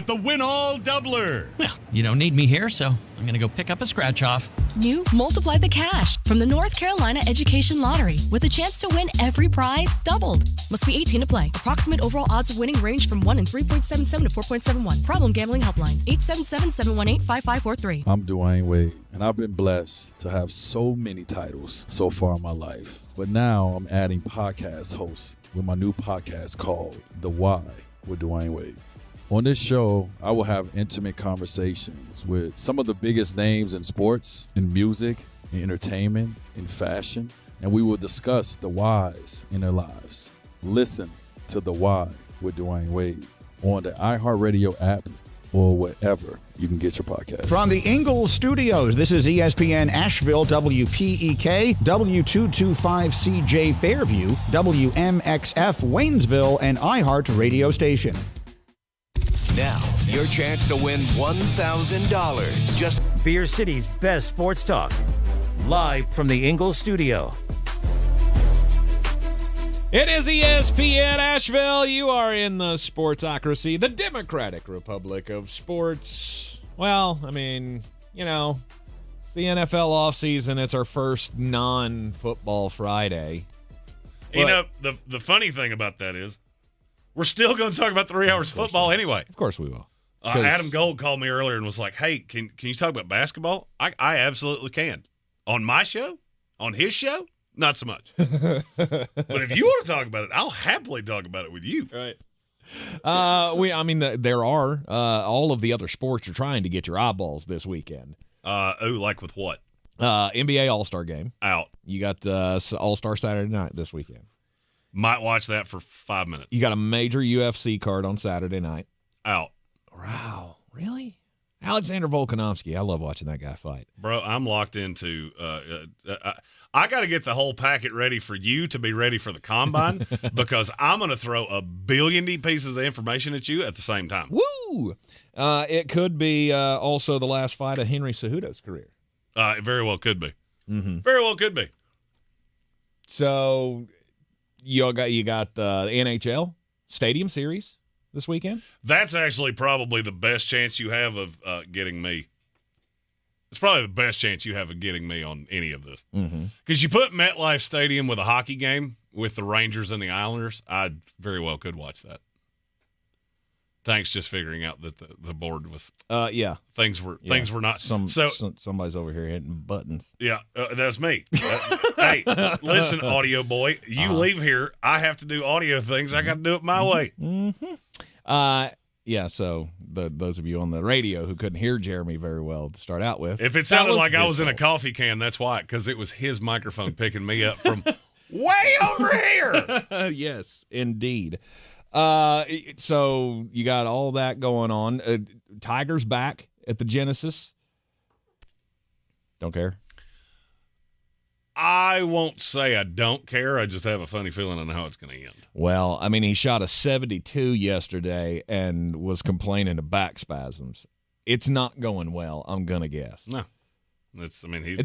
The win-all doubler. Well, you don't need me here, so I'm going to go pick up a scratch-off. New Multiply the Cash from the North Carolina Education Lottery with a chance to win every prize doubled. Must be 18 to play. Approximate overall odds of winning range from 1 in 3.77 to 4.71. Problem gambling helpline. 877-718-5543. I'm Dwayne Wade, and I've been blessed to have so many titles so far in my life. But now I'm adding podcast hosts with my new podcast called The Why with Dwayne Wade. On this show, I will have intimate conversations with some of the biggest names in sports, in music, in entertainment, in fashion, and we will discuss the whys in their lives. Listen to The Why with Dwayne Wade on the iHeartRadio app or wherever you can get your podcast. From the Ingalls Studios, this is ESPN Asheville, WPEK, W225CJ Fairview, WMXF Waynesville, and iHeart Radio Station. Now, your chance to win $1,000. Just Beer City's best sports talk. Live from the Ingalls studio. It is ESPN Asheville. You are in the Sportsocracy, the Democratic Republic of Sports. Well, I mean, you know, it's the NFL offseason. It's our first non-football Friday. You know, the funny thing about that is, we're still going to talk about 3 hours of football anyway. Of course we will. Adam Gold called me earlier and was like, hey, can you talk about basketball? I absolutely can. On my show? On his show? Not so much. But if you want to talk about it, I'll happily talk about it with you. Right. There are all of the other sports are trying to get your eyeballs this weekend. Like with what? NBA All-Star Game. Out. You got All-Star Saturday night this weekend. Might watch that for 5 minutes. You got a major UFC card on Saturday night. Out. Wow. Really? Alexander Volkanovski. I love watching that guy fight. Bro, I'm locked into I got to get the whole packet ready for you to be ready for the combine because I'm going to throw a billion pieces of information at you at the same time. Woo! It could be also the last fight of Henry Cejudo's career. It very well could be. Mm-hmm. Very well could be. So you got the NHL Stadium Series this weekend. That's actually probably the best chance you have of getting me. It's probably the best chance you have of getting me on any of this. Because you put MetLife Stadium with a hockey game with the Rangers and the Islanders, I very well could watch that. Thanks, just figuring out that the board was. Things were not. Somebody's over here hitting buttons. Yeah, that's me. Hey, listen, audio boy, you leave here. I have to do audio things. I got to do it my way. So those of you on the radio who couldn't hear Jeremy very well to start out with. If it sounded like I was in a coffee can, that's why, because it was his microphone picking me up from way over here. Yes, indeed. So you got all that going on. Tigers back at the Genesis. Don't care. I won't say I don't care. I just have a funny feeling on how it's going to end. Well, I mean, he shot a 72 yesterday and was complaining of back spasms. It's not going well, I'm going to guess. No. It's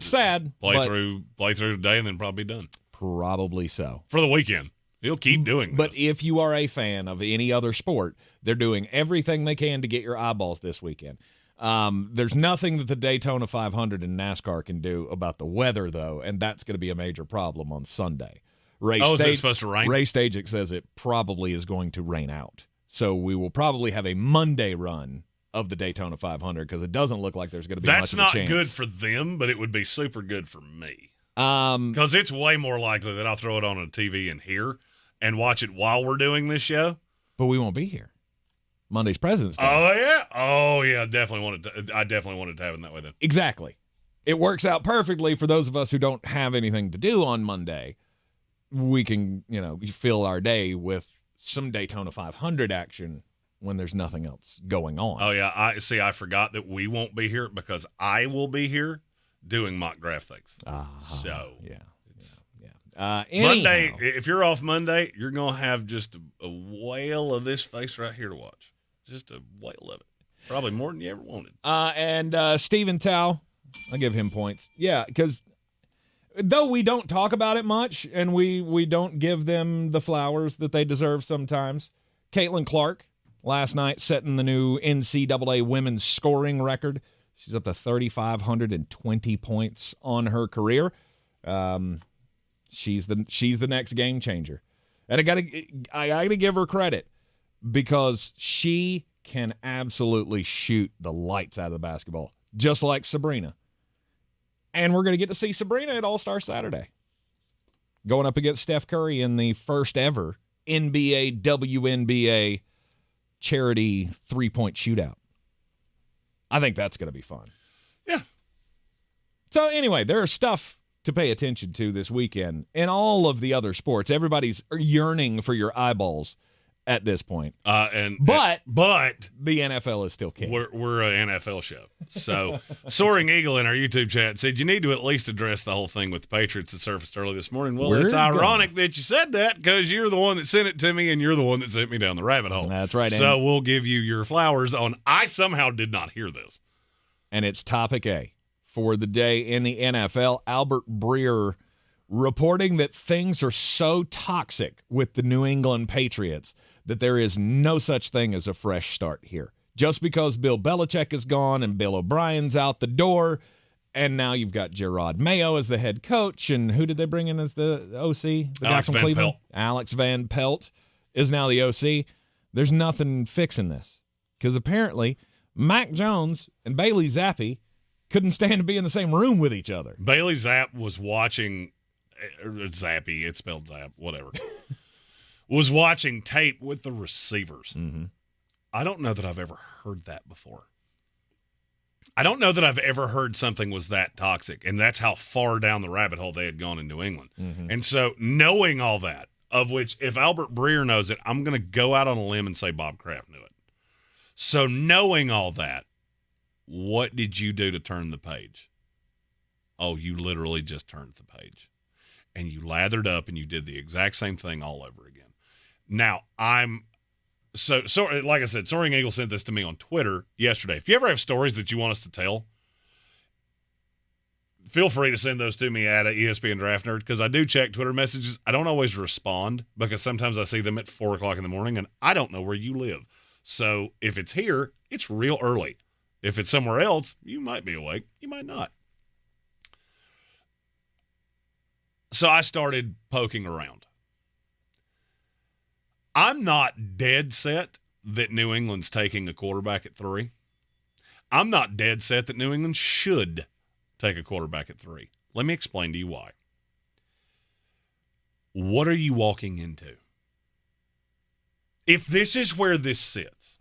sad. Play through today and then probably be done. Probably so. For the weekend. He'll keep doing this. But if you are a fan of any other sport, they're doing everything they can to get your eyeballs this weekend. There's nothing that the Daytona 500 and NASCAR can do about the weather, though, and that's going to be a major problem on Sunday. Is it supposed to rain? Race Staging says it probably is going to rain out. So we will probably have a Monday run of the Daytona 500 because it doesn't look like there's going to be much of a chance. That's not good for them, but it would be super good for me. Because it's way more likely that I'll throw it on a TV in here and watch it while we're doing this show. But we won't be here. Monday's President's Day. Oh yeah. I definitely wanted to have it that way then. Exactly. It works out perfectly for those of us who don't have anything to do on Monday. We can, fill our day with some Daytona 500 action when there's nothing else going on. Oh yeah. I forgot that we won't be here because I will be here doing mock draft things. Monday, if you're off Monday, you're going to have just a whale of this face right here to watch. Just a whale of it. Probably more than you ever wanted. And Stephen Tao, I'll give him points. Yeah, because though we don't talk about it much and we don't give them the flowers that they deserve sometimes, Caitlin Clark last night, setting the new NCAA women's scoring record. She's up to 3,520 points on her career. She's the next game changer. And I gotta give her credit because she can absolutely shoot the lights out of the basketball, just like Sabrina. And we're going to get to see Sabrina at All-Star Saturday, going up against Steph Curry in the first ever NBA WNBA charity three-point shootout. I think that's going to be fun. Yeah. So anyway, there's stuff to pay attention to this weekend in all of the other sports. Everybody's yearning for your eyeballs at this point. But the NFL is still king. We're an NFL show. So Soaring Eagle in our YouTube chat said you need to at least address the whole thing with the Patriots that surfaced early this morning. Well, it's ironic that you said that because you're the one that sent it to me and you're the one that sent me down the rabbit hole. That's right. So we'll give you your flowers on I somehow did not hear this. And it's topic A for the day in the NFL. Albert Breer reporting that things are so toxic with the New England Patriots that there is no such thing as a fresh start here. Just because Bill Belichick is gone and Bill O'Brien's out the door, and now you've got Jerod Mayo as the head coach, and who did they bring in as the OC? The guy from Cleveland? Alex Van Pelt is now the OC. There's nothing fixing this because apparently Mac Jones and Bailey Zappi couldn't stand to be in the same room with each other. Bailey Zapp was watching Zappy, it's spelled Zapp, whatever. Was watching tape with the receivers. Mm-hmm. I don't know that I've ever heard that before. I don't know that I've ever heard something was that toxic, and that's how far down the rabbit hole they had gone in New England. Mm-hmm. And so knowing all that, of which if Albert Breer knows it, I'm going to go out on a limb and say Bob Kraft knew it. So knowing all that, what did you do to turn the page? Oh, you literally just turned the page. And you lathered up and you did the exact same thing all over again. Now, so like I said, Soaring Eagle sent this to me on Twitter yesterday. If you ever have stories that you want us to tell, feel free to send those to me at ESPN Draft Nerd because I do check Twitter messages. I don't always respond because sometimes I see them at 4 o'clock in the morning and I don't know where you live. So if it's here, it's real early. If it's somewhere else, you might be awake. You might not. So I started poking around. I'm not dead set that New England's taking a quarterback at 3. I'm not dead set that New England should take a quarterback at 3. Let me explain to you why. What are you walking into? If this is where this sits,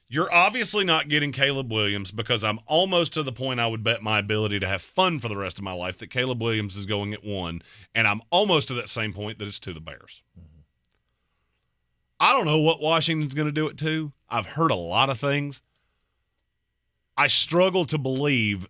you're obviously not getting Caleb Williams because I'm almost to the point I would bet my ability to have fun for the rest of my life that Caleb Williams is going at 1, and I'm almost to that same point that it's to the Bears. Mm-hmm. I don't know what Washington's going to do at 2. I've heard a lot of things. I struggle to believe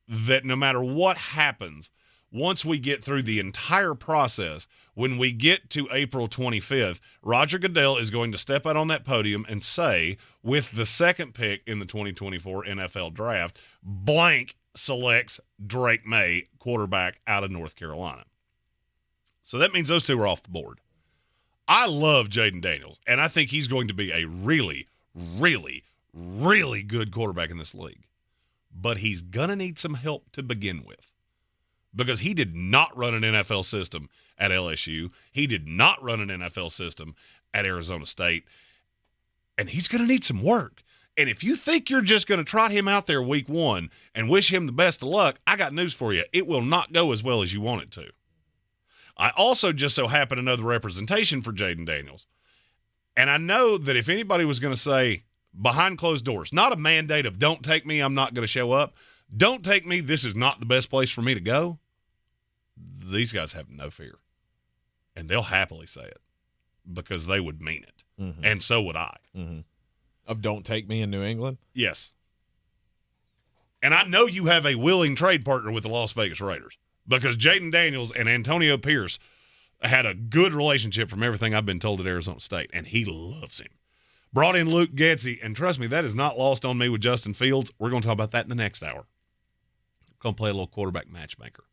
that no matter what happens, once we get through the entire process, when we get to April 25th, Roger Goodell is going to step out on that podium and say, with the second pick in the 2024 NFL Draft, blank selects Drake May, quarterback out of North Carolina. So that means those two are off the board. I love Jaden Daniels, and I think he's going to be a really, really, really good quarterback in this league. But he's going to need some help to begin with because he did not run an NFL system at LSU. He did not run an NFL system at Arizona State, and he's going to need some work. And if you think you're just going to trot him out there week 1 and wish him the best of luck, I got news for you. It will not go as well as you want it to. I also just so happen to know the representation for Jaden Daniels. And I know that if anybody was going to say behind closed doors, not a mandate of don't take me, I'm not going to show up. Don't take me, this is not the best place for me to go. These guys have no fear. And they'll happily say it because they would mean it. Mm-hmm. And so would I. Mm-hmm. Of don't take me in New England? Yes. And I know you have a willing trade partner with the Las Vegas Raiders. Because Jaden Daniels and Antonio Pierce had a good relationship from everything I've been told at Arizona State, and he loves him. Brought in Luke Getsy, and trust me, that is not lost on me with Justin Fields. We're going to talk about that in the next hour. We're going to play a little quarterback matchmaker.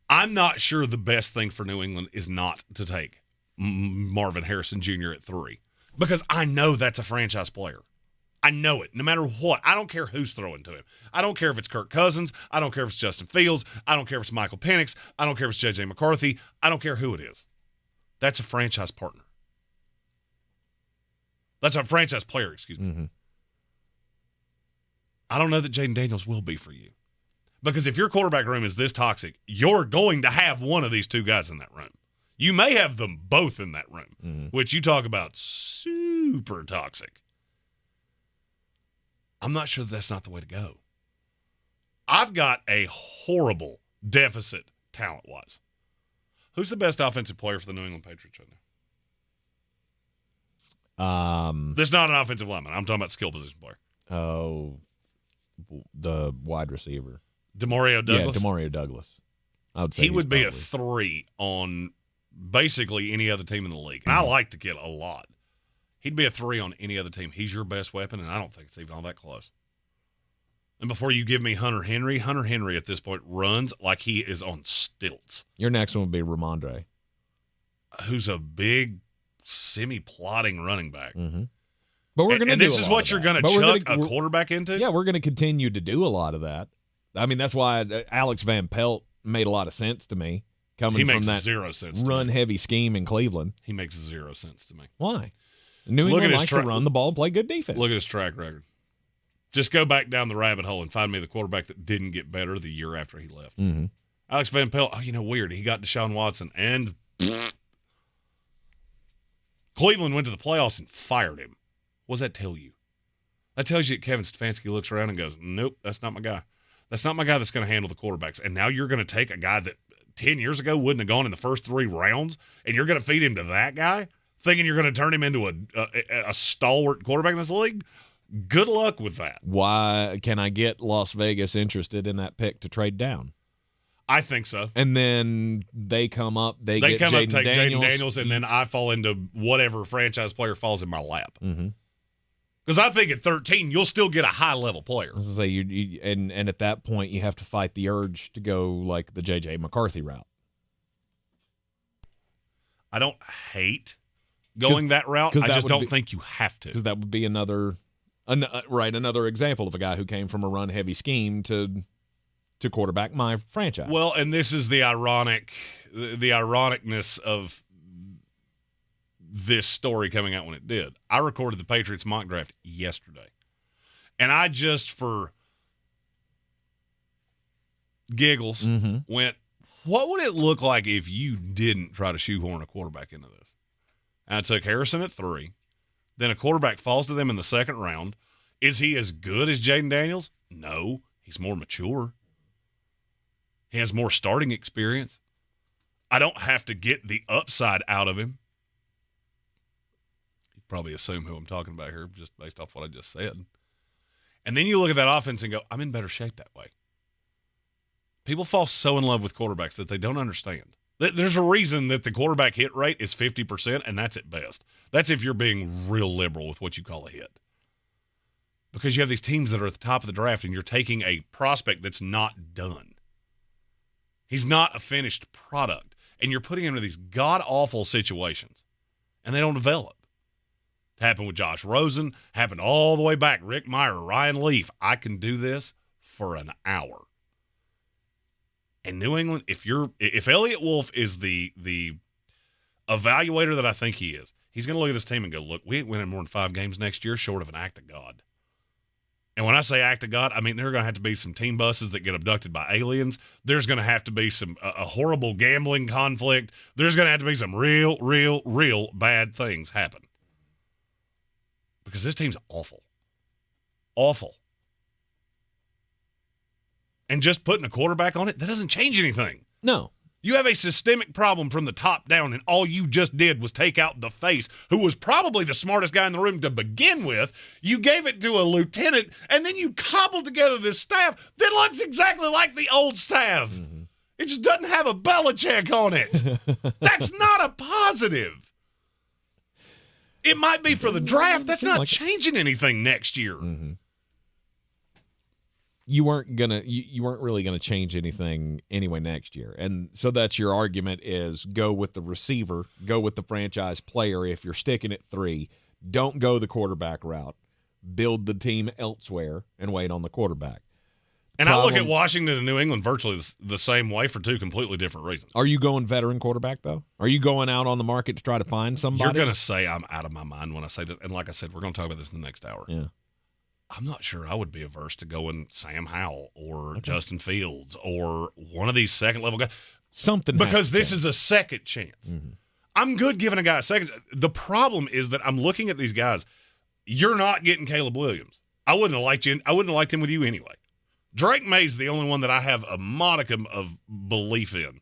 I'm not sure the best thing for New England is not to take Marvin Harrison Jr. at 3. Because I know that's a franchise player. I know it, no matter what. I don't care who's throwing to him. I don't care if it's Kirk Cousins. I don't care if it's Justin Fields. I don't care if it's Michael Penix. I don't care if it's J.J. McCarthy. I don't care who it is. That's a franchise partner. That's a franchise player, excuse me. Mm-hmm. I don't know that Jaden Daniels will be for you. Because if your quarterback room is this toxic, you're going to have one of these two guys in that room. You may have them both in that room, which you talk about super toxic. I'm not sure that's not the way to go. I've got a horrible deficit talent-wise. Who's the best offensive player for the New England Patriots right now? This is not an offensive lineman. I'm talking about skill position player. Oh, the wide receiver. Demario Douglas? Yeah, Demario Douglas. I would say he would be probably a 3 on basically any other team in the league. And I like the kid a lot. He'd be a 3 on any other team. He's your best weapon, and I don't think it's even all that close. And before you give me Hunter Henry at this point runs like he is on stilts. Your next one would be Ramondre, who's a big, semi-plotting running back. Mm-hmm. But we're going to. And this is what you're going to chuck a quarterback into? Yeah, we're going to continue to do a lot of that. I mean, that's why Alex Van Pelt made a lot of sense to me. Coming from that 0 sense run-heavy scheme in Cleveland. He makes 0 sense to me. Why? New England likes to run the ball and play good defense. Look at his track record. Just go back down the rabbit hole and find me the quarterback that didn't get better the year after he left. Mm-hmm. Alex Van Pelt, weird. He got Deshaun Watson, and Cleveland went to the playoffs and fired him. What does that tell you? That tells you that Kevin Stefanski looks around and goes, nope, that's not my guy. That's not my guy that's going to handle the quarterbacks. And now you're going to take a guy that 10 years ago wouldn't have gone in the first 3 rounds, and you're going to feed him to that guy, thinking you're going to turn him into a stalwart quarterback in this league? Good luck with that. Why can I get Las Vegas interested in that pick to trade down? I think so. And then they come up, they get come Jaden up, take Daniels. Jaden Daniels, and then I fall into whatever franchise player falls in my lap. Mm-hmm. Because I think at 13, you'll still get a high-level player. I was going to say, and at that point, you have to fight the urge to go like the J.J. McCarthy route. I don't hate going that route. I just don't think you have to. Because that would be another example of a guy who came from a run-heavy scheme to quarterback my franchise. Well, and this is the ironicness of this story coming out when it did. I recorded the Patriots mock draft yesterday. And I just, for giggles, went, what would it look like if you didn't try to shoehorn a quarterback into this? And I took Harrison at 3. Then a quarterback falls to them in the second round. Is he as good as Jaden Daniels? No. He's more mature. He has more starting experience. I don't have to get the upside out of him. You probably assume who I'm talking about here just based off what I just said. And then you look at that offense and go, I'm in better shape that way. People fall so in love with quarterbacks that they don't understand. There's a reason that the quarterback hit rate is 50%, and that's at best. That's if you're being real liberal with what you call a hit. Because you have these teams that are at the top of the draft, and you're taking a prospect that's not done. He's not a finished product. And you're putting him in these god-awful situations, and they don't develop. It happened with Josh Rosen, happened all the way back. Rick Meyer, Ryan Leaf. I can do this for an hour. And New England, if Elliott Wolf is the evaluator that I think he is, he's going to look at this team and go, look, we ain't winning more than 5 games next year short of an act of God. And when I say act of God, I mean there are going to have to be some team buses that get abducted by aliens. There's going to have to be a horrible gambling conflict. There's going to have to be some real bad things happen. Because this team's awful. Awful. And just putting a quarterback on it, that doesn't change anything. No. You have a systemic problem from the top down, and all you just did was take out the face, who was probably the smartest guy in the room to begin with. You gave it to a lieutenant, and then you cobbled together this staff that looks exactly like the old staff. Mm-hmm. It just doesn't have a Belichick on it. That's not a positive. It might be for the draft. That's not changing anything next year. Mm-hmm. You weren't really gonna change anything anyway next year, and so that's your argument: is go with the receiver, go with the franchise player if you're sticking at 3. Don't go the quarterback route. Build the team elsewhere and wait on the quarterback. And I look at Washington and New England virtually the same way for two completely different reasons. Are you going veteran quarterback, though? Are you going out on the market to try to find somebody? You're going to say I'm out of my mind when I say that. And like I said, we're going to talk about this in the next hour. Yeah. I'm not sure I would be averse to going Sam Howell or Justin Fields or one of these second-level guys. Something because this is a second chance. Mm-hmm. I'm good giving a guy a second. The problem is that I'm looking at these guys. You're not getting Caleb Williams. I wouldn't have liked him with you anyway. Drake May's the only one that I have a modicum of belief in.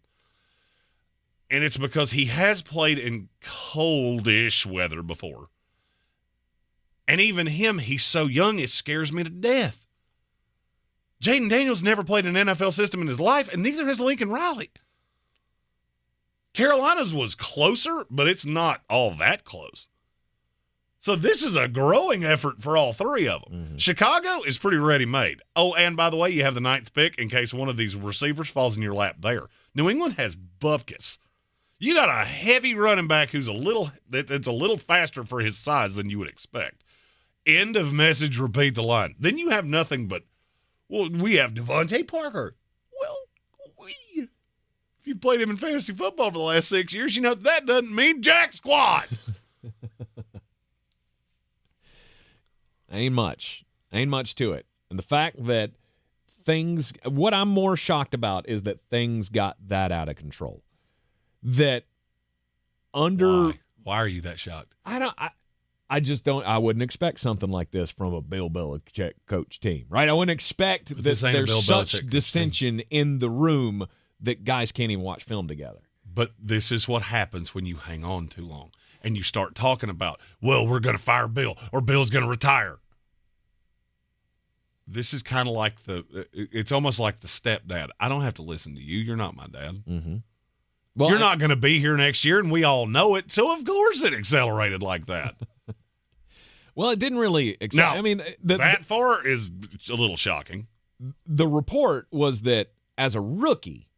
And it's because he has played in coldish weather before. And even him, he's so young, it scares me to death. Jaden Daniels never played an NFL system in his life, and neither has Lincoln Riley. Carolina's was closer, but it's not all that close. So this is a growing effort for all three of them. Mm-hmm. Chicago is pretty ready-made. Oh, and by the way, you have the 9th pick in case one of these receivers falls in your lap there. New England has Bupkis. You got a heavy running back that's a little faster for his size than you would expect. End of message, repeat the line. Then you have nothing but, we have Devontae Parker. Well, if you've played him in fantasy football for the last 6 years, you know that doesn't mean jack squat. Ain't much to it. And the fact that what I'm more shocked about is that things got that out of control. That Why are you that shocked? I just don't. I wouldn't expect something like this from a Bill Belichick coach team, right? I wouldn't expect that there's such dissension in the room that guys can't even watch film together. But this is what happens when you hang on too long and you start talking about, we're going to fire Bill or Bill's going to retire. This is kind of like it's almost like the stepdad. I don't have to listen to you. You're not my dad. Mm-hmm. Well, you're not going to be here next year, and we all know it. So, of course, it accelerated like that. Well, it didn't really accelerate. No, I mean, that far is a little shocking. The report was that as a rookie,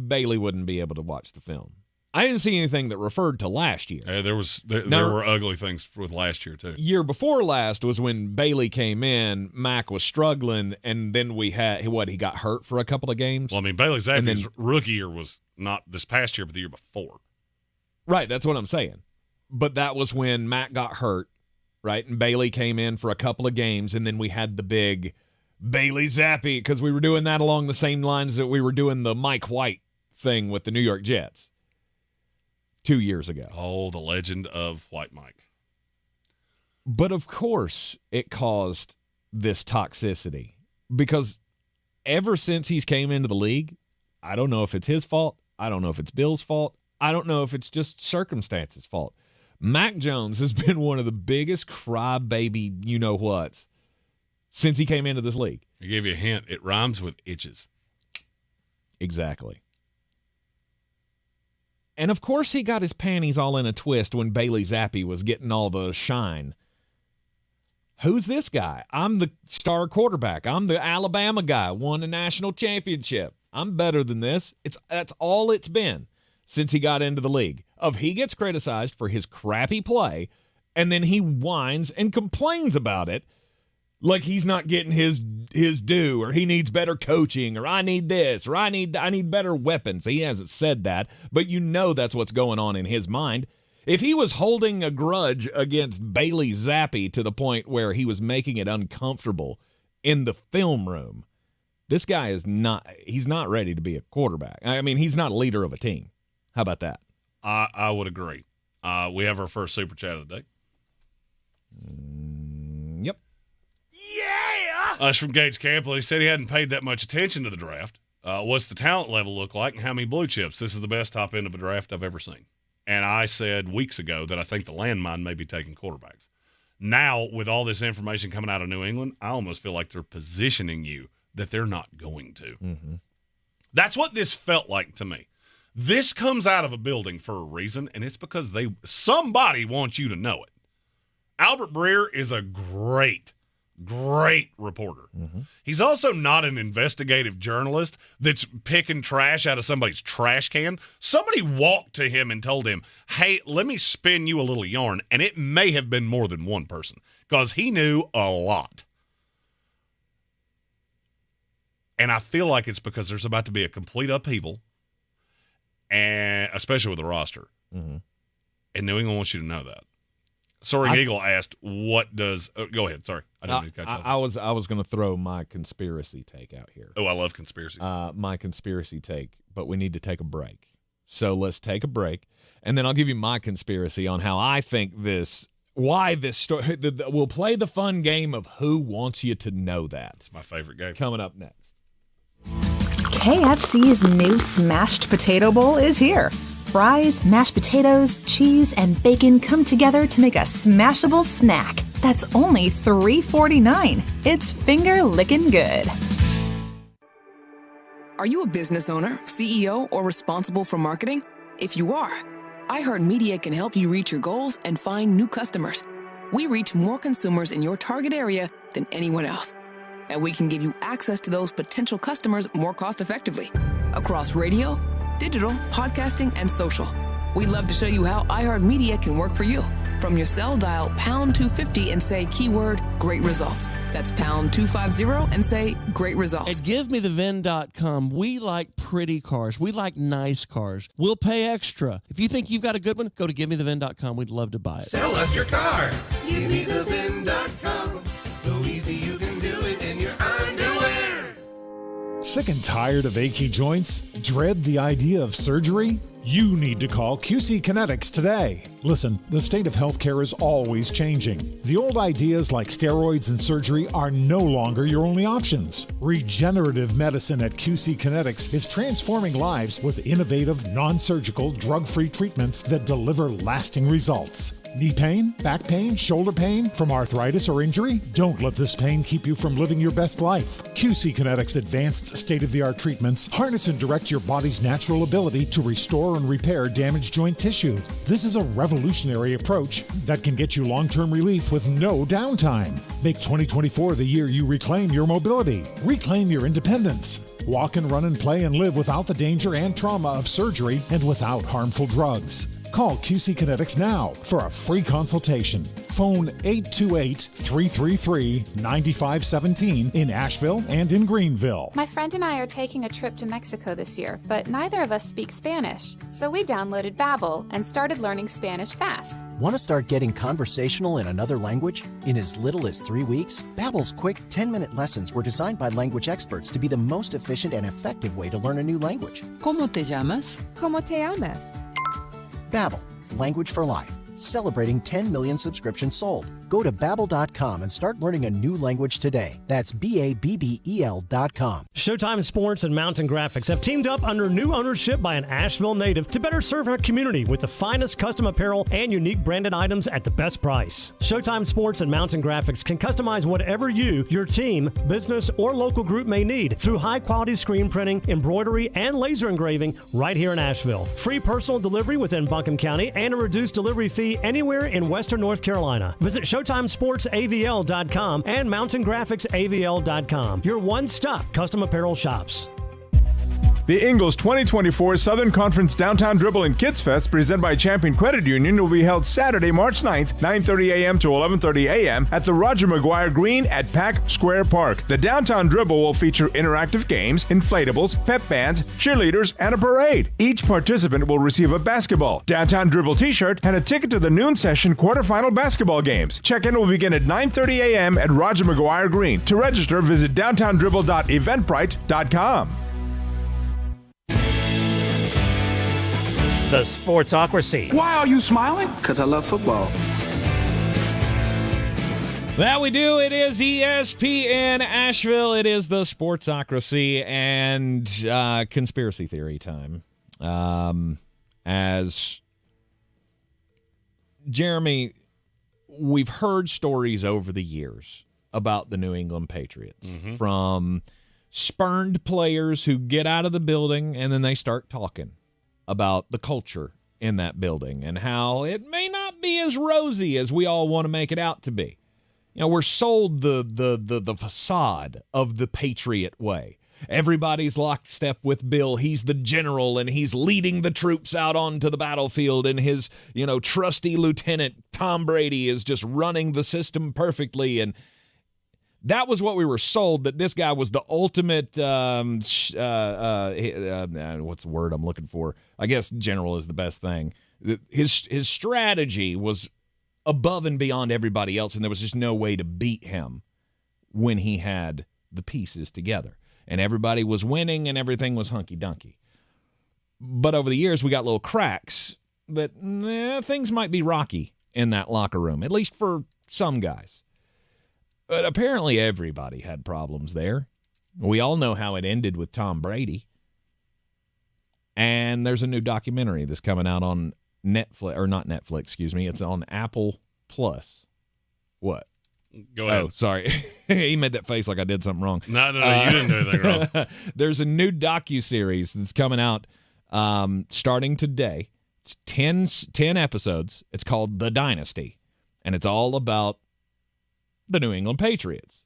Bailey wouldn't be able to watch the film. I didn't see anything that referred to last year. There were ugly things with last year, too. Year before last was when Bailey came in, Mac was struggling, and then we had, he got hurt for a couple of games? Well, I mean, Bailey Zappi's rookie year was not this past year, but the year before. Right, that's what I'm saying. But that was when Mac got hurt, right? And Bailey came in for a couple of games, and then we had the big Bailey Zappi, because we were doing that along the same lines that we were doing the Mike White thing with the New York Jets 2 years ago. Oh, the legend of White Mike. But, of course, it caused this toxicity because ever since he's came into the league, I don't know if it's his fault. I don't know if it's Bill's fault. I don't know if it's just circumstances' fault. Mac Jones has been one of the biggest crybaby you-know-whats since he came into this league. I gave you a hint. It rhymes with itches. Exactly. And, of course, he got his panties all in a twist when Bailey Zappi was getting all the shine. Who's this guy? I'm the star quarterback. I'm the Alabama guy, won a national championship. I'm better than this. That's all it's been since he got into the league. He gets criticized for his crappy play, and then he whines and complains about it like he's not getting his due, or he needs better coaching, or I need this, or I need better weapons. He hasn't said that, but you know that's what's going on in his mind. If he was holding a grudge against Bailey Zappi to the point where he was making it uncomfortable in the film room, this guy he's not ready to be a quarterback. I mean, he's not a leader of a team. How about that? I would agree. We have our first super chat of the day. Yep. Yeah! It's from Gage Campley. He said he hadn't paid that much attention to the draft. What's the talent level look like, and how many blue chips? This is the best top end of a draft I've ever seen. And I said weeks ago that I think the landmine may be taking quarterbacks. Now, with all this information coming out of New England, I almost feel like they're positioning you that they're not going to. Mm-hmm. That's what this felt like to me. This comes out of a building for a reason, and it's because somebody wants you to know it. Albert Breer is a great Great reporter. He's also not an investigative journalist that's picking trash out of somebody's trash can. Somebody walked to him and told him, hey, let me spin you a little yarn. And it may have been more than one person because he knew a lot. And I feel like it's because there's about to be a complete upheaval, and especially with the roster. And New England wants you to know that. Soaring Eagle asked, what does go ahead, sorry. I didn't mean to cut you off. I was going to throw my conspiracy take out here. Oh, I love conspiracy. My conspiracy take, but we need to take a break. So let's take a break, and then I'll give you my conspiracy on how I think why this story. We'll play the fun game of who wants you to know that. It's my favorite game. Coming up next. KFC's new smashed potato bowl is here. Fries, mashed potatoes, cheese, and bacon come together to make a smashable snack that's only $3.49. It's finger-licking good. Are you a business owner, CEO, or responsible for marketing? If you are, iHeartMedia can help you reach your goals and find new customers. We reach more consumers in your target area than anyone else. And we can give you access to those potential customers more cost-effectively across radio, digital, podcasting, and social. We'd love to show you how iHeartMedia can work for you. From your cell, dial pound 250 and say keyword great results. That's pound 250 and say great results. At GiveMeTheVin.com, we like pretty cars. We like nice cars. We'll pay extra. If you think you've got a good one, go to GiveMeTheVin.com. We'd love to buy it. Sell us your car. GiveMeTheVin.com. So easy you can do it in your underwear. Sick and tired of achy joints? Dread the idea of surgery? You need to call QC Kinetics today. Listen, the state of healthcare is always changing. The old ideas like steroids and surgery are no longer your only options. Regenerative medicine at QC Kinetics is transforming lives with innovative, non-surgical, drug-free treatments that deliver lasting results. Knee pain, back pain, shoulder pain from arthritis or injury? Don't let this pain keep you from living your best life. QC Kinetics' advanced state-of-the-art treatments harness and direct your body's natural ability to restore and repair damaged joint tissue. This is a revolutionary approach that can get you long-term relief with no downtime. Make 2024 the year you reclaim your mobility, reclaim your independence. Walk and run and play and live without the danger and trauma of surgery and without harmful drugs. Call QC Kinetics now for a free consultation. Phone 828-333-9517 in Asheville and in Greenville. My friend and I are taking a trip to Mexico this year, but neither of us speak Spanish. So we downloaded Babbel and started learning Spanish fast. Want to start getting conversational in another language in as little as 3 weeks? Babbel's quick 10-minute lessons were designed by language experts to be the most efficient and effective way to learn a new language. ¿Cómo te llamas? ¿Cómo te llamas? Babbel, language for life. Celebrating 10 million subscriptions sold. Go to Babbel.com and start learning a new language today. That's Babbel.com. Showtime Sports and Mountain Graphics have teamed up under new ownership by an Asheville native to better serve our community with the finest custom apparel and unique branded items at the best price. Showtime Sports and Mountain Graphics can customize whatever you, your team, business, or local group may need through high-quality screen printing, embroidery, and laser engraving right here in Asheville. Free personal delivery within Buncombe County and a reduced delivery fee anywhere in Western North Carolina. Visit ShowtimeSportsAVL.com and MountainGraphicsAVL.com. Your one-stop custom apparel shops. The Ingles 2024 Southern Conference Downtown Dribble and Kids Fest, presented by Champion Credit Union, will be held Saturday, March 9th, 9:30 a.m. to 11:30 a.m. at the Roger McGuire Green at Pack Square Park. The Downtown Dribble will feature interactive games, inflatables, pep bands, cheerleaders, and a parade. Each participant will receive a basketball, Downtown Dribble t-shirt, and a ticket to the noon session quarterfinal basketball games. Check-in will begin at 9:30 a.m. at Roger McGuire Green. To register, visit downtowndribble.eventbrite.com. The Sportsocracy. Why are you smiling? Because I love football. That we do. It is ESPN Asheville. It is the Sportsocracy and conspiracy theory time. As Jeremy, we've heard stories over the years about the New England Patriots from spurned players who get out of the building and then they start talking about the culture in that building and how it may not be as rosy as we all want to make it out to be. we're sold the facade of the Patriot way. Everybody's lockstep with Bill. He's the general, and he's leading the troops out onto the battlefield, and his, trusty lieutenant, Tom Brady, is just running the system perfectly. And that was what we were sold, that this guy was the ultimate, what's the word I'm looking for? I guess general is the best thing. His strategy was above and beyond everybody else, and there was just no way to beat him when he had the pieces together. And everybody was winning, and everything was hunky-dunky. But over the years, we got little cracks that things might be rocky in that locker room, at least for some guys. But apparently everybody had problems there. We all know how it ended with Tom Brady. And there's a new documentary that's coming out on Netflix, or not Netflix, excuse me. It's on Apple Plus. What? Go ahead. Oh, sorry. He made that face like I did something wrong. No, you didn't do anything wrong. There's a new docuseries that's coming out starting today. It's 10 episodes. It's called The Dynasty, and it's all about the New England Patriots.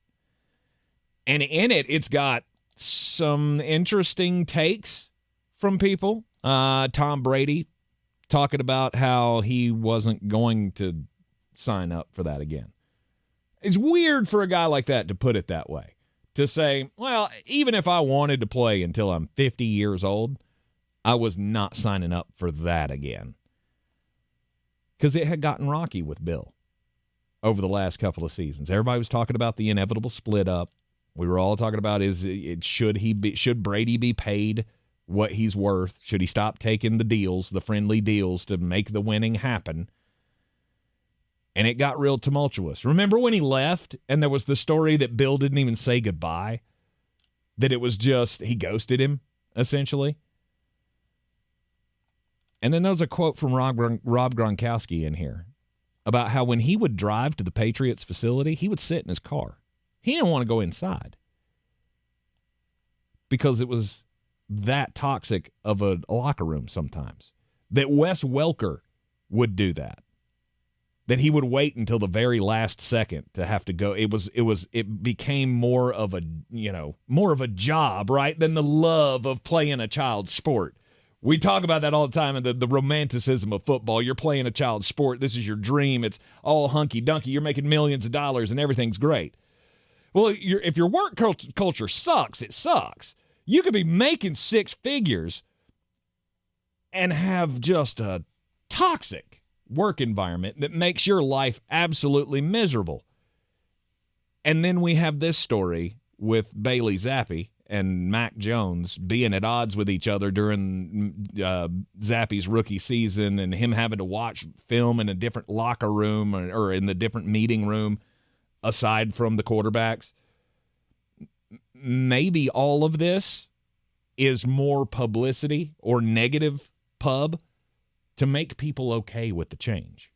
And in it, it's got some interesting takes from people. Tom Brady talking about how he wasn't going to sign up for that again. It's weird for a guy like that to put it that way, to say, well, even if I wanted to play until I'm 50 years old, I was not signing up for that again. Because it had gotten rocky with Bill over the last couple of seasons. Everybody was talking about the inevitable split up. We were all talking about should Brady be paid what he's worth? Should he stop taking the friendly deals to make the winning happen? And it got real tumultuous. Remember when he left and there was the story that Bill didn't even say goodbye? That it was just, he ghosted him, essentially? And then there was a quote from Rob Gronkowski in here about how when he would drive to the Patriots facility, he would sit in his car. He didn't want to go inside because it was that toxic of a locker room sometimes. That Wes Welker would do that. That he would wait until the very last second to have to go. It became more of a job, right, than the love of playing a child's sport. We talk about that all the time, and the romanticism of football. You're playing a child's sport. This is your dream. It's all hunky-dunky. You're making millions of dollars, and everything's great. Well, if your work culture sucks, it sucks. You could be making six figures and have just a toxic work environment that makes your life absolutely miserable. And then we have this story with Bailey Zappi and Mac Jones being at odds with each other during Zappi's rookie season, and him having to watch film in a different locker room or in the different meeting room aside from the quarterbacks. Maybe all of this is more publicity or negative pub to make people okay with the change.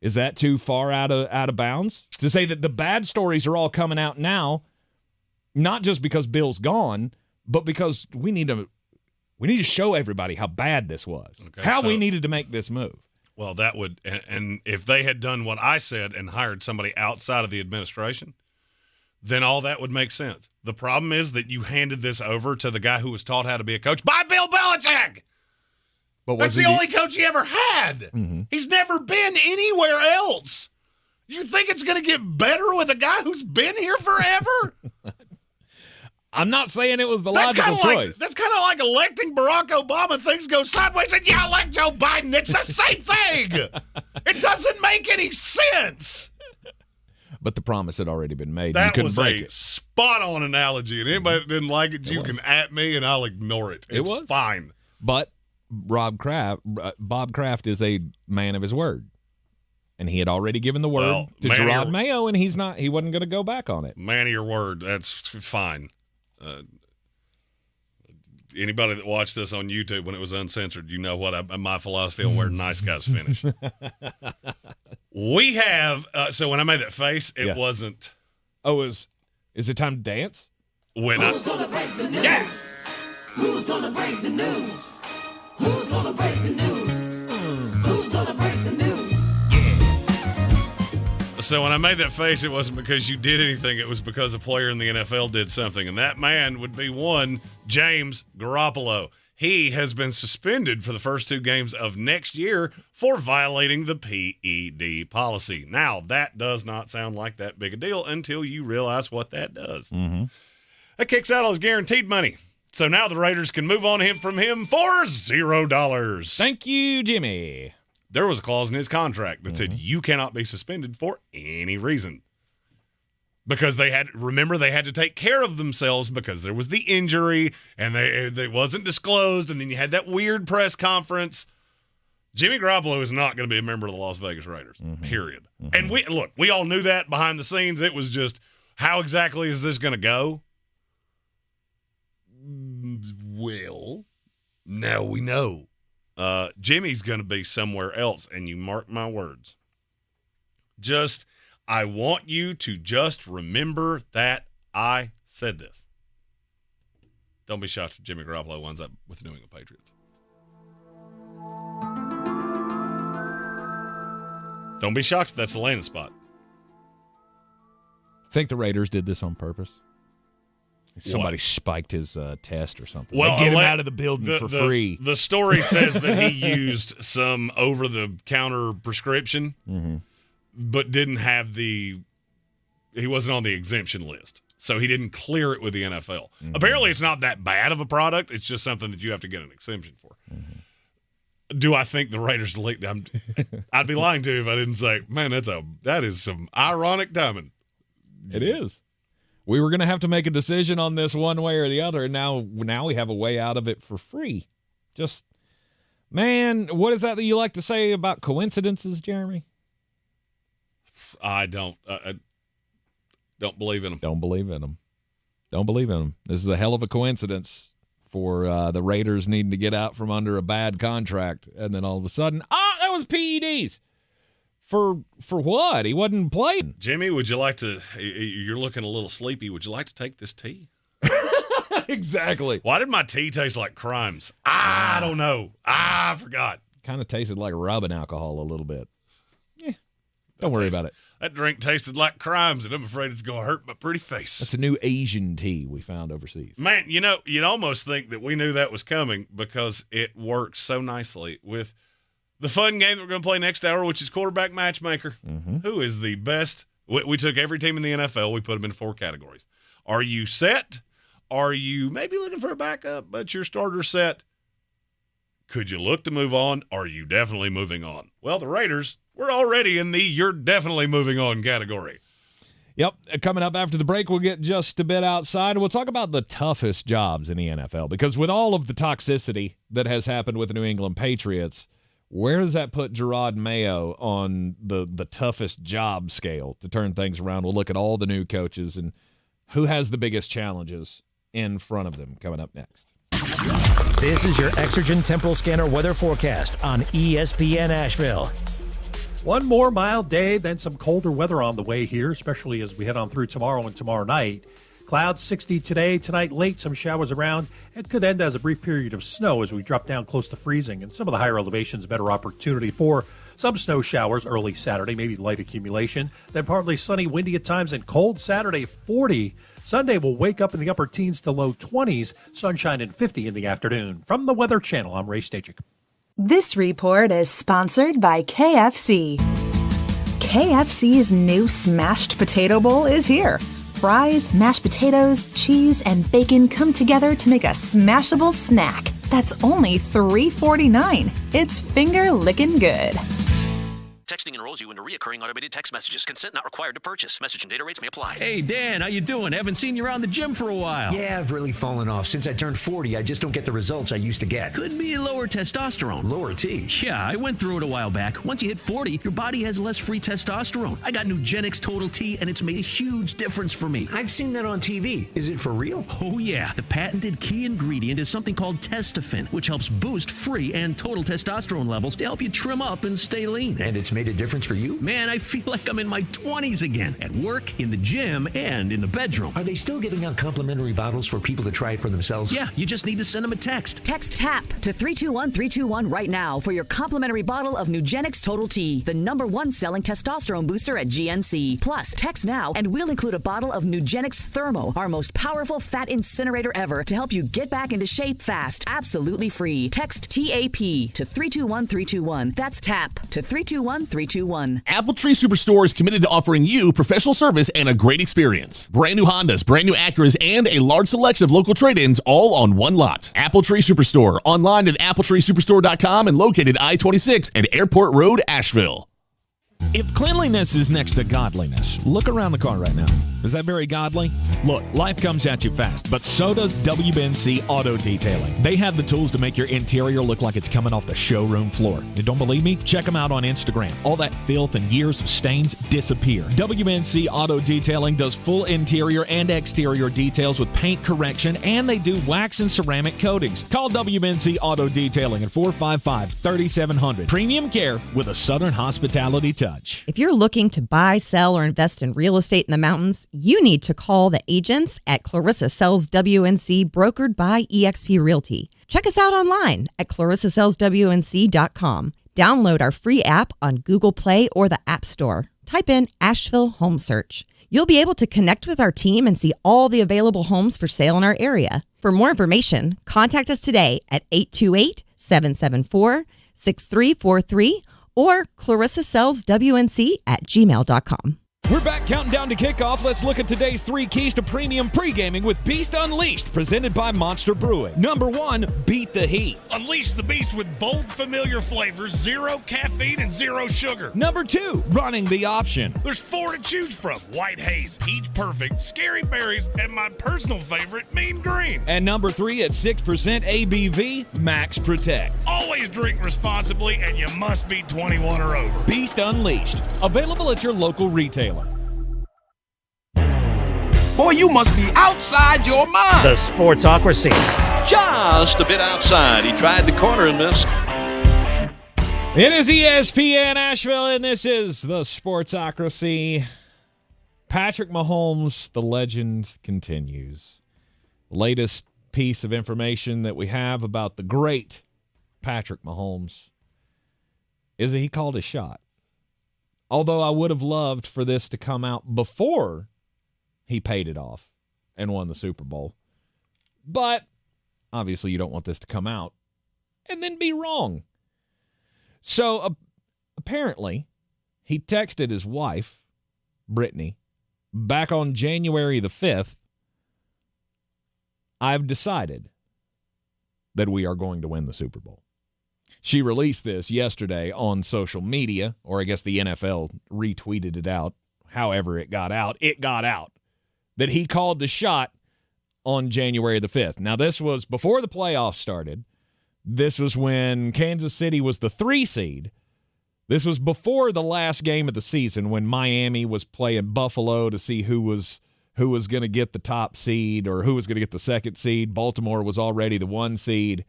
Is that too far out of bounds? To say that the bad stories are all coming out now, not just because Bill's gone, but because we need to show everybody how bad this was. Okay, we needed to make this move. Well, that would, and if they had done what I said and hired somebody outside of the administration, then all that would make sense. The problem is that you handed this over to the guy who was taught how to be a coach by Bill Belichick. But that's the only coach he ever had. Mm-hmm. He's never been anywhere else. You think it's going to get better with a guy who's been here forever? I'm not saying it was the logical choice. That's kind of like electing Barack Obama. Things go sideways and you elect Joe Biden. It's the same thing. It doesn't make any sense. But the promise had already been made. That was a spot-on analogy. And anybody that didn't like it, you can at me and I'll ignore it. It was fine. But Bob Kraft is a man of his word. And he had already given the word to Jerod Mayo, and he wasn't going to go back on it. Man of your word, that's fine. Anybody that watched this on YouTube when it was uncensored, you know what my philosophy on where nice guys finish. We have so when I made that face, it wasn't. Oh, is it time to dance? Who's gonna break the news? Yeah. Who's gonna break the news? Who's gonna break the news? Who's gonna break the news? So when I made that face, it wasn't because you did anything. It was because a player in the NFL did something. And that man would be one, James Garoppolo. He has been suspended for the first 2 games of next year for violating the PED policy. Now, that does not sound like that big a deal until you realize what that does. Mm-hmm. That kicks out all his guaranteed money. So now the Raiders can move on from him for $0. Thank you, Jimmy. There was a clause in his contract that said you cannot be suspended for any reason. Because they had to take care of themselves because there was the injury and they wasn't disclosed, and then you had that weird press conference. Jimmy Garoppolo is not going to be a member of the Las Vegas Raiders, period. And we all knew that behind the scenes. It was just, how exactly is this going to go? Well, now we know. Jimmy's going to be somewhere else, and you mark my words. I want you to just remember that I said this. Don't be shocked if Jimmy Garoppolo winds up with the New England Patriots. Don't be shocked if that's the landing spot. Think the Raiders did this on purpose? Somebody spiked his test or something. Well, they get him out of the building for free. The story says that he used some over-the-counter prescription, but didn't have he wasn't on the exemption list. So he didn't clear it with the NFL. Apparently it's not that bad of a product. It's just something that you have to get an exemption for. Do I think the Raiders leaked? I'd be lying to you if I didn't say, man, that is some ironic timing. It is. We were going to have to make a decision on this one way or the other, and now we have a way out of it for free. Just, man, what is that you like to say about coincidences, Jeremy? I don't believe in them. Don't believe in them. Don't believe in them. This is a hell of a coincidence for the Raiders needing to get out from under a bad contract, and then all of a sudden, that was PEDs. For what? He wasn't playing. Jimmy, would you like to, you're looking a little sleepy, would you like to take this tea? Exactly. Why did my tea taste like Crimes? I don't know. I forgot. Kind of tasted like rubbing alcohol a little bit. Don't worry about it. That drink tasted like Crimes, and I'm afraid it's going to hurt my pretty face. That's a new Asian tea we found overseas. Man, you'd almost think that we knew that was coming because it works so nicely with the fun game that we're going to play next hour, which is quarterback matchmaker. Who is the best? We took every team in the NFL. We put them in 4 categories. Are you set? Are you maybe looking for a backup, but your starter set? Could you look to move on? Are you definitely moving on? Well, the Raiders, we're already in the you're definitely moving on category. Yep. Coming up after the break, we'll get just a bit outside. We'll talk about the toughest jobs in the NFL, because with all of the toxicity that has happened with the New England Patriots, where does that put Jerod Mayo on the toughest job scale to turn things around? We'll look at all the new coaches and who has the biggest challenges in front of them coming up next. This is your Exergen Temporal Scanner weather forecast on ESPN Asheville. One more mild day, then some colder weather on the way here, especially as we head on through tomorrow and tomorrow night. Clouds 60 today, tonight late, some showers around. It could end as a brief period of snow as we drop down close to freezing. And some of the higher elevations, better opportunity for some snow showers early Saturday, maybe light accumulation. Then partly sunny, windy at times, and cold Saturday, 40. Sunday will wake up in the upper teens to low 20s, sunshine and 50 in the afternoon. From the Weather Channel, I'm Ray Stajic. This report is sponsored by KFC. KFC's new Smashed Potato Bowl is here. Fries, mashed potatoes, cheese, and bacon come together to make a smashable snack. That's only $3.49. It's finger-licking good. Texting enrolls you into recurring automated text messages. Consent not required to purchase. Message and data rates may apply. Hey, Dan, how you doing? Haven't seen you around the gym for a while. Yeah, I've really fallen off. Since I turned 40, I just don't get the results I used to get. Could be lower testosterone. Lower T? Yeah, I went through it a while back. Once you hit 40, your body has less free testosterone. I got Nugenix Total T, and it's made a huge difference for me. I've seen that on TV. Is it for real? Oh, yeah. The patented key ingredient is something called Testofen, which helps boost free and total testosterone levels to help you trim up and stay lean. And it's made made a difference for you? Man, I feel like I'm in my 20s again. At work, in the gym, and in the bedroom. Are they still giving out complimentary bottles for people to try it for themselves? Yeah, you just need to send them a text. Text TAP to 321-321 right now for your complimentary bottle of Nugenix Total T, the #1 selling testosterone booster at GNC. Plus, text now and we'll include a bottle of Nugenix Thermo, our most powerful fat incinerator ever, to help you get back into shape fast. Absolutely free. Text TAP to 321-321. That's TAP to 321-321. Apple Tree Superstore is committed to offering you professional service and a great experience. Brand new Hondas, brand new Acuras, and a large selection of local trade-ins all on one lot. Apple Tree Superstore, online at appletreesuperstore.com and located I-26 and Airport Road, Asheville. If cleanliness is next to godliness, look around the car right now. Is that very godly? Look, life comes at you fast, but so does WNC Auto Detailing. They have the tools to make your interior look like it's coming off the showroom floor. You don't believe me? Check them out on Instagram. All that filth and years of stains disappear. WNC Auto Detailing does full interior and exterior details with paint correction, and they do wax and ceramic coatings. Call WNC Auto Detailing at 455-3700. Premium care with a Southern hospitality touch. If you're looking to buy, sell, or invest in real estate in the mountains, you need to call the agents at Clarissa Sells WNC, brokered by eXp Realty. Check us out online at clarissasellswnc.com. Download our free app on Google Play or the App Store. Type in Asheville Home Search. You'll be able to connect with our team and see all the available homes for sale in our area. For more information, contact us today at 828-774-6343 or clarissasellswnc@gmail.com. We're back counting down to kickoff. Let's look at today's 3 keys to premium pre-gaming with Beast Unleashed, presented by Monster Brewing. Number 1, beat the heat. Unleash the beast with bold, familiar flavors, 0 caffeine, and 0 sugar. Number 2, running the option. There's 4 to choose from: White Haze, Peach Perfect, Scary Berries, and my personal favorite, Mean Green. And number 3, at 6% ABV, Max Protect. Always drink responsibly, and you must be 21 or over. Beast Unleashed, available at your local retailer. Boy, you must be outside your mind. The Sportsocracy. Just a bit outside. He tried the corner and missed. It is ESPN Asheville, and this is the Sportsocracy. Patrick Mahomes, the legend, continues. Latest piece of information that we have about the great Patrick Mahomes is that he called a shot. Although I would have loved for this to come out before he paid it off and won the Super Bowl. But obviously you don't want this to come out and then be wrong. So apparently he texted his wife, Brittany, back on January the 5th, "I've decided that we are going to win the Super Bowl." She released this yesterday on social media, or I guess the NFL retweeted it out. However it got out, that he called the shot on January the 5th. Now, this was before the playoffs started. This was when Kansas City was the 3 seed. This was before the last game of the season when Miami was playing Buffalo to see who was going to get the top seed or who was going to get the 2nd seed. Baltimore was already the 1 seed.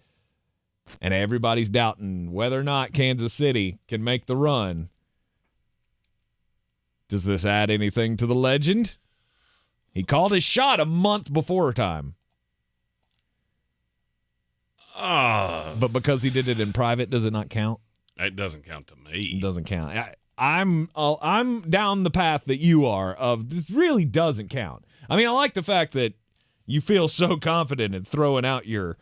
And everybody's doubting whether or not Kansas City can make the run. Does this add anything to the legend? He called his shot a month before time. But because he did it in private, does it not count? It doesn't count to me. It doesn't count. I'm down the path that you are of this really doesn't count. I mean, I like the fact that you feel so confident in throwing out your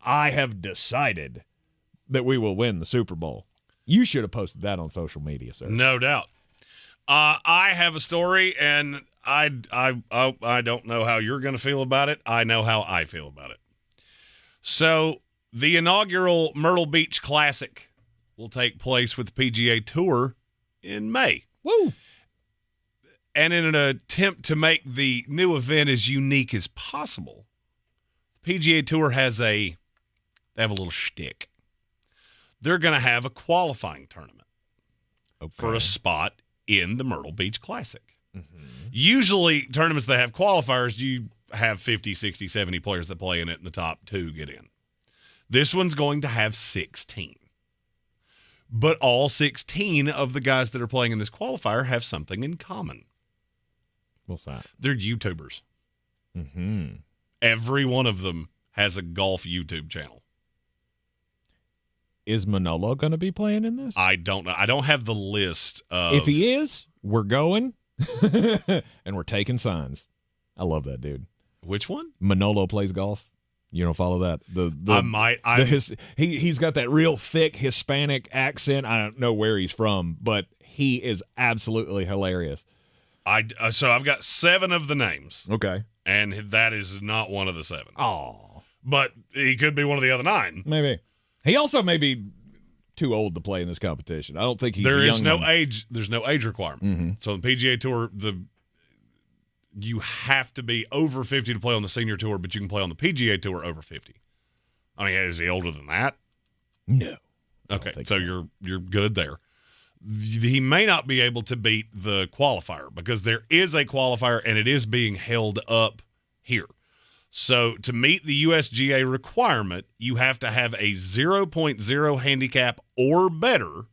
I have decided that we will win the Super Bowl. You should have posted that on social media, sir. No doubt. I have a story, and I don't know how you're going to feel about it. I know how I feel about it. So the inaugural Myrtle Beach Classic will take place with the PGA Tour in May. Woo! And in an attempt to make the new event as unique as possible, the PGA Tour they have a little shtick. They're going to have a qualifying tournament for a spot in the Myrtle Beach Classic. Mm-hmm. Usually, tournaments that have qualifiers, you have 50, 60, 70 players that play in it, and the top 2 get in. This one's going to have 16. But all 16 of the guys that are playing in this qualifier have something in common. What's that? They're YouTubers. Mm-hmm. Every one of them has a golf YouTube channel. Is Manolo going to be playing in this? I don't know. I don't have the list of... If he is, we're going, and we're taking signs. I love that dude. Which one? Manolo plays golf. You don't follow that? He's got that real thick Hispanic accent. I don't know where he's from, but he is absolutely hilarious. So I've got 7 of the names. Okay. And that is not one of the 7. Oh. But he could be one of the other 9. Maybe. He also may be too old to play in this competition. I don't think he's There's young no age. There's no age requirement. Mm-hmm. So the PGA Tour, you have to be over 50 to play on the senior tour, but you can play on the PGA Tour over 50. I mean, is he older than that? No. Okay, so you're good there. He may not be able to beat the qualifier because there is a qualifier and it is being held up here. So to meet the USGA requirement, you have to have a 0.0 handicap or better.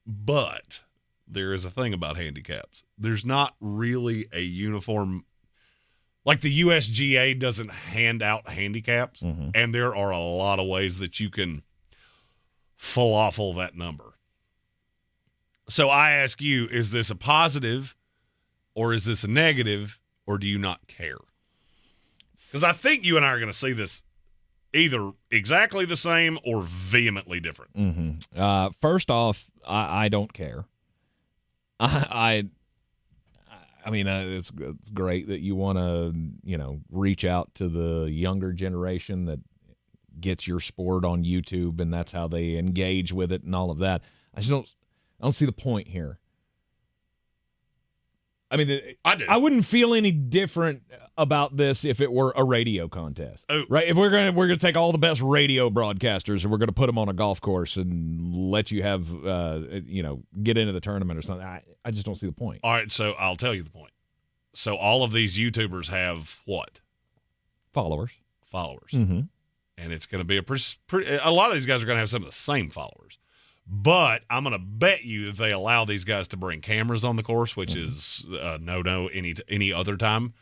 But there is a thing about handicaps. There's not really a uniform, like the USGA doesn't hand out handicaps, and there are a lot of ways that you can falafel that number. So I ask you, is this a positive or is this a negative, or do you not care? Because I think you and I are going to see this either exactly the same or vehemently different. Mm-hmm. First off, I don't care. I mean, it's great that you want to, reach out to the younger generation that gets your sport on YouTube, and that's how they engage with it and all of that. I don't see the point here. I mean, I wouldn't feel any different about this if it were a radio contest, right? If we're gonna take all the best radio broadcasters and we're gonna put them on a golf course and let you have, get into the tournament or something. I just don't see the point. All right, so I'll tell you the point. So all of these YouTubers have what? Followers. Mm-hmm. And it's going to be a lot of these guys are going to have some of the same followers. But I'm going to bet you that they allow these guys to bring cameras on the course, which is no any other time.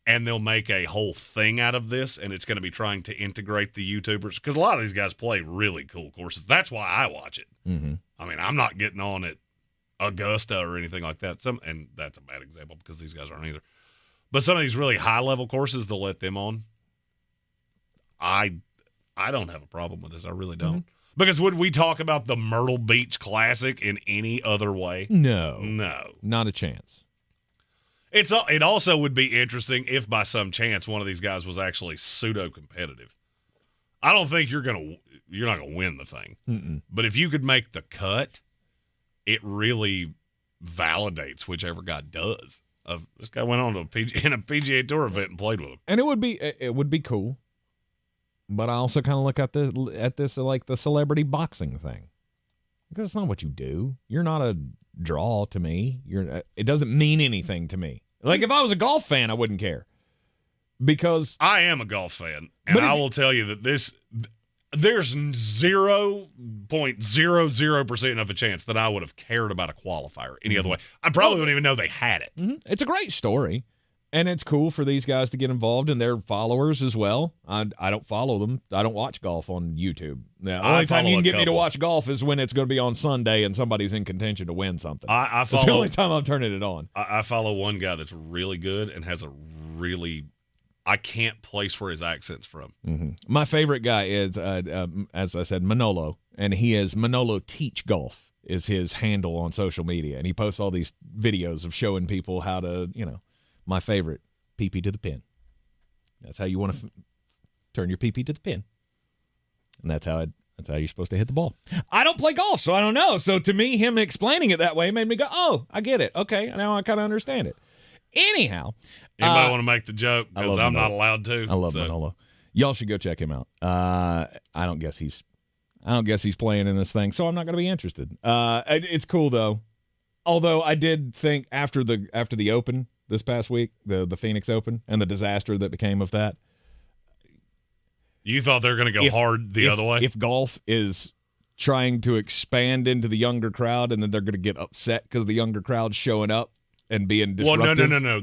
And they'll make a whole thing out of this, and it's going to be trying to integrate the YouTubers. Because a lot of these guys play really cool courses. That's why I watch it. Mm-hmm. I mean, I'm not getting on at Augusta or anything like that. And that's a bad example because these guys aren't either. But some of these really high-level courses, they'll let them on. I don't have a problem with this. I really don't. Mm-hmm. Because would we talk about the Myrtle Beach Classic in any other way? No. Not a chance. It also would be interesting if by some chance one of these guys was actually pseudo-competitive. I don't think you're not going to win the thing. Mm-mm. But if you could make the cut, it really validates whichever guy does. This guy went on to a PGA Tour event and played with him. And it would be cool. But I also kind of look at this like the celebrity boxing thing. Because it's not what you do. You're not a draw to me. It doesn't mean anything to me. Like if I was a golf fan, I wouldn't care. Because I am a golf fan, and I will tell you that there's 0.00% of a chance that I would have cared about a qualifier any other way. I probably wouldn't even know they had it. Mm-hmm. It's a great story. And it's cool for these guys to get involved and their followers as well. I don't follow them. I don't watch golf on YouTube. The only time you can get me to watch golf is when it's going to be on Sunday and somebody's in contention to win something. That's the only time I'm turning it on. I follow one guy that's really good and has a really – I can't place where his accent's from. Mm-hmm. My favorite guy is, as I said, Manolo. And he is Manolo Teach Golf is his handle on social media. And he posts all these videos of showing people how to, my favorite, PP to the pin. That's how you want to turn your PP to the pin. And that's how you're supposed to hit the ball. I don't play golf, so I don't know. So to me, him explaining it that way made me go, oh, I get it. Okay, now I kind of understand it. Anyhow. Anybody want to make the joke? Because I'm not allowed to. I love Manolo. Y'all should go check him out. I don't guess he's playing in this thing, so I'm not going to be interested. It's cool, though. Although I did think after the Open this past week, the Phoenix Open, and the disaster that became of that. You thought they were going to go hard the other way? If golf is trying to expand into the younger crowd, and then they're going to get upset because the younger crowd's showing up and being disruptive? Well, no.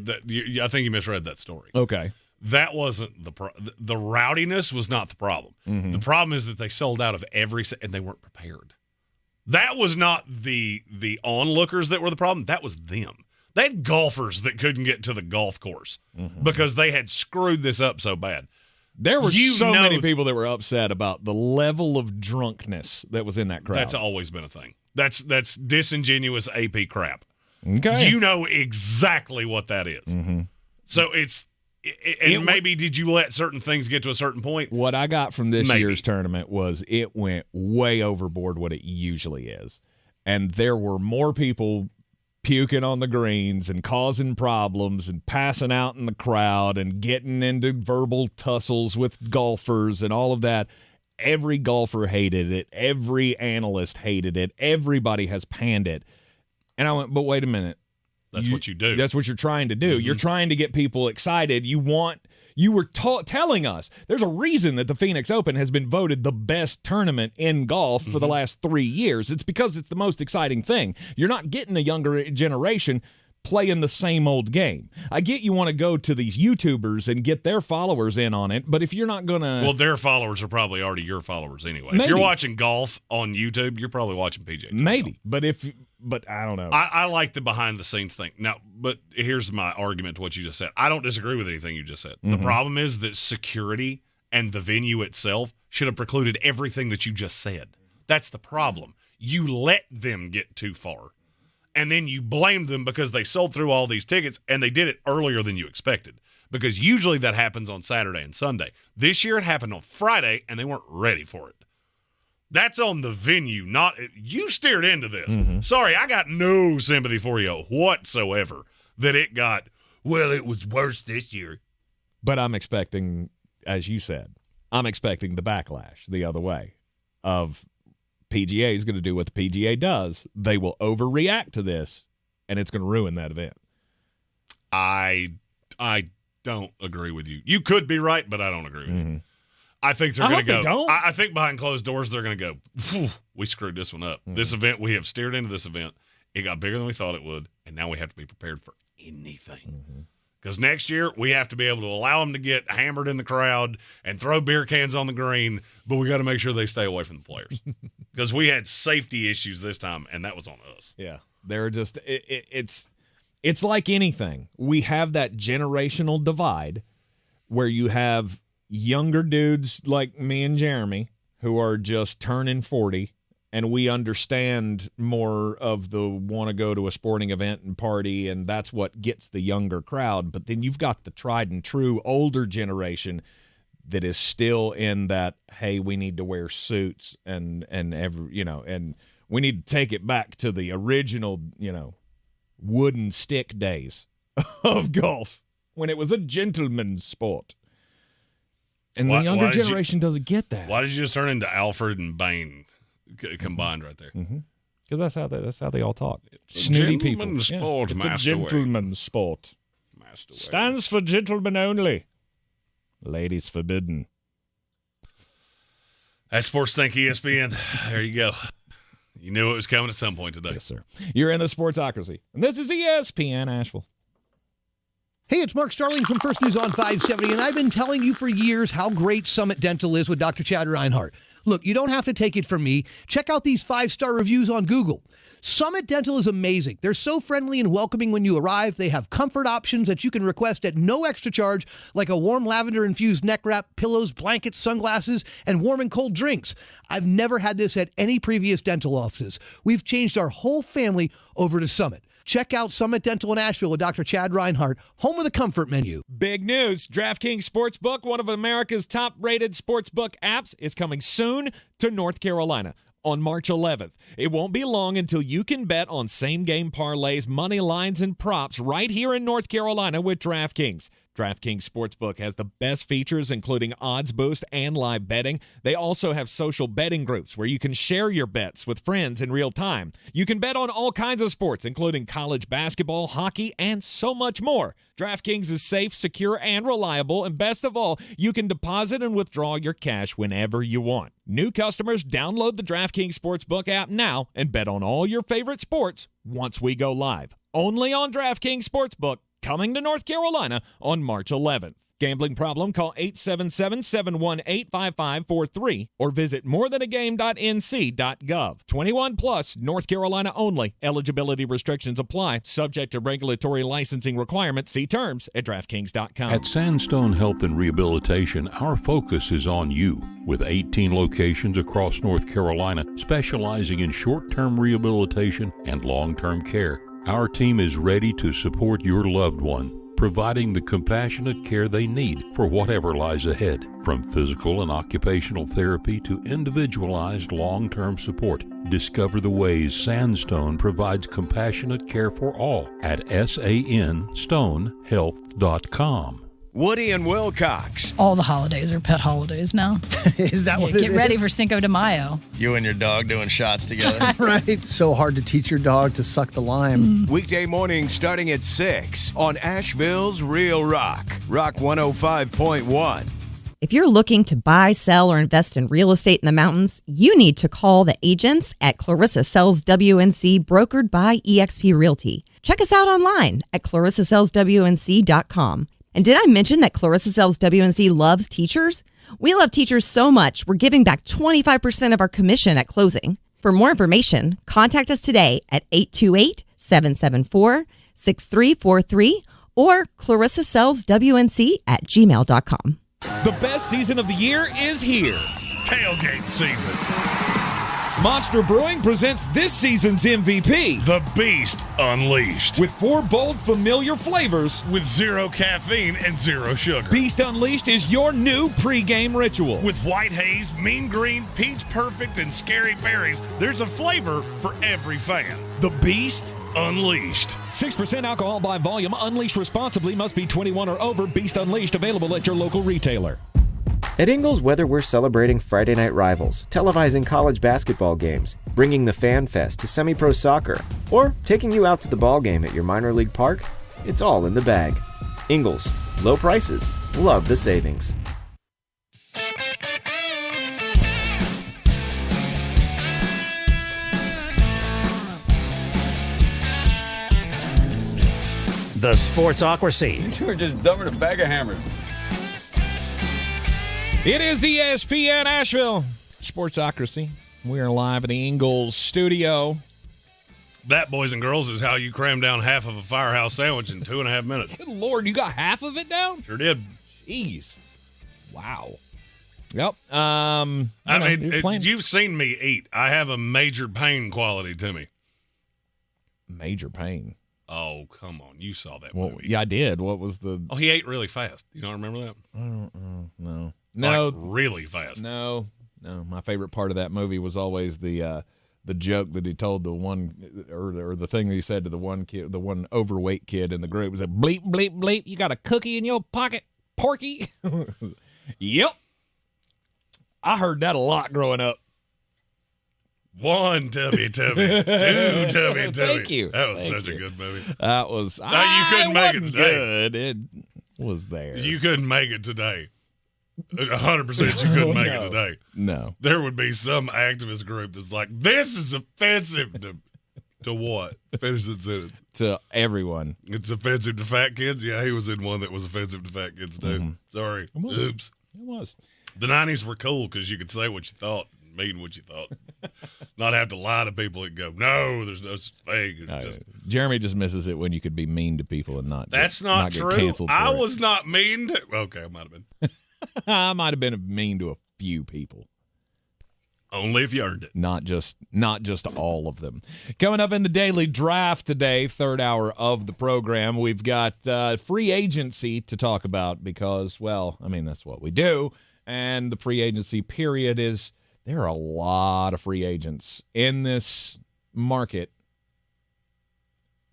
I think you misread that story. Okay. That wasn't the rowdiness was not the problem. Mm-hmm. The problem is that they sold out of and they weren't prepared. That was not the onlookers that were the problem. That was them. They had golfers that couldn't get to the golf course because they had screwed this up so bad. There were so many people that were upset about the level of drunkenness that was in that crowd. That's always been a thing. That's disingenuous AP crap. Okay. You know exactly what that is. Mm-hmm. So maybe did you let certain things get to a certain point? What I got from this year's tournament was it went way overboard what it usually is. And there were more people puking on the greens and causing problems and passing out in the crowd and getting into verbal tussles with golfers and all of that. Every golfer hated it. Every analyst hated it. Everybody has panned it. And I went, but wait a minute. That's what you do. That's what you're trying to do. Mm-hmm. You're trying to get people excited. You were telling us there's a reason that the Phoenix Open has been voted the best tournament in golf for the last 3 years. It's because it's the most exciting thing. You're not getting a younger generation playing the same old game. I get you want to go to these YouTubers and get their followers in on it, but if you're not going to... Well, their followers are probably already your followers anyway. Maybe. If you're watching golf on YouTube, you're probably watching PGA. Maybe, but I don't know. I like the behind-the-scenes thing. Now, but here's my argument to what you just said. I don't disagree with anything you just said. The problem is that security and the venue itself should have precluded everything that you just said. That's the problem. You let them get too far, and then you blamed them because they sold through all these tickets, and they did it earlier than you expected, because usually that happens on Saturday and Sunday. This year it happened on Friday, and they weren't ready for it. That's on the venue, not you steered into this. Sorry, I got no sympathy for you whatsoever that it got, well, it was worse this year. But I'm expecting, as you said, I'm expecting the backlash the other way of PGA is going to do what the PGA does. They will overreact to this, and it's going to ruin that event. I don't agree with you. You could be right, but I don't agree with you. I think they're going to go. I think behind closed doors they're going to go, we screwed this one up. This event, we have steered into this event. It got bigger than we thought it would, and now we have to be prepared for anything. Because next year we have to be able to allow them to get hammered in the crowd and throw beer cans on the green, but we got to make sure they stay away from the players. Because we had safety issues this time, and that was on us. Yeah, they're just it's like anything. We have that generational divide where you have younger dudes like me and Jeremy who are just turning 40, and we understand more of the want to go to a sporting event and party, and that's what gets the younger crowd. But then you've got the tried and true older generation that is still in that, hey, we need to wear suits and we need to take it back to the original, wooden stick days of golf when it was a gentleman's sport. And the younger generation doesn't get that. Why did you just turn into Alfred and Bane combined right there? Because that's how they all talk. Snooty people. Gentleman's sport, it's master a gentleman's sport. Stands for gentlemen only. Ladies forbidden. That's Sports Think ESPN. There you go. You knew it was coming at some point today. Yes, sir. You're in the Sportsocracy. And this is ESPN Asheville. Hey, it's Mark Starling from First News on 570, and I've been telling you for years how great Summit Dental is with Dr. Chad Reinhardt. Look, you don't have to take it from me. Check out these 5-star reviews on Google. Summit Dental is amazing. They're so friendly and welcoming when you arrive. They have comfort options that you can request at no extra charge, like a warm lavender-infused neck wrap, pillows, blankets, sunglasses, and warm and cold drinks. I've never had this at any previous dental offices. We've changed our whole family over to Summit. Check out Summit Dental in Asheville with Dr. Chad Reinhardt, home of the comfort menu. Big news. DraftKings Sportsbook, one of America's top-rated sportsbook apps, is coming soon to North Carolina on March 11th. It won't be long until you can bet on same-game parlays, money lines, and props right here in North Carolina with DraftKings. DraftKings Sportsbook has the best features, including odds boost and live betting. They also have social betting groups where you can share your bets with friends in real time. You can bet on all kinds of sports, including college basketball, hockey, and so much more. DraftKings is safe, secure, and reliable, and best of all, you can deposit and withdraw your cash whenever you want. New customers, download the DraftKings Sportsbook app now and bet on all your favorite sports once we go live. Only on DraftKings Sportsbook, coming to North Carolina on March 11th. Gambling problem? Call 877-718-5543 or visit morethanagame.nc.gov. 21 plus, North Carolina only. Eligibility restrictions apply. Subject to regulatory licensing requirements. See terms at DraftKings.com. At Sandstone Health and Rehabilitation, our focus is on you. With 18 locations across North Carolina specializing in short-term rehabilitation and long-term care, our team is ready to support your loved one, providing the compassionate care they need for whatever lies ahead. From physical and occupational therapy to individualized long-term support, discover the ways Sandstone provides compassionate care for all at sanstonehealth.com. Woody and Wilcox. All the holidays are pet holidays now. Is that what it is? Get ready for Cinco de Mayo. You and your dog doing shots together. Right. So hard to teach your dog to suck the lime. Weekday morning starting at 6 on Asheville's Real Rock. Rock 105.1. If you're looking to buy, sell, or invest in real estate in the mountains, you need to call the agents at Clarissa Sells WNC, brokered by eXp Realty. Check us out online at clarissasellswnc.com. And did I mention that Clarissa Sells WNC loves teachers? We love teachers so much, we're giving back 25% of our commission at closing. For more information, contact us today at 828-774-6343 or clarissasellswnc@gmail.com. The best season of the year is here. Tailgate season. Monster Brewing presents this season's MVP, The Beast Unleashed. with 4 bold, familiar flavors. With 0 caffeine and 0 sugar. Beast Unleashed is your new pregame ritual. With white haze, mean green, peach perfect, and scary berries, there's a flavor for every fan. The Beast Unleashed. 6% alcohol by volume. Unleashed responsibly. Must be 21 or over. Beast Unleashed available at your local retailer. At Ingles, whether we're celebrating Friday night rivals, televising college basketball games, bringing the Fan Fest to semi-pro soccer, or taking you out to the ball game at your minor league park, it's all in the bag. Ingles, low prices, love the savings. The Sportsocracy. We're just dumping a bag of hammers. It is ESPN Asheville Sportsocracy. We are live at the Ingles studio. That, boys and girls, is how you cram down half of a Firehouse sandwich in 2.5 minutes. Good Lord, you got half of it down? Sure did. Jeez. Wow. Yep. You've seen me eat. I have a major pain quality to me. Major pain? Oh, come on. You saw that movie. Yeah, I did. What was the... Oh, he ate really fast. You don't remember that? No. Like, really fast. No. My favorite part of that movie was always the joke that he told the one, or the thing that he said to the one kid, the one overweight kid in the group. Was like, bleep, bleep, bleep, you got a cookie in your pocket, Porky? Yep. I heard that a lot growing up. 1 Tubby Tubby. 2 Tubby Tubby. Thank you. That was such a good movie. That was... No, you couldn't make it today. Good. It was there. You couldn't make it today. 100% you couldn't make it today. No. There would be some activist group that's like, this is offensive to what? Finish the sentence. To everyone. It's offensive to fat kids? Yeah, he was in one that was offensive to fat kids, too. Mm-hmm. Sorry. Oops. It was. The 90s were cool because you could say what you thought, mean what you thought. Not have to lie to people and go, no, there's no such thing. Jeremy just misses it when you could be mean to people and not That's not get true. canceled for I it. was not mean to... Okay, I might have been. I might have been mean to a few people. Only if you earned it. Not just all of them. Coming up in the daily draft today, third hour of the program, we've got free agency to talk about because, well, I mean, that's what we do. And the free agency period is, there are a lot of free agents in this market.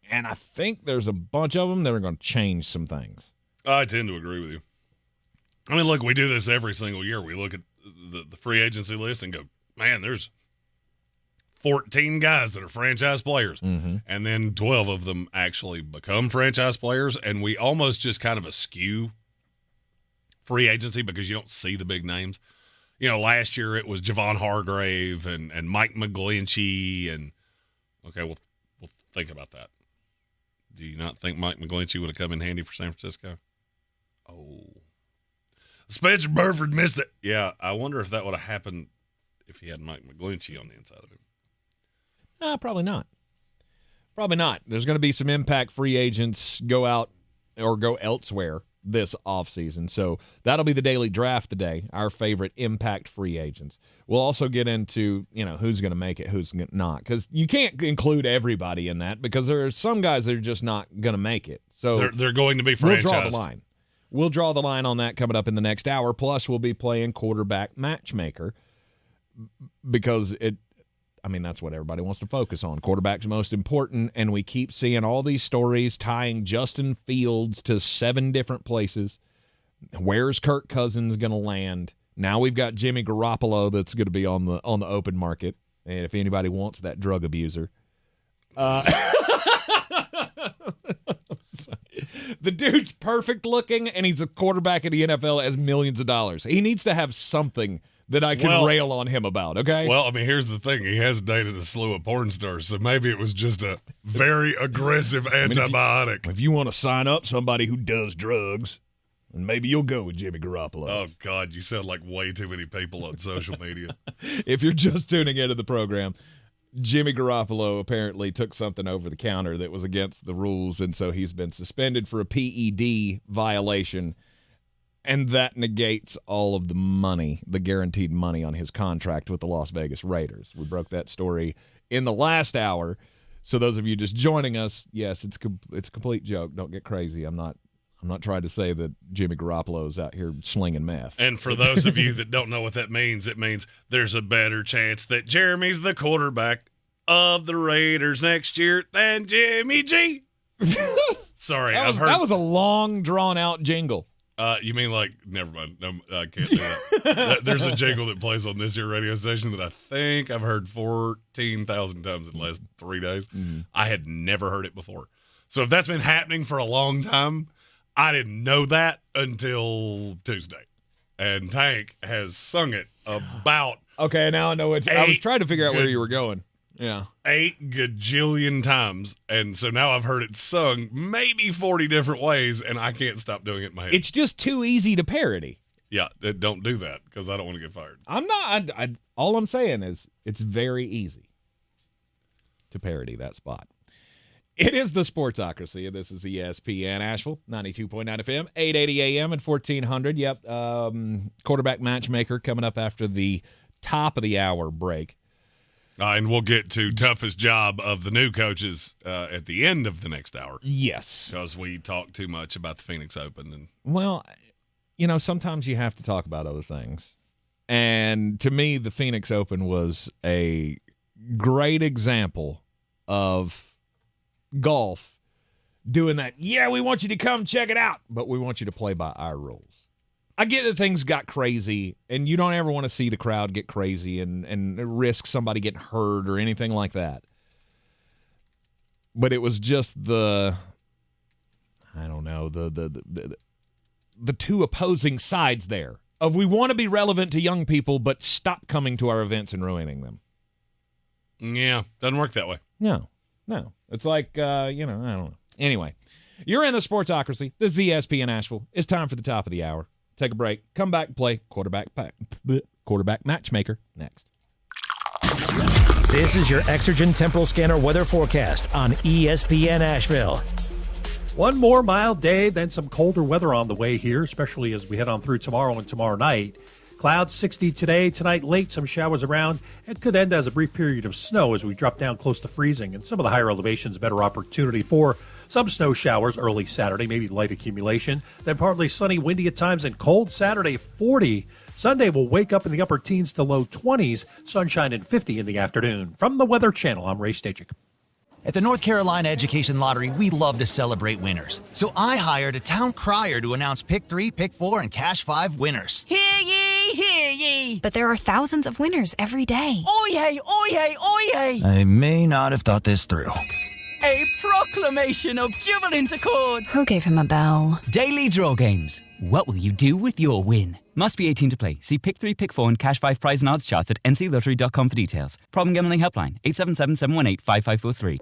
And I think there's a bunch of them that are going to change some things. I tend to agree with you. I mean, look, we do this every single year. We look at the free agency list and go, man, there's 14 guys that are franchise players. Mm-hmm. And then 12 of them actually become franchise players. And we almost just kind of eschew free agency because you don't see the big names. You know, last year it was Javon Hargrave and Mike McGlinchey. And, okay, we'll think about that. Do you not think Mike McGlinchey would have come in handy for San Francisco? Oh. Spencer Burford missed it. Yeah, I wonder if that would have happened if he had Mike McGlinchey on the inside of him. Probably not. Probably not. There's going to be some impact free agents go out or go elsewhere this offseason. So that'll be the daily draft today, our favorite impact free agents. We'll also get into, who's going to make it, who's not. Because you can't include everybody in that because there are some guys that are just not going to make it. So they're going to be franchised. We'll draw the line. We'll draw the line on that coming up in the next hour. Plus, we'll be playing quarterback matchmaker because that's what everybody wants to focus on. Quarterback's most important, and we keep seeing all these stories tying Justin Fields to 7 different places. Where's Kirk Cousins going to land? Now we've got Jimmy Garoppolo that's going to be on the open market, and if anybody wants that drug abuser. The dude's perfect looking, and he's a quarterback in the NFL, has millions of dollars. He needs to have something that I can rail on him about, okay? Well, I mean, here's the thing. He has dated a slew of porn stars, so maybe it was just a very aggressive antibiotic. If you want to sign up somebody who does drugs, then maybe you'll go with Jimmy Garoppolo. Oh, God, you sound like way too many people on social media. If you're just tuning into the program, Jimmy Garoppolo apparently took something over the counter that was against the rules, and so he's been suspended for a PED violation, and that negates all of the money, the guaranteed money on his contract with the Las Vegas Raiders. We broke that story in the last hour, so those of you just joining us, yes, it's a complete joke. Don't get crazy. I'm not trying to say that Jimmy Garoppolo's out here slinging meth. And for those of you that don't know what that means, it means there's a better chance that Jeremy's the quarterback of the Raiders next year than Jimmy G. Sorry, that was a long, drawn-out jingle. You mean never mind. No, I can't do that. There's a jingle that plays on this here radio station that I think I've heard 14,000 times in the last 3 days. Mm-hmm. I had never heard it before. So if that's been happening for a long time, I didn't know that until Tuesday. And Tank has sung it about Okay, now I know what I was trying to figure out where you were going. Yeah. 8 gajillion times. And so now I've heard it sung maybe 40 different ways, and I can't stop doing it in my head. It's just too easy to parody. Yeah, don't do that because I don't want to get fired. I'm not. All I'm saying is it's very easy to parody that spot. It is the Sportsocracy, and this is ESPN Asheville, 92.9 FM, 880 AM and 1400. Yep, quarterback matchmaker coming up after the top of the hour break. And we'll get to toughest job of the new coaches at the end of the next hour. Yes. Because we talk too much about the Phoenix Open. Well, sometimes you have to talk about other things. And to me, the Phoenix Open was a great example of golf doing that. Yeah, we want you to come check it out, but we want you to play by our rules. I get that things got crazy, and you don't ever want to see the crowd get crazy and risk somebody getting hurt or anything like that. But it was just the two opposing sides there of we want to be relevant to young people, but stop coming to our events and ruining them. Yeah, doesn't work that way. No. It's like, I don't know. Anyway, you're in the Sportsocracy. This is ESPN Asheville. It's time for the top of the hour. Take a break. Come back and play quarterback matchmaker next. This is your Exergen Temporal Scanner weather forecast on ESPN Asheville. One more mild day, then some colder weather on the way here, especially as we head on through tomorrow and tomorrow night. Clouds 60 today, tonight late, some showers around. It could end as a brief period of snow as we drop down close to freezing. And some of the higher elevations, better opportunity for some snow showers early Saturday, maybe light accumulation. Then partly sunny, windy at times, and cold Saturday, 40. Sunday will wake up in the upper teens to low 20s, sunshine and 50 in the afternoon. From the Weather Channel, I'm Ray Stajic. At the North Carolina Education Lottery, we love to celebrate winners. So I hired a town crier to announce Pick 3, Pick 4, and Cash 5 winners. Hear ye, hear ye. But there are thousands of winners every day. Oyez, oyez, oyez. I may not have thought this through. A proclamation of jubilant accord. Who gave him a bell? Daily draw games. What will you do with your win? Must be 18 to play. See Pick 3, Pick 4 and Cash 5 prize and odds charts at nclottery.com for details. Problem gambling helpline 877-718-5543.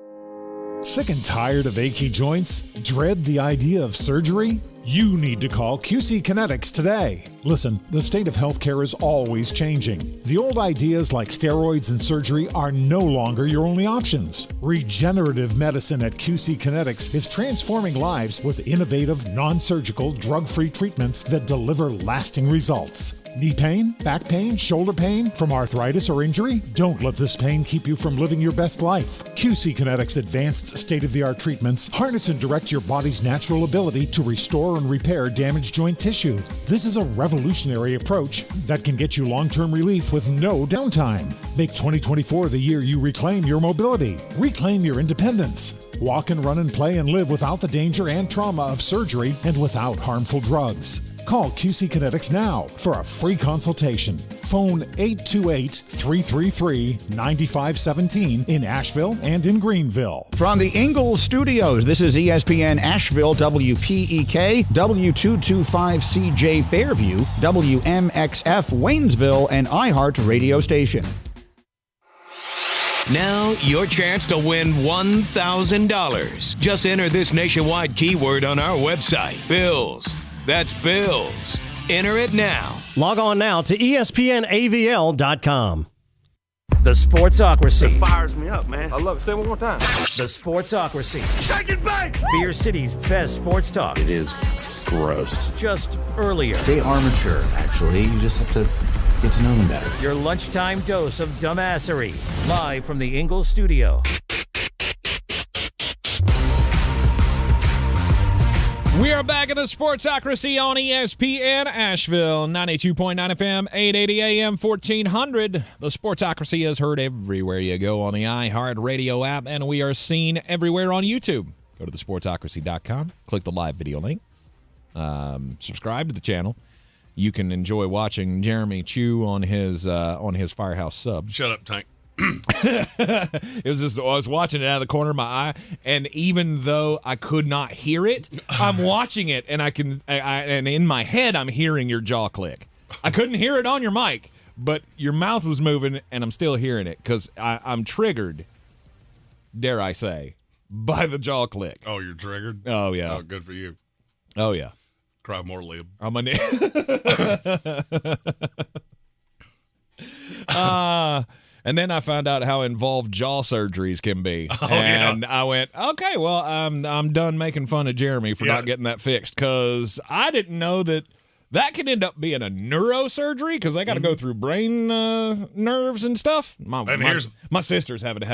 Sick and tired of achy joints? Dread the idea of surgery? You need to call QC Kinetics today. Listen, the state of healthcare is always changing. The old ideas like steroids and surgery are no longer your only options. Regenerative medicine at QC Kinetics is transforming lives with innovative, non-surgical, drug-free treatments that deliver lasting results. Knee pain, back pain, shoulder pain from arthritis or injury? Don't let this pain keep you from living your best life. QC Kinetics advanced state-of-the-art treatments harness and direct your body's natural ability to restore and repair damaged joint tissue. This is a revolutionary approach that can get you long-term relief with no downtime. Make 2024 the year you reclaim your mobility, reclaim your independence. Walk and run and play and live without the danger and trauma of surgery and without harmful drugs. Call QC Kinetics now for a free consultation. Phone 828-333-9517 in Asheville and in Greenville. From the Ingalls Studios, this is ESPN Asheville, WPEK, W225CJ Fairview, WMXF Waynesville, and iHeart Radio Station. Now, your chance to win $1,000. Just enter this nationwide keyword on our website, Bills. That's Bills. Enter it now. Log on now to ESPNAVL.com. The Sportsocracy. It fires me up, man. I love it. Say it one more time. The Sportsocracy. Shake it back! Beer City's best sports talk. It is gross. Just earlier. They are mature, actually. You just have to get to know them better. Your lunchtime dose of dumbassery. Live from the Ingalls studio. We are back in the Sportsocracy on ESPN Asheville, 92.9 FM, 880 AM, 1400. The Sportsocracy is heard everywhere you go on the iHeart Radio app, and we are seen everywhere on YouTube. Go to thesportsocracy.com, click the live video link, subscribe to the channel. You can enjoy watching Jeremy chew on his Firehouse sub. Shut up, Tank. It was just, I was watching it out of the corner of my eye, and even though I could not hear it, I'm watching it, and and in my head I'm hearing your jaw click. I couldn't hear it on your mic, but your mouth was moving, and I'm still hearing it because I'm triggered, dare I say, by the jaw click. Oh, you're triggered? Oh, yeah. Oh, good for you. Oh, yeah. Cry more, lib. I'm a And then I found out how involved jaw surgeries can be. And I went, okay, well, I'm done making fun of Jeremy for not getting that fixed, because I didn't know that could end up being a neurosurgery, because I got to go through brain nerves and stuff. My sister's having to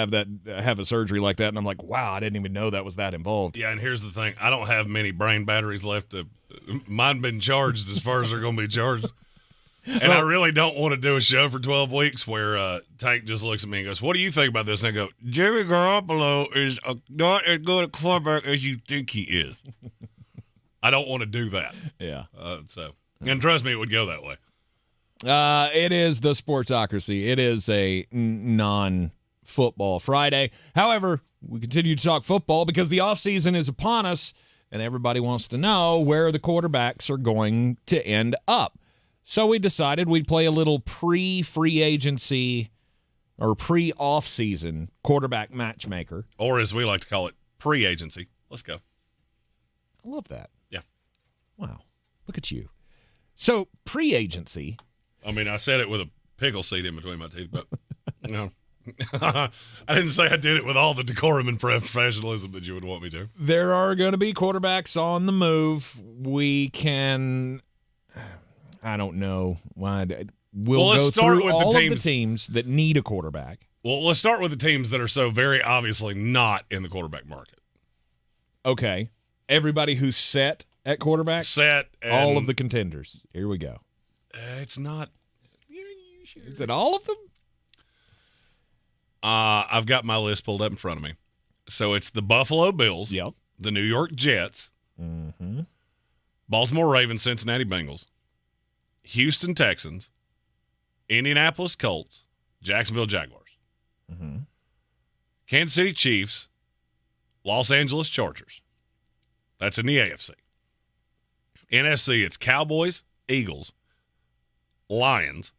have a surgery like that, and I'm like, wow, I didn't even know that was that involved. Yeah, and here's the thing. I don't have many brain batteries left. Mine been charged as far as they're going to be charged. And I really don't want to do a show for 12 weeks where Tank just looks at me and goes, what do you think about this? And I go, Jimmy Garoppolo is not as good a quarterback as you think he is. I don't want to do that. Yeah. And trust me, it would go that way. It is the Sportsocracy. It is a non-football Friday. However, we continue to talk football because the offseason is upon us, and everybody wants to know where the quarterbacks are going to end up. So we decided we'd play a little pre-free agency or pre-off-season quarterback matchmaker. Or as we like to call it, pre-agency. Let's go. I love that. Yeah. Wow. Look at you. So pre-agency. I mean, I said it with a pickle seed in between my teeth, but you know, I didn't say I did it with all the decorum and professionalism that you would want me to. There are going to be quarterbacks on the move. We can... I don't know why. We'll go through all of the teams that need a quarterback. Well, let's start with the teams that are so very obviously not in the quarterback market. Okay. Everybody who's set at quarterback? Set. All of the contenders. Here we go. It's not. Is it all of them? I've got my list pulled up in front of me. So it's the Buffalo Bills, the New York Jets, Baltimore Ravens, Cincinnati Bengals, Houston Texans, Indianapolis Colts, Jacksonville Jaguars, Kansas City Chiefs, Los Angeles Chargers. That's in the AFC. NFC, it's Cowboys, Eagles, Lions,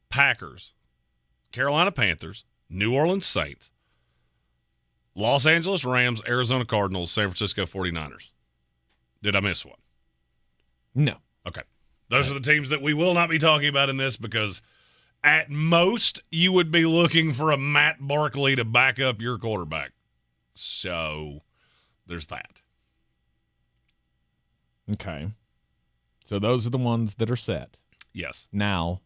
Packers, Carolina Panthers, New Orleans Saints, Los Angeles Rams, Arizona Cardinals, San Francisco 49ers. Did I miss one? No. Okay. Those are the teams that we will not be talking about in this because at most you would be looking for a Matt Barkley to back up your quarterback. So there's that. Okay. So those are the ones that are set. Yes. Now,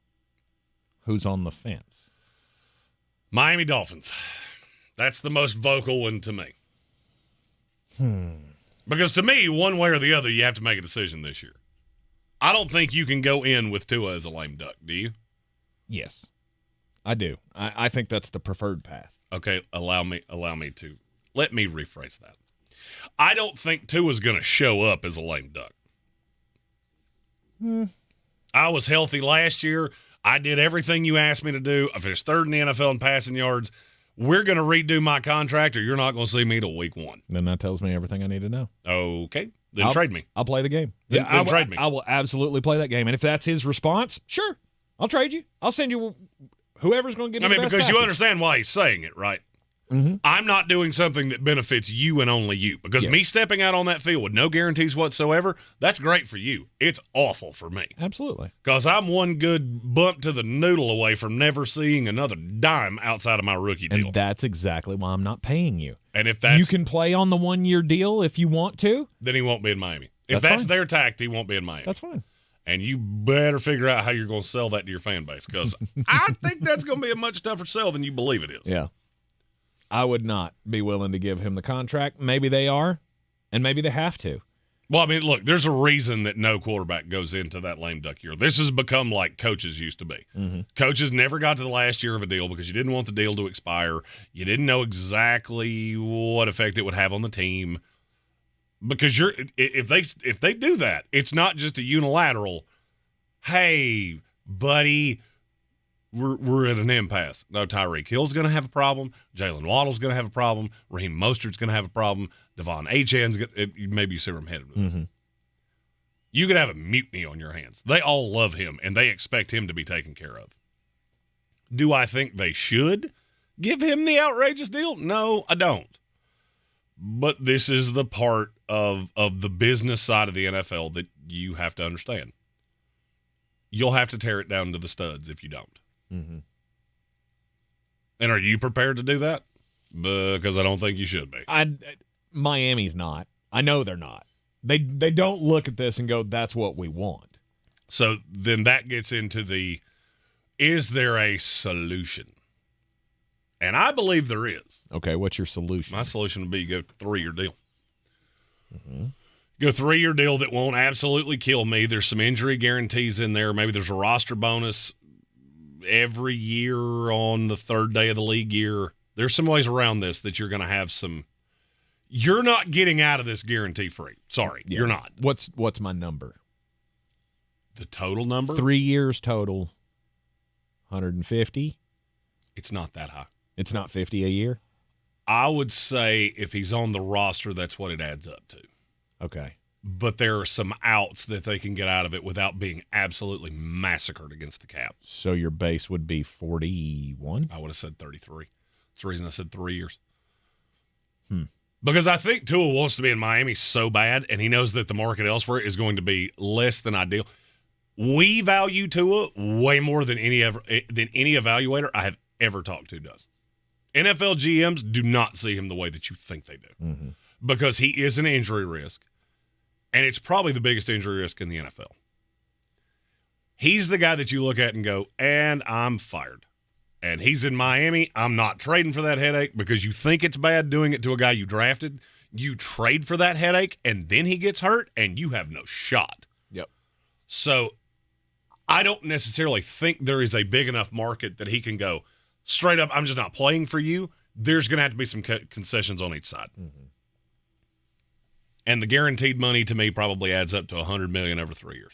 who's on the fence? Miami Dolphins. That's the most vocal one to me. Because to me, one way or the other, you have to make a decision this year. I don't think you can go in with Tua as a lame duck, do you? Yes, I do. I think that's the preferred path. Okay, let me rephrase that. I don't think Tua's going to show up as a lame duck. I was healthy last year. I did everything you asked me to do. I finished third in the NFL in passing yards. We're going to redo my contract or you're not going to see me till week 1. Then that tells me everything I need to know. Okay. Then trade me. I'll play the game. Then trade me. I will absolutely play that game. And if that's his response, sure, I'll trade you. I'll send you whoever's going to give me the best because package. you understand why he's saying it, right? I'm not doing something that benefits you and only you. Because me stepping out on that field with no guarantees whatsoever, that's great for you. It's awful for me. Absolutely. Because I'm one good bump to the noodle away from never seeing another dime outside of my rookie deal. And that's exactly why I'm not paying you. And if that's... You can play on the 1-year deal if you want to. Then he won't be in Miami. If that's their tact, he won't be in Miami. That's fine. And you better figure out how you're going to sell that to your fan base. Because I think that's going to be a much tougher sell than you believe it is. Yeah. I would not be willing to give him the contract. Maybe they are, and maybe they have to. Well, I mean, look, there's a reason that no quarterback goes into that lame duck year. This has become like coaches used to be. Coaches never got to the last year of a deal because you didn't want the deal to expire. You didn't know exactly what effect it would have on the team. Because if they do that, it's not just a unilateral, hey, buddy, we're at an impasse. No, Tyreek Hill's going to have a problem. Jalen Waddle's going to have a problem. Raheem Mostert's going to have a problem. Devon Achane's maybe you see where I'm headed with this. You could have a mutiny on your hands. They all love him, and they expect him to be taken care of. Do I think they should give him the outrageous deal? No, I don't. But this is the part of the business side of the NFL that you have to understand. You'll have to tear it down to the studs if you don't. And are you prepared to do that? Because I don't think you should be. Miami's not. I know they're not. They don't look at this and go, that's what we want. So then that gets into is there a solution? And I believe there is. Okay, what's your solution? My solution would be go 3-year deal. Go 3-year deal that won't absolutely kill me. There's some injury guarantees in there. Maybe there's a roster bonus every year on the third day of the league year. There's some ways around this that you're going to have some. You're not getting out of this guarantee free. Sorry, you're not. What's my number? The total number? 3 years total, 150. It's not that high. It's not 50 a year? I would say if he's on the roster, that's what it adds up to. Okay. But there are some outs that they can get out of it without being absolutely massacred against the cap. So your base would be 41? I would have said 33. That's the reason I said 3 years. Because I think Tua wants to be in Miami so bad, and he knows that the market elsewhere is going to be less than ideal. We value Tua way more than any evaluator I have ever talked to does. NFL GMs do not see him the way that you think they do. Because he is an injury risk, and it's probably the biggest injury risk in the NFL. He's the guy that you look at and go, and I'm fired. And he's in Miami. I'm not trading for that headache because you think it's bad doing it to a guy you drafted. You trade for that headache, and then he gets hurt, and you have no shot. Yep. So I don't necessarily think there is a big enough market that he can go, straight up, I'm just not playing for you. there's going to have to be some concessions on each side. Mm-hmm. And the guaranteed money to me probably adds up to $100 million over 3 years.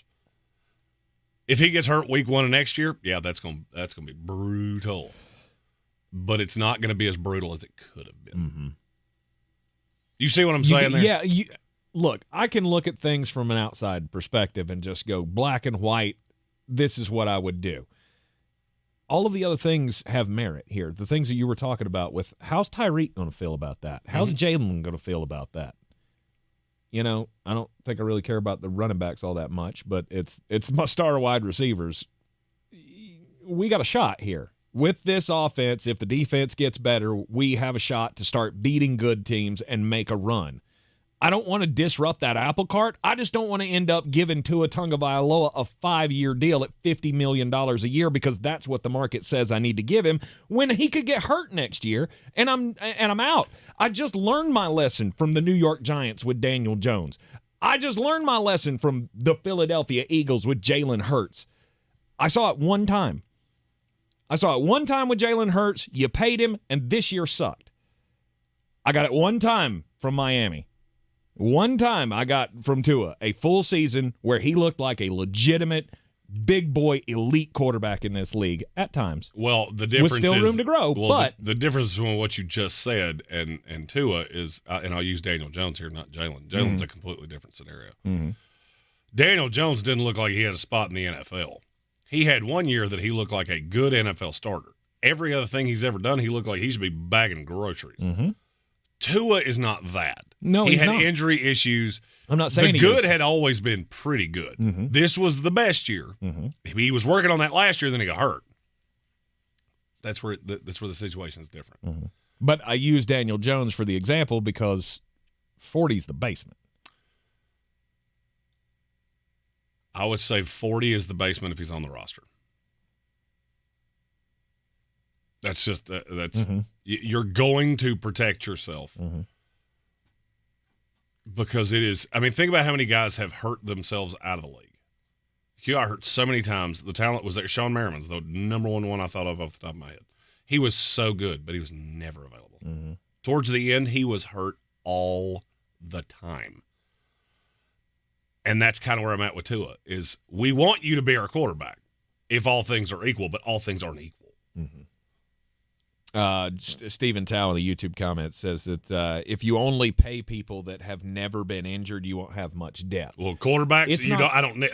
If he gets hurt week 1 of next year, yeah, that's going to be brutal. But it's not going to be as brutal as it could have been. Mm-hmm. You see what I'm saying there? Yeah. Look, I can look at things from an outside perspective and just go black and white. This is what I would do. All of the other things have merit here. The things that you were talking about with how's Tyreek going to feel about that? How's Jalen going to feel about that? You know, I don't think I really care about the running backs all that much, but it's my star wide receivers. We got a shot here. With this offense, if the defense gets better, we have a shot to start beating good teams and make a run. I don't want to disrupt that apple cart. I just don't want to end up giving Tua Tagovailoa a 5-year deal at $50 million a year because that's what the market says I need to give him when he could get hurt next year and I'm out. I just learned my lesson from the New York Giants with Daniel Jones. I just learned my lesson from the Philadelphia Eagles with Jalen Hurts. I saw it one time. with Jalen Hurts. You paid him, and this year sucked. I got it one time from Miami. One time I got from Tua a full season where he looked like a legitimate big boy elite quarterback in this league at times. Well, the difference with still is, room to grow, but the difference between what you just said and Tua is, and I'll use Daniel Jones here, not Jalen. Jalen's a completely different scenario. Mm-hmm. Daniel Jones didn't look like he had a spot in the NFL. He had 1 year that he looked like a good NFL starter. Every other thing he's ever done, he looked like he should be bagging groceries. Mm-hmm. Tua is not that. No, he he's had not. Injury issues. I'm not saying the good had always been pretty good. Mm-hmm. This was the best year. Mm-hmm. He was working on that last year, then he got hurt. That's where the situation is different. Mm-hmm. But I use Daniel Jones for the example because 40's the basement. I would say 40 is the basement if he's on the roster. That's just you're going to protect yourself because it is. I mean, think about how many guys have hurt themselves out of the league. He got hurt so many times. The talent was there. Sean Merriman's the number one I thought of off the top of my head. He was so good, but he was never available. Mm-hmm. Towards the end, he was hurt all the time. And that's kind of where I'm at with Tua, is we want you to be our quarterback if all things are equal, but all things aren't equal. Mm-hmm. Stephen Tao in the YouTube comment says that if you only pay people that have never been injured, you won't have much depth. Well, quarterbacks,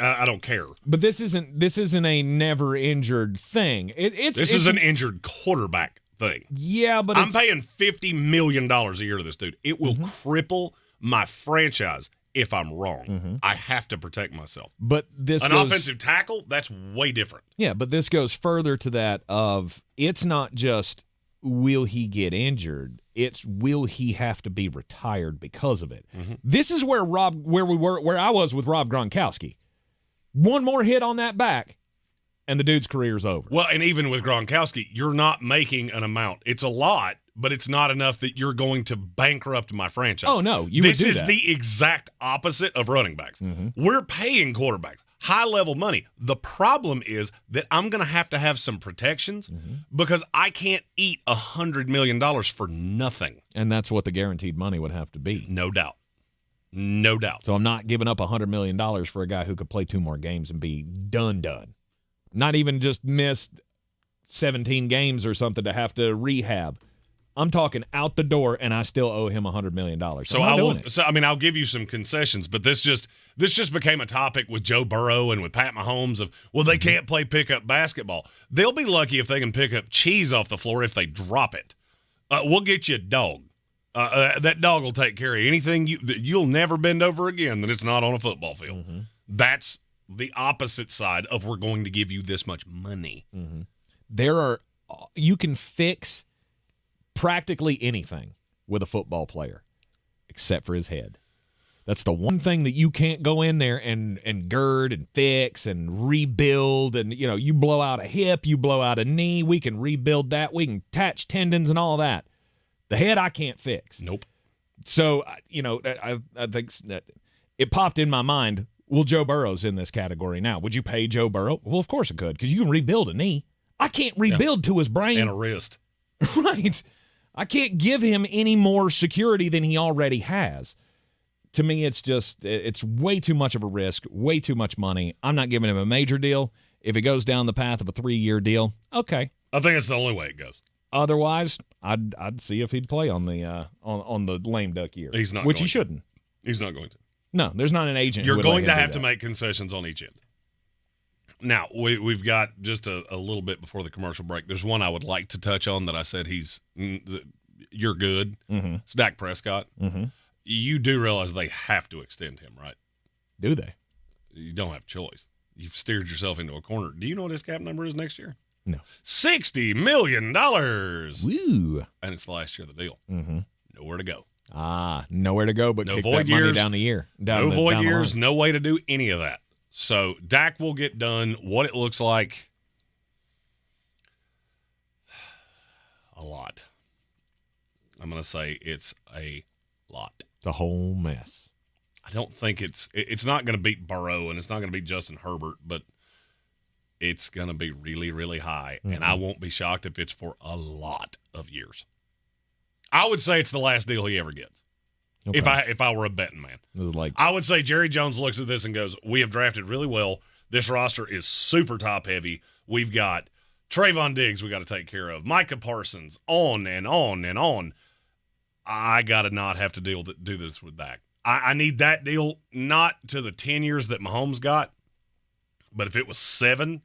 I don't care. But this isn't a never injured thing. This is an injured quarterback thing. Yeah, but I'm paying $50 million a year to this dude. It will cripple my franchise if I'm wrong. I have to protect myself. But this offensive tackle, that's way different. Yeah, but this goes further to that of it's not just will he get injured, it's will he have to be retired because of it. This is where I was with Rob Gronkowski. One more hit on that back and the dude's career's over. Well, and even with Gronkowski, you're not making an amount. It's a lot, but it's not enough that you're going to bankrupt my franchise. Oh, no. This is the exact opposite of running backs. We're paying quarterbacks high-level money. The problem is that I'm going to have some protections because I can't eat $100 million for nothing. And that's what the guaranteed money would have to be. No doubt. No doubt. So I'm not giving up $100 million for a guy who could play 2 more games and be done. Not even just missed 17 games or something to have to rehab. I'm talking out the door, and I still owe him $100 million. So I'll give you some concessions, but this just became a topic with Joe Burrow and with Pat Mahomes of, well, they can't play pickup basketball. They'll be lucky if they can pick up cheese off the floor if they drop it. We'll get you a dog. That dog will take care of anything. You'll never bend over again that it's not on a football field. That's the opposite side of we're going to give you this much money. You can fix practically anything with a football player except for his head. That's the one thing that you can't go in there and gird and fix and rebuild. And, you blow out a hip, you blow out a knee, we can rebuild that. We can attach tendons and all that. The head I can't fix. Nope. So, I think that it popped in my mind, well, Joe Burrow's in this category now. Would you pay Joe Burrow? Well, of course it could, because you can rebuild a knee. I can't rebuild to his brain. And a wrist. Right. I can't give him any more security than he already has. To me, it's way too much of a risk, way too much money. I'm not giving him a major deal. If it goes down the path of a 3-year deal, okay. I think it's the only way it goes. Otherwise, I'd see if he'd play on the lame duck year. He's not, which he shouldn't. He's not going to. No, there's not an agent. You're going to have to make concessions on each end. Now, we've got just a little bit before the commercial break. There's one I would like to touch on that I said you're good. Mm-hmm. It's Dak Prescott. Mm-hmm. You do realize they have to extend him, right? Do they? You don't have a choice. You've steered yourself into a corner. Do you know what his cap number is next year? No. $60 million. Woo. And it's the last year of the deal. Mm-hmm. Nowhere to go. Nowhere to go but no kick void that years, money down the year. No void years, no way to do any of that. So Dak will get done. What it looks like, a lot. I'm going to say it's a lot. It's a whole mess. I don't think it's not going to beat Burrow and it's not going to beat Justin Herbert, but it's going to be really, really high. Mm-hmm. And I won't be shocked if it's for a lot of years. I would say it's the last deal he ever gets. Okay. If I were a betting man. I would say Jerry Jones looks at this and goes, we have drafted really well. This roster is super top heavy. We've got Trayvon Diggs we got to take care of. Micah Parsons, on and on and on. I got to not have to do this with Dak. I need that deal not to the 10 years that Mahomes got, but if it was 7,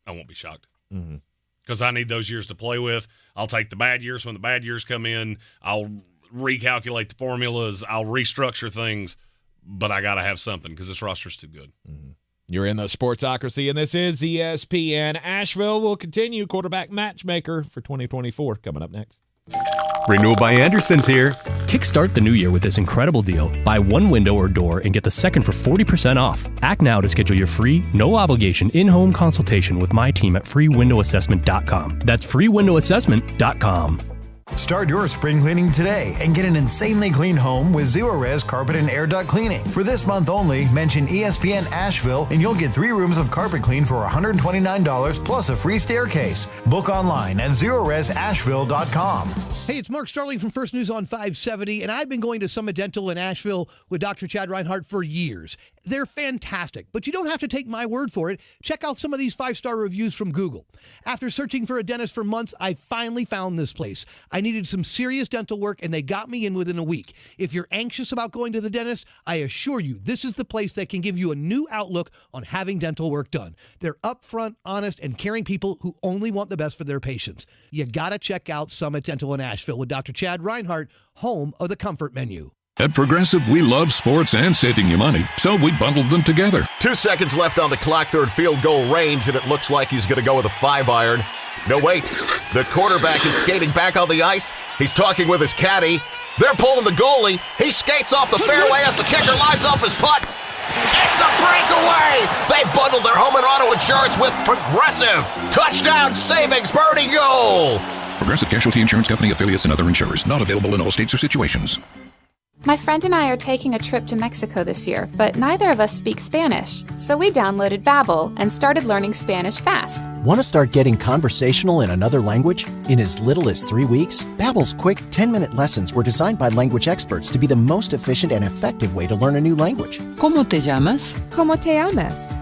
I won't be shocked. Mm-hmm. Because I need those years to play with. I'll take the bad years when the bad years come in. I'll recalculate the formulas. I'll restructure things. But I got to have something because this roster's too good. Mm-hmm. You're in the Sportsocracy, and this is ESPN Asheville. We'll continue quarterback matchmaker for 2024 coming up next. Renewal by Anderson's here. Kickstart the new year with this incredible deal. Buy one window or door and get the second for 40% off. Act now to schedule your free, no-obligation in-home consultation with my team at freewindowassessment.com. That's freewindowassessment.com. Start your spring cleaning today and get an insanely clean home with Zero-Res Carpet and Air Duct Cleaning. For this month only, mention ESPN Asheville and you'll get 3 rooms of carpet clean for $129 plus a free staircase. Book online at ZeroResAsheville.com. Hey, it's Mark Starling from First News on 570, and I've been going to Summit Dental in Asheville with Dr. Chad Reinhardt for years. They're fantastic, but you don't have to take my word for it. Check out some of these 5-star reviews from Google. After searching for a dentist for months, I finally found this place. I needed some serious dental work, and they got me in within a week. If you're anxious about going to the dentist, I assure you this is the place that can give you a new outlook on having dental work done. They're upfront, honest, and caring people who only want the best for their patients. You got to check out Summit Dental in Asheville with Dr. Chad Reinhardt, home of the Comfort Menu. At Progressive, we love sports and saving you money, so we bundled them together. 2 seconds left on the clock, third field goal range, and it looks like he's going to go with a 5-iron. No, wait. The quarterback is skating back on the ice. He's talking with his caddy. They're pulling the goalie. He skates off the fairway as the kicker lines up his putt. It's a breakaway! They bundled their home and auto insurance with Progressive. Touchdown savings, birdie goal! Progressive Casualty Insurance Company, affiliates, and other insurers. Not available in all states or situations. My friend and I are taking a trip to Mexico this year, but neither of us speak Spanish. So we downloaded Babbel and started learning Spanish fast. Want to start getting conversational in another language? In as little as 3 weeks, Babbel's quick 10-minute lessons were designed by language experts to be the most efficient and effective way to learn a new language. ¿Cómo te llamas? ¿Cómo te llamas?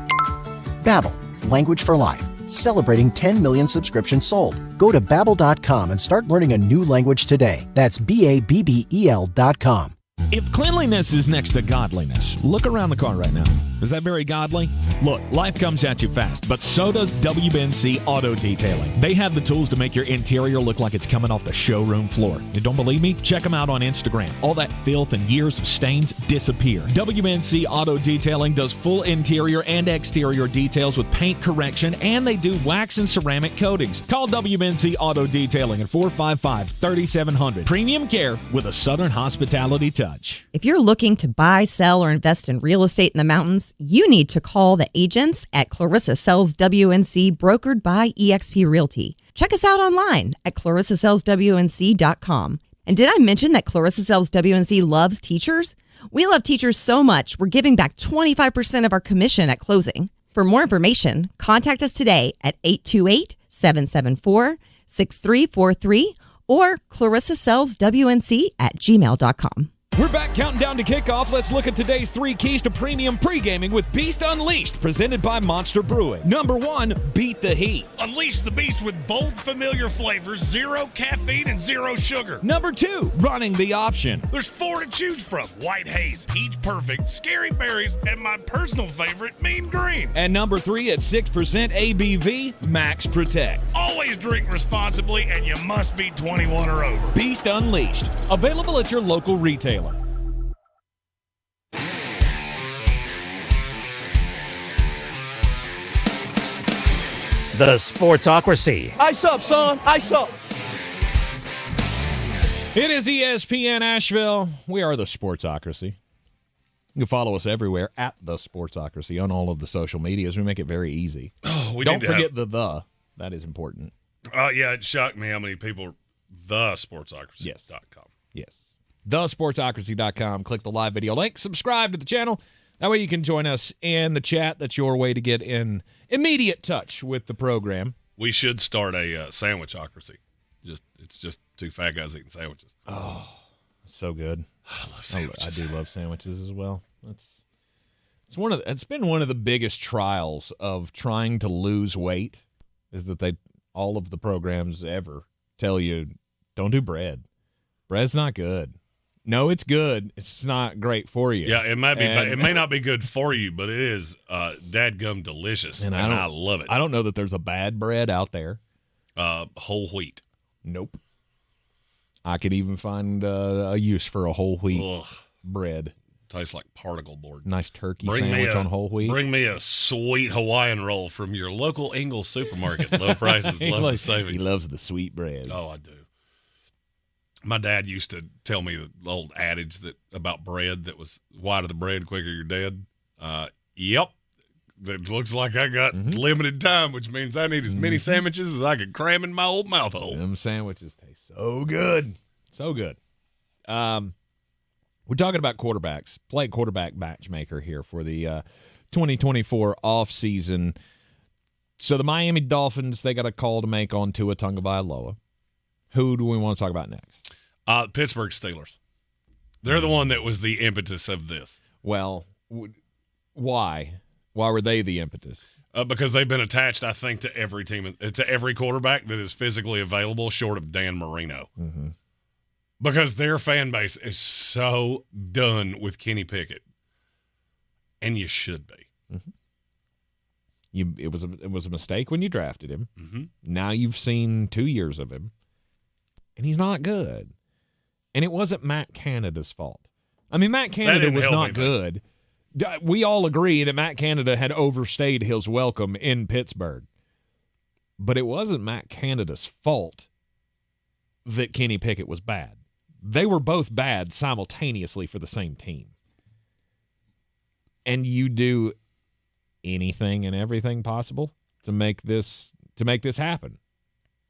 Babbel, language for life. Celebrating 10 million subscriptions sold. Go to Babbel.com and start learning a new language today. That's BABBEL.com. If cleanliness is next to godliness, look around the car right now. Is that very godly? Look, life comes at you fast, but so does WNC Auto Detailing. They have the tools to make your interior look like it's coming off the showroom floor. You don't believe me? Check them out on Instagram. All that filth and years of stains disappear. WNC Auto Detailing does full interior and exterior details with paint correction, and they do wax and ceramic coatings. Call WNC Auto Detailing at 455-3700. Premium care with a Southern hospitality touch. If you're looking to buy, sell, or invest in real estate in the mountains, you need to call the agents at Clarissa Sells WNC, brokered by eXp Realty. Check us out online at clarissasellswnc.com. And did I mention that Clarissa Sells WNC loves teachers? We love teachers so much, we're giving back 25% of our commission at closing. For more information, contact us today at 828-774-6343 or clarissasellswnc@gmail.com. We're back counting down to kickoff. Let's look at today's 3 keys to premium pre-gaming with Beast Unleashed, presented by Monster Brewing. Number 1, beat the heat. Unleash the beast with bold, familiar flavors, 0 caffeine, and 0 sugar. Number 2, running the option. There's 4 to choose from: White Haze, Peach Perfect, Scary Berries, and my personal favorite, Mean Green. And number 3, at 6% ABV, Max Protect. Always drink responsibly, and you must be 21 or over. Beast Unleashed, available at your local retailer. The Sportsocracy. Ice up, son. Ice up. It is ESPN Asheville. We are the Sportsocracy. You can follow us everywhere at the Sportsocracy on all of the social medias. We make it very easy. Oh, we don't forget the. That is important. Yeah, it shocked me how many people thesportsocracy.com. Yes. Thesportsocracy.com. Click the live video link. Subscribe to the channel. That way you can join us in the chat. That's your way to get in immediate touch with the program. We should start a sandwichocracy. It's just 2 fat guys eating sandwiches. Oh, so good. I love sandwiches. I do love sandwiches as well. It's been one of the biggest trials of trying to lose weight, is that all of the programs ever tell you, don't do bread. Bread's not good. No, it's good. It's not great for you. Yeah, it might be. It may not be good for you, but it is dadgum delicious, and I love it. I don't know that there's a bad bread out there. Whole wheat. Nope. I could even find a use for a whole wheat bread. Tastes like particle board. Nice turkey sandwich on whole wheat. Bring me a sweet Hawaiian roll from your local Ingles supermarket. Low prices, love the savings. He loves the sweet bread. Oh, I do. My dad used to tell me the old adage about bread that was whiter the bread, quicker you're dead. Yep. It looks like I got limited time, which means I need as many sandwiches as I could cram in my old mouth hole. Them sandwiches taste so good. So good. We're talking about quarterbacks. Playing quarterback matchmaker here for the 2024 offseason. So the Miami Dolphins, they got a call to make on Tua Tagovailoa. Who do we want to talk about next? Pittsburgh Steelers. They're the one that was the impetus of this. Well, why? Why were they the impetus? Because they've been attached, I think, to every team, to every quarterback that is physically available, short of Dan Marino. Mm-hmm. Because their fan base is so done with Kenny Pickett, and you should be. Mm-hmm. It was a mistake when you drafted him. Mm-hmm. Now you've seen 2 years of him, and he's not good. And it wasn't Matt Canada's fault. I mean, Matt Canada was not good. We all agree that Matt Canada had overstayed his welcome in Pittsburgh. But it wasn't Matt Canada's fault that Kenny Pickett was bad. They were both bad simultaneously for the same team. And you do anything and everything possible to make this happen.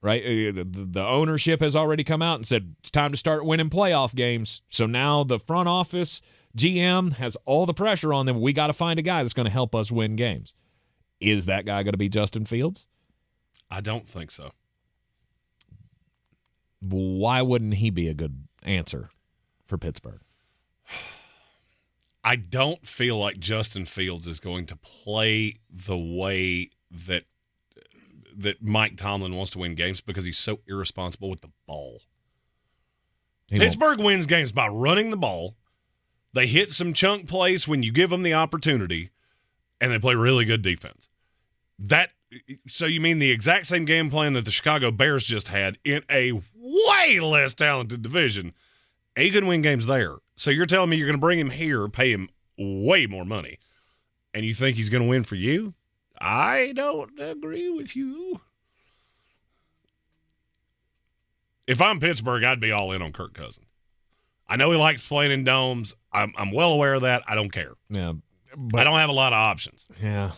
Right? The ownership has already come out and said it's time to start winning playoff games. So now the front office GM has all the pressure on them. We got to find a guy that's going to help us win games. Is that guy going to be Justin Fields? I don't think so. Why wouldn't he be a good answer for Pittsburgh? I don't feel like Justin Fields is going to play the way that Mike Tomlin wants to win games because he's so irresponsible with the ball. Pittsburgh wins games by running the ball. They hit some chunk plays when you give them the opportunity, and they play really good defense. So you mean the exact same game plan that the Chicago Bears just had in a way less talented division, and you can win games there. So you're telling me you're going to bring him here, pay him way more money, and you think he's going to win for you? I don't agree with you. If I'm Pittsburgh, I'd be all in on Kirk Cousins. I know he likes playing in domes. I'm well aware of that. I don't care. Yeah, but I don't have a lot of options. Yeah.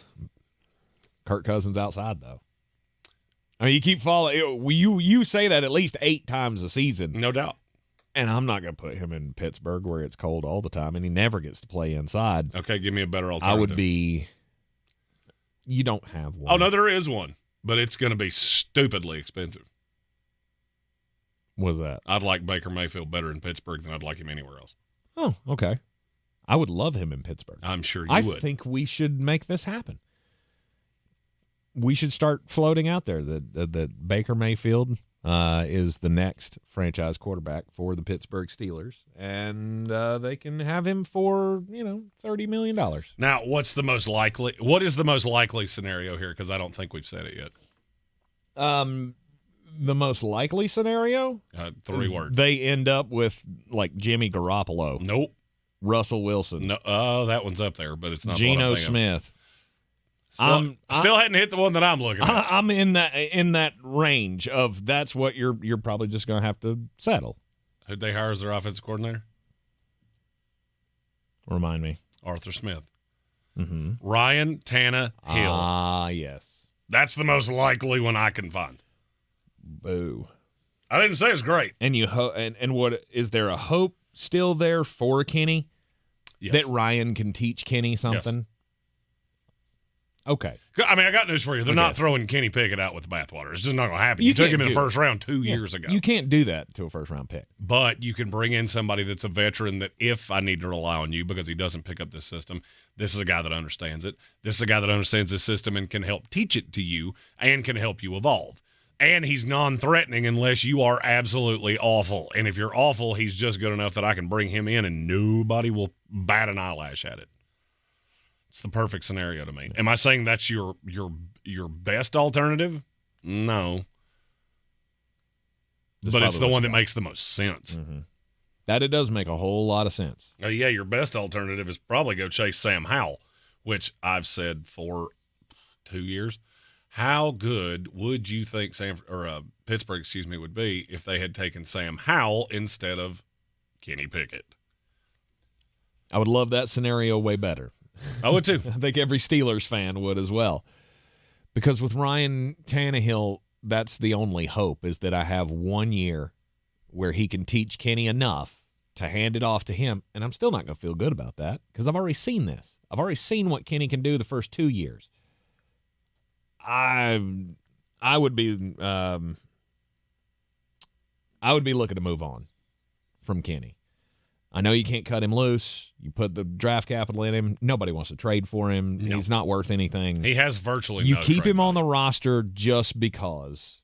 Kirk Cousins outside, though. I mean, you keep following. You say that at least 8 times a season. No doubt. And I'm not going to put him in Pittsburgh where it's cold all the time, and he never gets to play inside. Okay, give me a better alternative. I would be – you don't have one. Oh, no, there is one, but it's going to be stupidly expensive. Was that? I'd like Baker Mayfield better in Pittsburgh than I'd like him anywhere else. Oh, okay. I would love him in Pittsburgh. I'm sure you would. I think we should make this happen. We should start floating out there that Baker Mayfield is the next franchise quarterback for the Pittsburgh Steelers, and they can have him for $30 million. Now, what is the most likely scenario here? Because I don't think we've said it yet. The most likely scenario? 3 words. They end up with like Jimmy Garoppolo. Nope. Russell Wilson. No, that one's up there, but it's not. Geno Smith. Still hadn't hit the one that I'm looking at. I'm in that range of that's what you're probably just going to have to settle. Who'd they hire as their offensive coordinator? Remind me. Arthur Smith. Mm-hmm. Ryan Tannehill. Ah, yes. That's the most likely one I can find. Boo. I didn't say it was great. And and what is there a hope still there for Kenny? Yes. That Ryan can teach Kenny something? Yes. Okay. I mean, I got news for you. They're not throwing Kenny Pickett out with the bathwater. It's just not going to happen. You took him in the first round 2 years ago. You can't do that to a first-round pick. But you can bring in somebody that's a veteran that if I need to rely on you because he doesn't pick up this system, this is a guy that understands it. This is a guy that understands this system and can help teach it to you and can help you evolve. And he's non-threatening unless you are absolutely awful. And if you're awful, he's just good enough that I can bring him in and nobody will bat an eyelash at it. It's the perfect scenario to me. Am I saying that's your best alternative? No. But it's the one that makes the most sense. Mm-hmm. That it does make a whole lot of sense. Oh, yeah, your best alternative is probably go chase Sam Howell, which I've said for 2 years. How good would you think Pittsburgh, would be if they had taken Sam Howell instead of Kenny Pickett? I would love that scenario way better. I would too. I think every Steelers fan would as well. Because with Ryan Tannehill, that's the only hope is that I have 1 year where he can teach Kenny enough to hand it off to him. And I'm still not going to feel good about that because I've already seen this. I've already seen what Kenny can do the first 2 years. I would be looking to move on from Kenny. I know you can't cut him loose. You put the draft capital in him. Nobody wants to trade for him. No. He's not worth anything. He has virtually You no keep trade him on value. the roster just because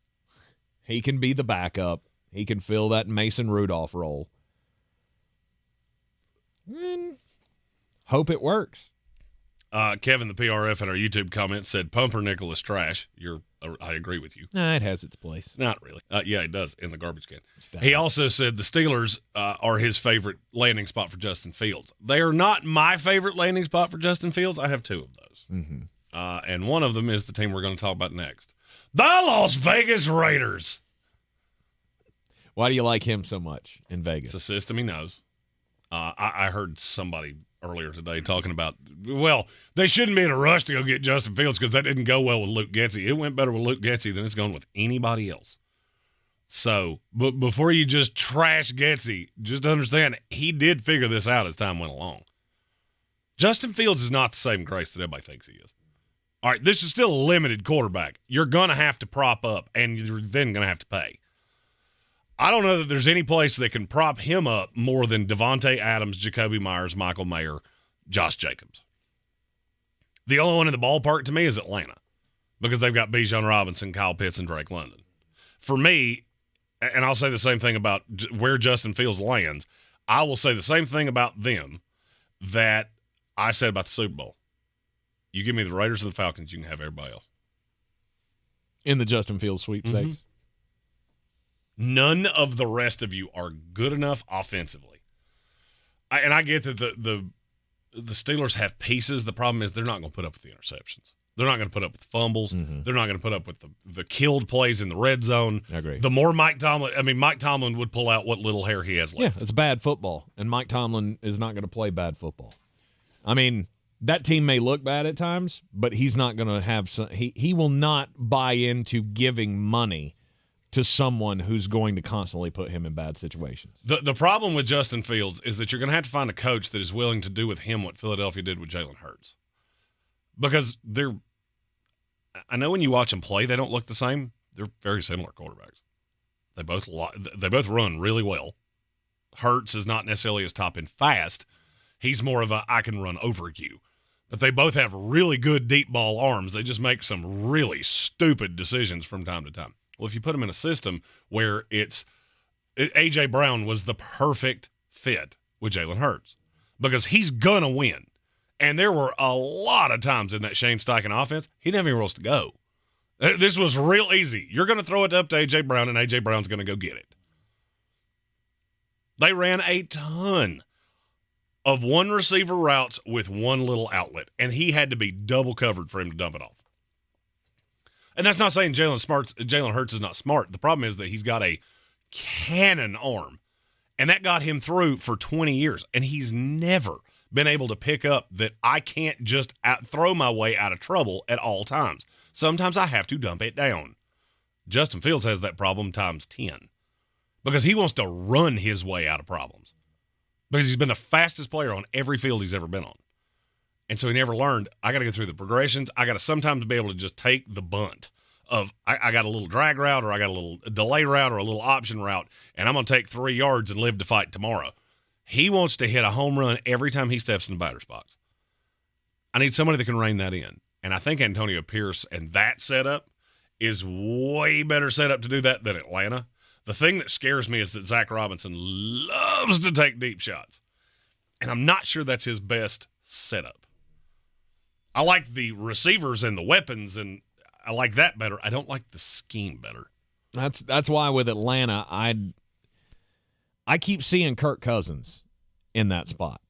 he can be the backup. He can fill that Mason Rudolph role. And hope it works. Kevin, the PRF, in our YouTube comment said Pumpernickel is trash. I agree with you. Nah, it has its place. Not really. Yeah, it does in the garbage can. He also said the Steelers are his favorite landing spot for Justin Fields. They are not my favorite landing spot for Justin Fields. I have 2 of those. Mm-hmm. And one of them is the team we're going to talk about next. The Las Vegas Raiders. Why do you like him so much in Vegas? It's a system he knows. I heard somebody earlier today talking about, well, they shouldn't be in a rush to go get Justin Fields because that didn't go well with Luke Getsy. It went better with Luke Getsy than it's gone with anybody else. So, but before you just trash Getsy, just understand he did figure this out as time went along. Justin Fields is not the same Grace that everybody thinks he is. All right, this is still a limited quarterback. You're going to have to prop up, and you're then going to have to pay. I don't know that there's any place that can prop him up more than Devontae Adams, Jacoby Myers, Michael Mayer, Josh Jacobs. The only one in the ballpark to me is Atlanta because they've got Bijan Robinson, Kyle Pitts, and Drake London. For me, and I'll say the same thing about where Justin Fields lands, I will say the same thing about them that I said about the Super Bowl. You give me the Raiders and the Falcons, you can have everybody else. In the Justin Fields sweepstakes? Mm-hmm. None of the rest of you are good enough offensively. And I get that the Steelers have pieces. The problem is they're not going to put up with the interceptions. They're not going to put up with the fumbles. Mm-hmm. They're not going to put up with the killed plays in the red zone. I agree. The more Mike Tomlin would pull out what little hair he has left. Yeah, it's bad football, and Mike Tomlin is not going to play bad football. I mean, that team may look bad at times, but he's not going to have some. He will not buy into giving money to someone who's going to constantly put him in bad situations. The problem with Justin Fields is that you're going to have to find a coach that is willing to do with him what Philadelphia did with Jalen Hurts. Because I know when you watch them play, they don't look the same. They're very similar quarterbacks. They both run really well. Hurts is not necessarily as top and fast. He's more of a I can run over you. But they both have really good deep ball arms. They just make some really stupid decisions from time to time. Well, if you put them in a system where A.J. Brown was the perfect fit with Jalen Hurts because he's going to win. And there were a lot of times in that Shane Steichen offense, he didn't have anywhere else to go. This was real easy. You're going to throw it up to A.J. Brown, and A.J. Brown's going to go get it. They ran a ton of one receiver routes with one little outlet, and he had to be double covered for him to dump it off. And that's not saying Jalen Hurts is not smart. The problem is that he's got a cannon arm, and that got him through for 20 years, and he's never been able to pick up that I can't just throw my way out of trouble at all times. Sometimes I have to dump it down. Justin Fields has that problem times 10 because he wants to run his way out of problems because he's been the fastest player on every field he's ever been on. And so he never learned, I got to go through the progressions. I got to sometimes be able to just take the bunt of I got a little drag route or I got a little delay route or a little option route, and I'm going to take 3 yards and live to fight tomorrow. He wants to hit a home run every time he steps in the batter's box. I need somebody that can rein that in. And I think Antonio Pierce and that setup is way better set up to do that than Atlanta. The thing that scares me is that Zach Robinson loves to take deep shots. And I'm not sure that's his best setup. I like the receivers and the weapons, and I like that better. I don't like the scheme better. That's why with Atlanta, I keep seeing Kirk Cousins in that spot.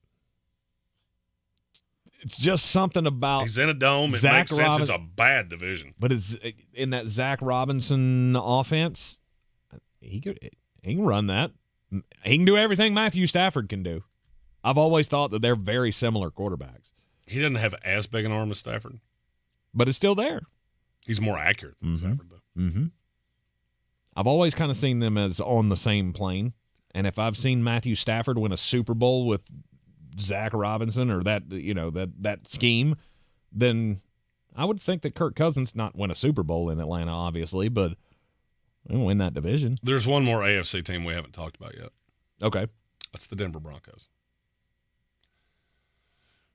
It's just something about he's in a dome. It makes sense. It's a bad division. But it's in that Zach Robinson offense, he can run that. He can do everything Matthew Stafford can do. I've always thought that they're very similar quarterbacks. He doesn't have as big an arm as Stafford. But it's still there. He's more accurate than Stafford, though. Mm-hmm. I've always kind of seen them as on the same plane. And if I've seen Matthew Stafford win a Super Bowl with Zach Robinson or that scheme, then I would think that Kirk Cousins not win a Super Bowl in Atlanta, obviously, but he'll win that division. There's one more AFC team we haven't talked about yet. Okay. That's the Denver Broncos.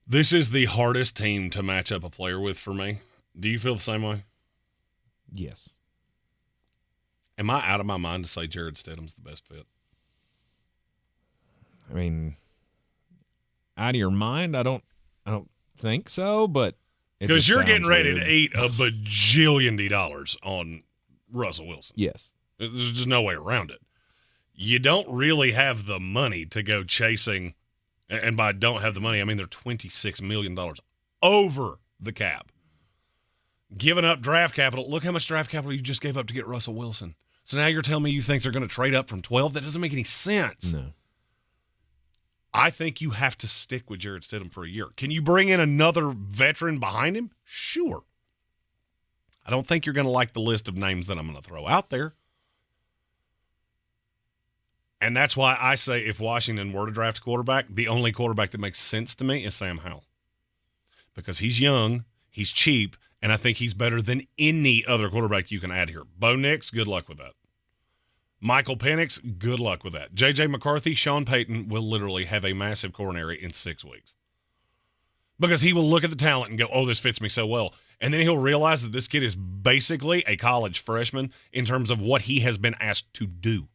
This is the hardest team to match up a player with for me. Do you feel the same way? Yes. Am I out of my mind to say Jarrett Stidham's the best fit? I mean, out of your mind, I don't think so, but because you're getting ready to eat a bajillion dollars on Russell Wilson. Yes. There's just no way around it. You don't really have the money to go chasing, and by don't have the money, I mean they're $26 million over the cap. Giving up draft capital. Look how much draft capital you just gave up to get Russell Wilson. So now you're telling me you think they're going to trade up from 12? That doesn't make any sense. No. I think you have to stick with Jarrett Stidham for a year. Can you bring in another veteran behind him? Sure. I don't think you're going to like the list of names that I'm going to throw out there. And that's why I say if Washington were to draft a quarterback, the only quarterback that makes sense to me is Sam Howell. Because he's young, he's cheap, and I think he's better than any other quarterback you can add here. Bo Nix, good luck with that. Michael Penix, good luck with that. J.J. McCarthy, Sean Payton will literally have a massive coronary in 6 weeks. Because he will look at the talent and go, oh, this fits me so well. And then he'll realize that this kid is basically a college freshman in terms of what he has been asked to do.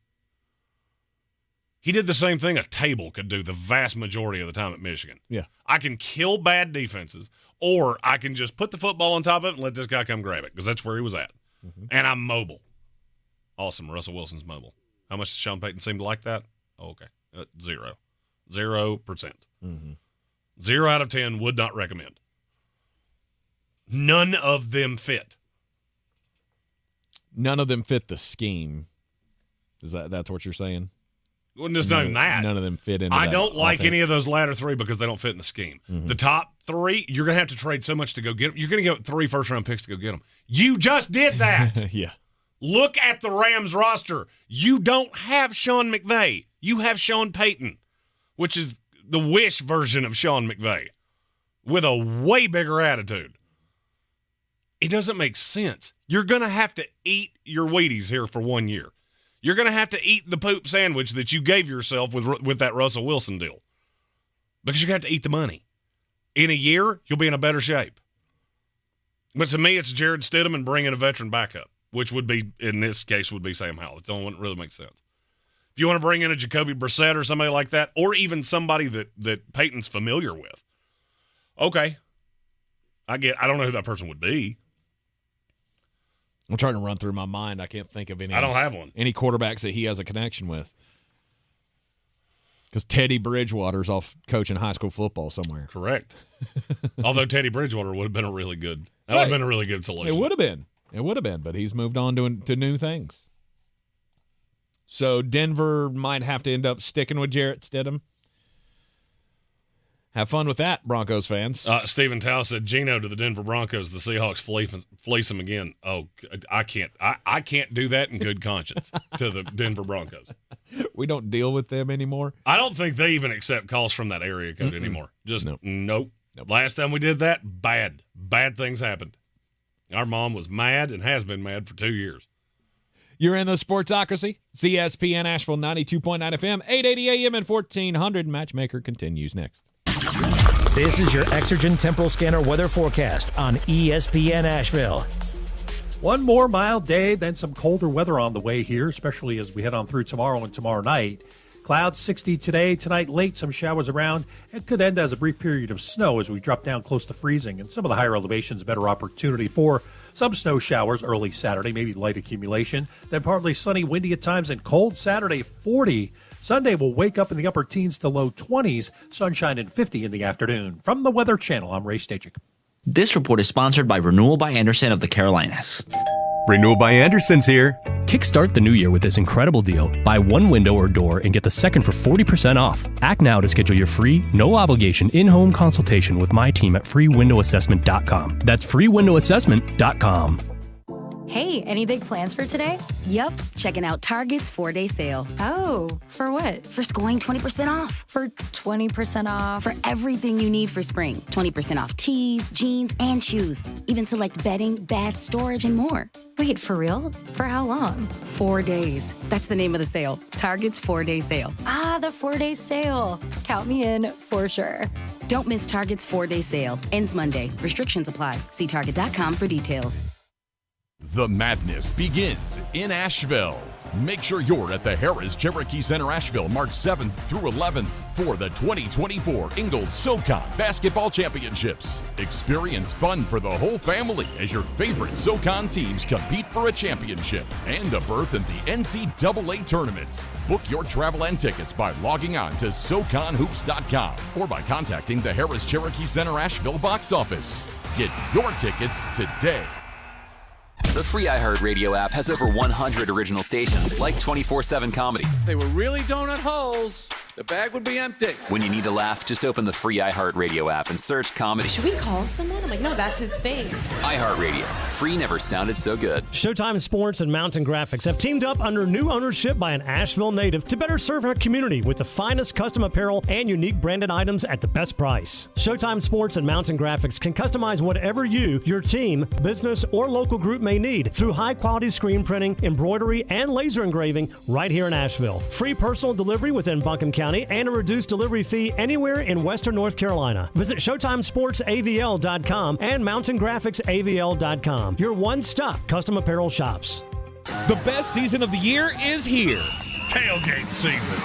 He did the same thing a Table could do the vast majority of the time at Michigan. Yeah. I can kill bad defenses, or I can just put the football on top of it and let this guy come grab it, because that's where he was at. Mm-hmm. And I'm mobile. Awesome. Russell Wilson's mobile. How much does Sean Payton seem to like that? Oh, okay. 0%. Mm-hmm. 0 out of 10 would not recommend. None of them fit. None of them fit the scheme. That's what you're saying? Well, just not even that. None of them fit into I that don't like offense. any of those latter three because they don't fit in the scheme. Mm-hmm. The top three, you're going to have to trade so much to go get them. You're going to get 3 first-round picks to go get them. You just did that. Yeah. Look at the Rams roster. You don't have Sean McVay. You have Sean Payton, which is the wish version of Sean McVay with a way bigger attitude. It doesn't make sense. You're going to have to eat your Wheaties here for 1 year. You're going to have to eat the poop sandwich that you gave yourself with that Russell Wilson deal, because you're going to have to eat the money. In a year, you'll be in a better shape. But to me, it's Jarrett Stidham and bringing a veteran backup, which would be, in this case, would be Sam Howell. It's the only one that really makes sense. If you want to bring in a Jacoby Brissett or somebody like that, or even somebody that Peyton's familiar with, okay. I don't know who that person would be. I'm trying to run through my mind. I can't think of any. I don't have one. Any quarterbacks that he has a connection with. Because Teddy Bridgewater's off coaching high school football somewhere. Correct. Although Teddy Bridgewater would have been a really good solution. It would have been, but he's moved on to new things. So Denver might have to end up sticking with Jarrett Stidham. Have fun with that, Broncos fans. Stephen Tao said, Geno to the Denver Broncos, the Seahawks fleece them again. Oh, I can't do that in good conscience to the Denver Broncos. We don't deal with them anymore. I don't think they even accept calls from that area code anymore. Just nope. Last time we did that, bad things happened. Our mom was mad and has been mad for 2 years. You're in the Sportsocracy. ESPN Asheville 92.9 FM, 880 AM and 1400. Matchmaker continues next. This is your Exergen Temporal Scanner weather forecast on ESPN Asheville. One more mild day, then some colder weather on the way here, especially as we head on through tomorrow and tomorrow night. Clouds 60 today, tonight late, some showers around. It could end as a brief period of snow as we drop down close to freezing. And some of the higher elevations, better opportunity for some snow showers early Saturday, maybe light accumulation. Then partly sunny, windy at times, and cold Saturday, 40. Sunday will wake up in the upper teens to low 20s, sunshine and 50 in the afternoon. From the Weather Channel, I'm Ray Stachik. This report is sponsored by Renewal by Andersen of the Carolinas. Renewal by Anderson's here. Kickstart the new year with this incredible deal. Buy one window or door and get the second for 40% off. Act now to schedule your free, no-obligation in-home consultation with my team at freewindowassessment.com. That's freewindowassessment.com. Hey, any big plans for today? Yep, checking out Target's 4-day sale. Oh, for what? For scoring 20% off. For 20% off? For everything you need for spring. 20% off tees, jeans, and shoes. Even select bedding, bath, storage, and more. Wait, for real? For how long? 4 days. That's the name of the sale. Target's 4-day sale. Ah, the 4-day sale. Count me in for sure. Don't miss Target's 4-day sale. Ends Monday. Restrictions apply. See Target.com for details. The madness begins in Asheville. Make sure you're at the Harris Cherokee Center Asheville March 7th through 11th for the 2024 Ingalls SoCon Basketball Championships. Experience fun for the whole family as your favorite SoCon teams compete for a championship and a berth in the NCAA tournament. Book your travel and tickets by logging on to SoConHoops.com or by contacting the Harris Cherokee Center Asheville box office. Get your tickets today. The free iHeartRadio app has over 100 original stations, like 24/7 Comedy. If they were really donut holes, the bag would be empty. When you need to laugh, just open the free iHeartRadio app and search Comedy. Should we call someone? I'm like, no, that's his face. iHeartRadio. Free never sounded so good. Showtime Sports and Mountain Graphics have teamed up under new ownership by an Asheville native to better serve our community with the finest custom apparel and unique branded items at the best price. Showtime Sports and Mountain Graphics can customize whatever you, your team, business, or local group may need through high-quality screen printing, embroidery, and laser engraving right here in Asheville. Free personal delivery within Buncombe County and a reduced delivery fee anywhere in Western North Carolina. Visit ShowtimeSportsAVL.com and MountainGraphicsAVL.com. Your one-stop custom apparel shops. The best season of the year is here. Tailgate season.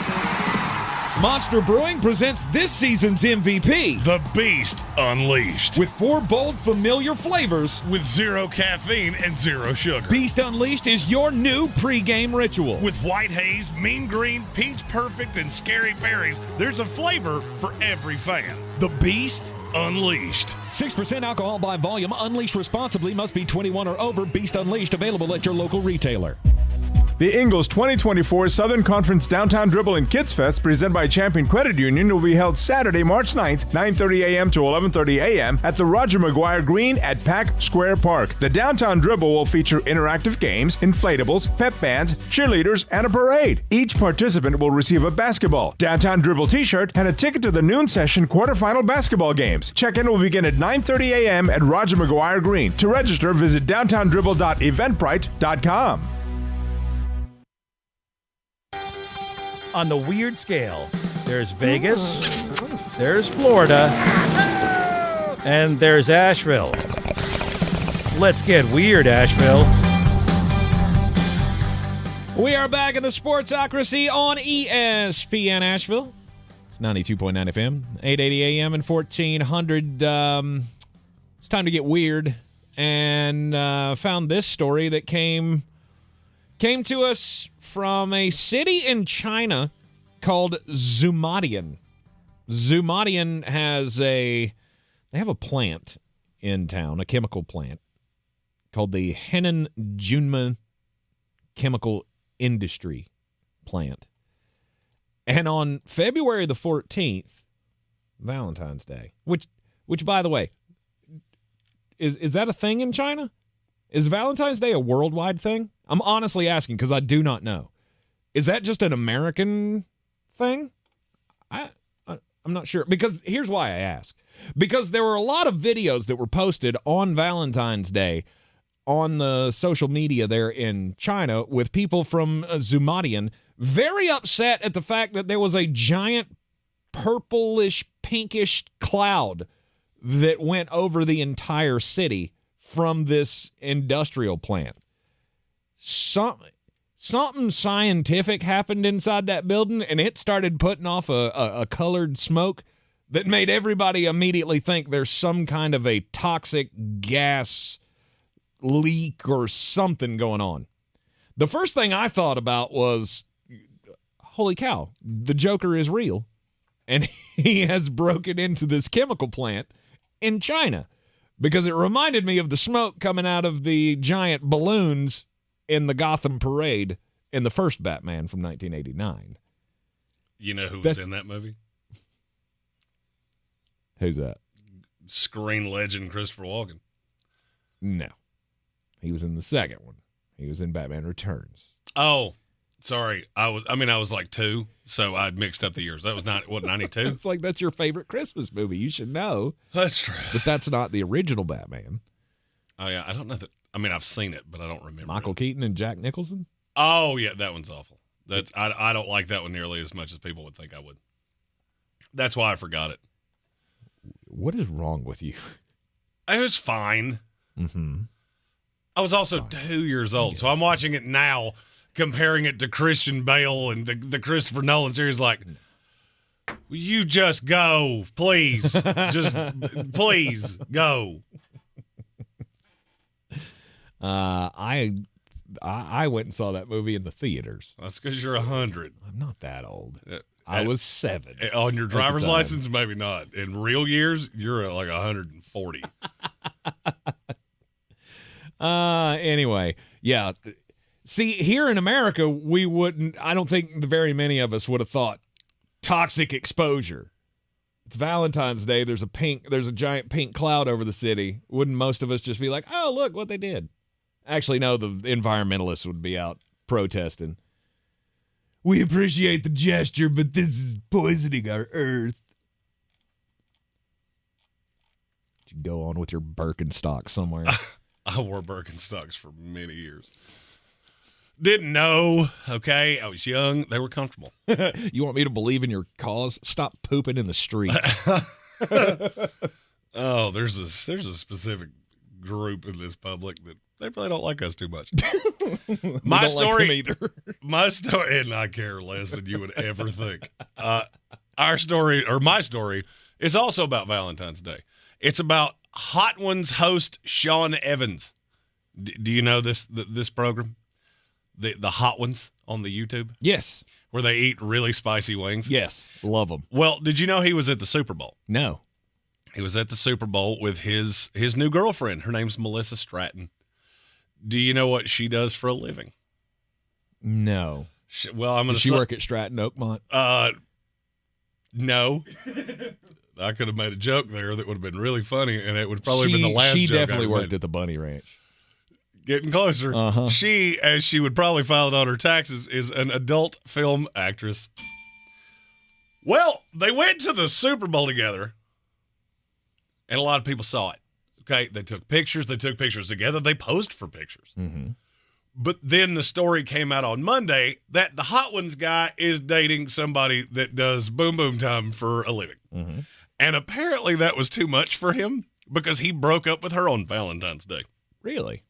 Monster Brewing presents this season's MVP. The Beast Unleashed. With 4 bold, familiar flavors. With 0 caffeine and 0 sugar. Beast Unleashed is your new pregame ritual. With White Haze, Mean Green, Peach Perfect, and Scary Berries, there's a flavor for every fan. The Beast Unleashed. 6% alcohol by volume. Unleashed responsibly. Must be 21 or over. Beast Unleashed available at your local retailer. The Ingalls 2024 Southern Conference Downtown Dribble and Kids Fest, presented by Champion Credit Union, will be held Saturday, March 9th, 9:30 a.m. to 11:30 a.m. at the Roger McGuire Green at Pack Square Park. The Downtown Dribble will feature interactive games, inflatables, pep bands, cheerleaders, and a parade. Each participant will receive a basketball, Downtown Dribble t-shirt, and a ticket to the noon session quarterfinal basketball games. Check-in will begin at 9:30 a.m. at Roger McGuire Green. To register, visit downtowndribble.eventbrite.com. on the weird scale. There's Vegas, there's Florida, and there's Asheville. Let's get weird, Asheville. We are back in the Sportsocracy on ESPN Asheville. It's 92.9 FM, 880 AM, and 1400. It's time to get weird, and found this story that came to us from a city in China called Zumadian. Zumadian they have a plant in town, a chemical plant called the Henan Junma Chemical Industry Plant. And on February the 14th, Valentine's Day, which by the way, is that a thing in China? Is Valentine's Day a worldwide thing? I'm honestly asking because I do not know. Is that just an American thing? I'm not sure. Because here's why I ask. Because there were a lot of videos that were posted on Valentine's Day on the social media there in China with people from Zumadian very upset at the fact that there was a giant purplish, pinkish cloud that went over the entire city from this industrial plant. Something scientific happened inside that building, and it started putting off a colored smoke that made everybody immediately think there's some kind of a toxic gas leak or something going on. The first thing I thought about was, holy cow, the Joker is real, and he has broken into this chemical plant in China, because it reminded me of the smoke coming out of the giant balloons in the Gotham Parade in the first Batman from 1989. You know who was in that movie? Who's that? Screen legend Christopher Walken. No. He was in the second one. He was in Batman Returns. Oh, sorry. I was like 2, so I'd mixed up the years. That was 92? It's like, that's your favorite Christmas movie. You should know. That's true. But that's not the original Batman. Oh, yeah. I don't know that. I mean, I've seen it, but I don't remember. Michael Keaton and Jack Nicholson? Oh, yeah. That one's awful. I don't like that one nearly as much as people would think I would. That's why I forgot it. What is wrong with you? It was fine. Mm-hmm. I was also 2 years old, so I'm watching it now, comparing it to Christian Bale and the Christopher Nolan series. Like, will you just go, please? Just please go. I went and saw that movie in the theaters. That's because you're 100. I'm not that old. I was 7. On your driver's license, maybe not. In real years, you're at like 140. Anyway, yeah. See, here in America, we wouldn't, I don't think very many of us would have thought toxic exposure. It's Valentine's Day. There's a giant pink cloud over the city. Wouldn't most of us just be like, oh, look what they did? Actually, no, the environmentalists would be out protesting. We appreciate the gesture, but this is poisoning our earth. You go on with your Birkenstock somewhere. I wore Birkenstocks for many years. Didn't know, okay? I was young. They were comfortable. You want me to believe in your cause? Stop pooping in the streets. Oh, there's a specific group in this public that they probably don't like us too much. My story, like them either. My story, and I care less than you would ever think. My story is also about Valentine's Day. It's about Hot Ones host Sean Evans. Do you know this program? The Hot Ones on the YouTube? Yes. Where they eat really spicy wings? Yes. Love them. Well, did you know he was at the Super Bowl? No. He was at the Super Bowl with his new girlfriend. Her name's Melissa Stratton. Do you know what she does for a living? No. Does she work at Stratton Oakmont? No. I could have made a joke there that would have been really funny, and it would probably have been the last joke. She definitely worked at the Bunny Ranch. Getting closer. Uh-huh. She, as she would probably file it on her taxes, is an adult film actress. Well, they went to the Super Bowl together, and a lot of people saw it. Okay, they took pictures. They took pictures together. They posed for pictures. Mm-hmm. But then the story came out on Monday that the Hot Ones guy is dating somebody that does boom boom time for a living. Mm-hmm. And apparently that was too much for him because he broke up with her on Valentine's Day. Really?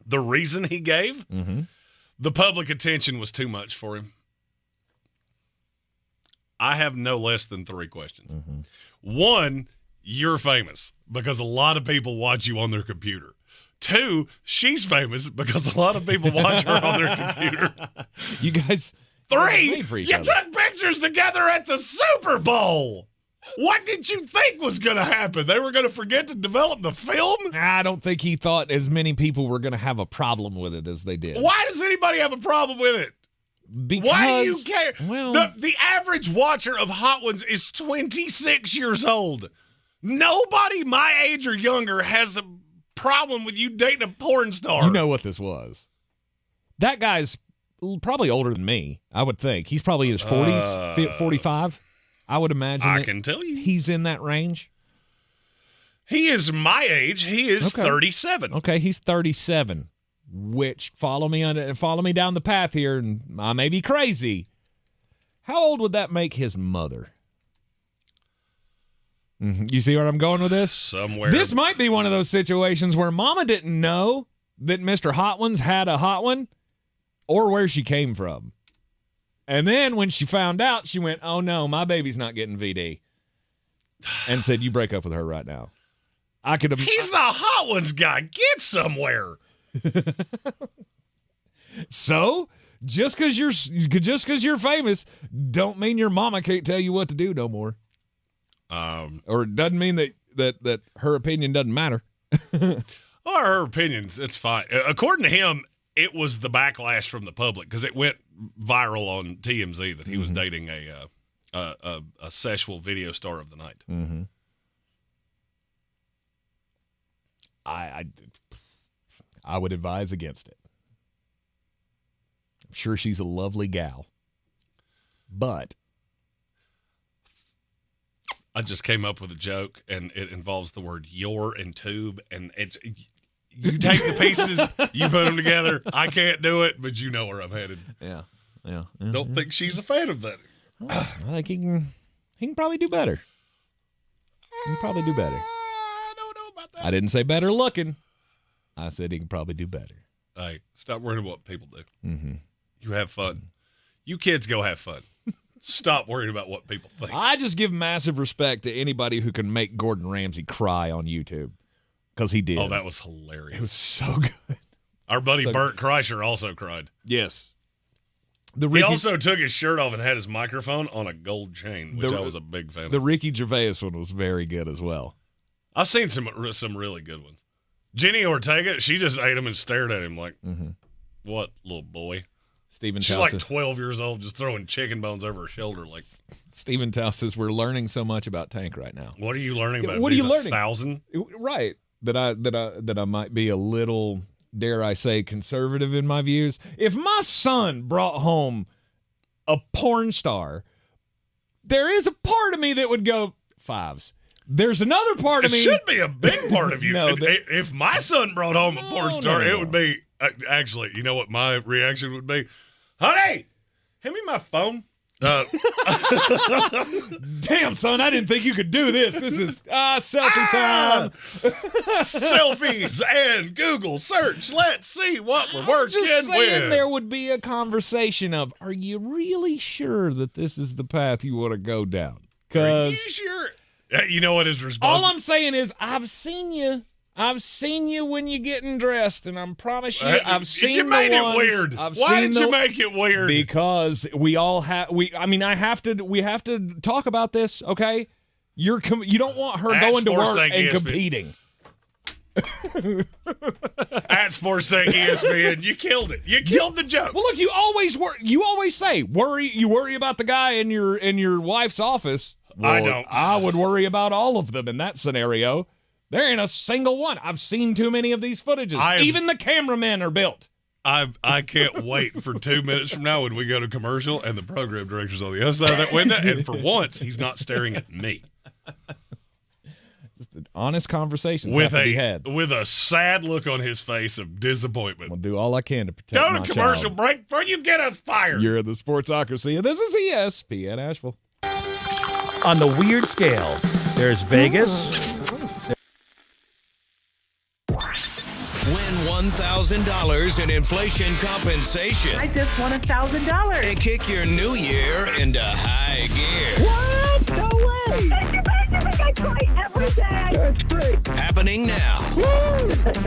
The reason he gave? Mm-hmm. The public attention was too much for him. I have no less than 3 questions. Mm-hmm. One, you're famous because a lot of people watch you on their computer. 2, she's famous because a lot of people watch her on their computer. You guys. 3, you took pictures together at the Super Bowl. What did you think was going to happen? They were going to forget to develop the film? I don't think he thought as many people were going to have a problem with it as they did. Why does anybody have a problem with it? Because, why do you care? Well, the average watcher of Hot Ones is 26 years old. Nobody my age or younger has a problem with you dating a porn star. You know what this was. That guy's probably older than me, I would think. He's probably in his 40s, 45, I would imagine. I can tell you. He's in that range. He is my age. He is 37. Okay, he's 37. Which, follow me down the path here, and I may be crazy. How old would that make his mother? You see where I'm going with this? Somewhere. This might be one of those situations where Mama didn't know that Mr. Hot Ones had a hot one or where she came from. And then when she found out, she went, oh, no, my baby's not getting VD. And said, you break up with her right now. He's the Hot Ones guy. Get somewhere. So, just because you're famous, don't mean your mama can't tell you what to do no more. Or it doesn't mean that her opinion doesn't matter. Or her opinions, it's fine. According to him, it was the backlash from the public because it went viral on TMZ that he was dating a sexual video star of the night. Mm-hmm. I would advise against it. I'm sure she's a lovely gal. But I just came up with a joke, and it involves the word "your" and "tube," and it's you take the pieces, you put them together. I can't do it, but you know where I'm headed. Yeah. Don't think she's a fan of that. I think he can probably do better. He can probably do better. I don't know about that. I didn't say better looking. I said he can probably do better. Hey, stop worrying about what people do. Mm-hmm. You have fun. You kids go have fun. Stop worrying about what people think. I just give massive respect to anybody who can make Gordon Ramsay cry on YouTube. Because he did. Oh, that was hilarious. It was so good. Our buddy Bert Kreischer also cried. Yes. He also took his shirt off and had his microphone on a gold chain, which I was a big fan of. The Ricky Gervais one was very good as well. I've seen some really good ones. Jenny Ortega, she just ate him and stared at him like, what, little boy? She's like 12 years old, just throwing chicken bones over her shoulder. Like Stephen Tao says, we're learning so much about Tank right now. What are you learning about? What are you learning? 1,000? Right. That I might be a little, dare I say, conservative in my views. If my son brought home a porn star, there is a part of me that would go 5s. There's another part of me. It should be a big part of you. No, if my son brought home a porn star, it would be, actually, you know what my reaction would be? Honey, hand me my phone. Damn, son, I didn't think you could do this. This is selfie time. Selfies and Google search. Let's see what we're working just saying with. There would be a conversation of, are you really sure that this is the path you want to go down? Are you sure? You know what his response? All I'm saying is, I've seen you. I've seen you when you're getting dressed, and I promise you, I've seen you made the ones. It weird. Why did you make it weird? Because we all have. We have to talk about this. Okay, you don't want her going to work and competing. At Sports Tank ESPN, you killed it. You killed the joke. Well, look, you always say you worry about the guy in your wife's office. Well, I don't. I would worry about all of them in that scenario. There ain't a single one. I've seen too many of these footages. Even the cameramen are built. I can't wait for 2 minutes from now when we go to commercial and the program director's on the other side of that window, and for once, he's not staring at me. Just an honest conversations with have to be had. With a sad look on his face of disappointment. I'll do all I can to protect my Go to commercial child. break before you get us fired. You're in the Sportsocracy, and this is ESPN Asheville. On the weird scale, there's Vegas. Win $1,000 in inflation compensation. I just won $1,000. And kick your new year into high gear. What? No way. Thank you. I try every day. That's great. Happening now. Woo!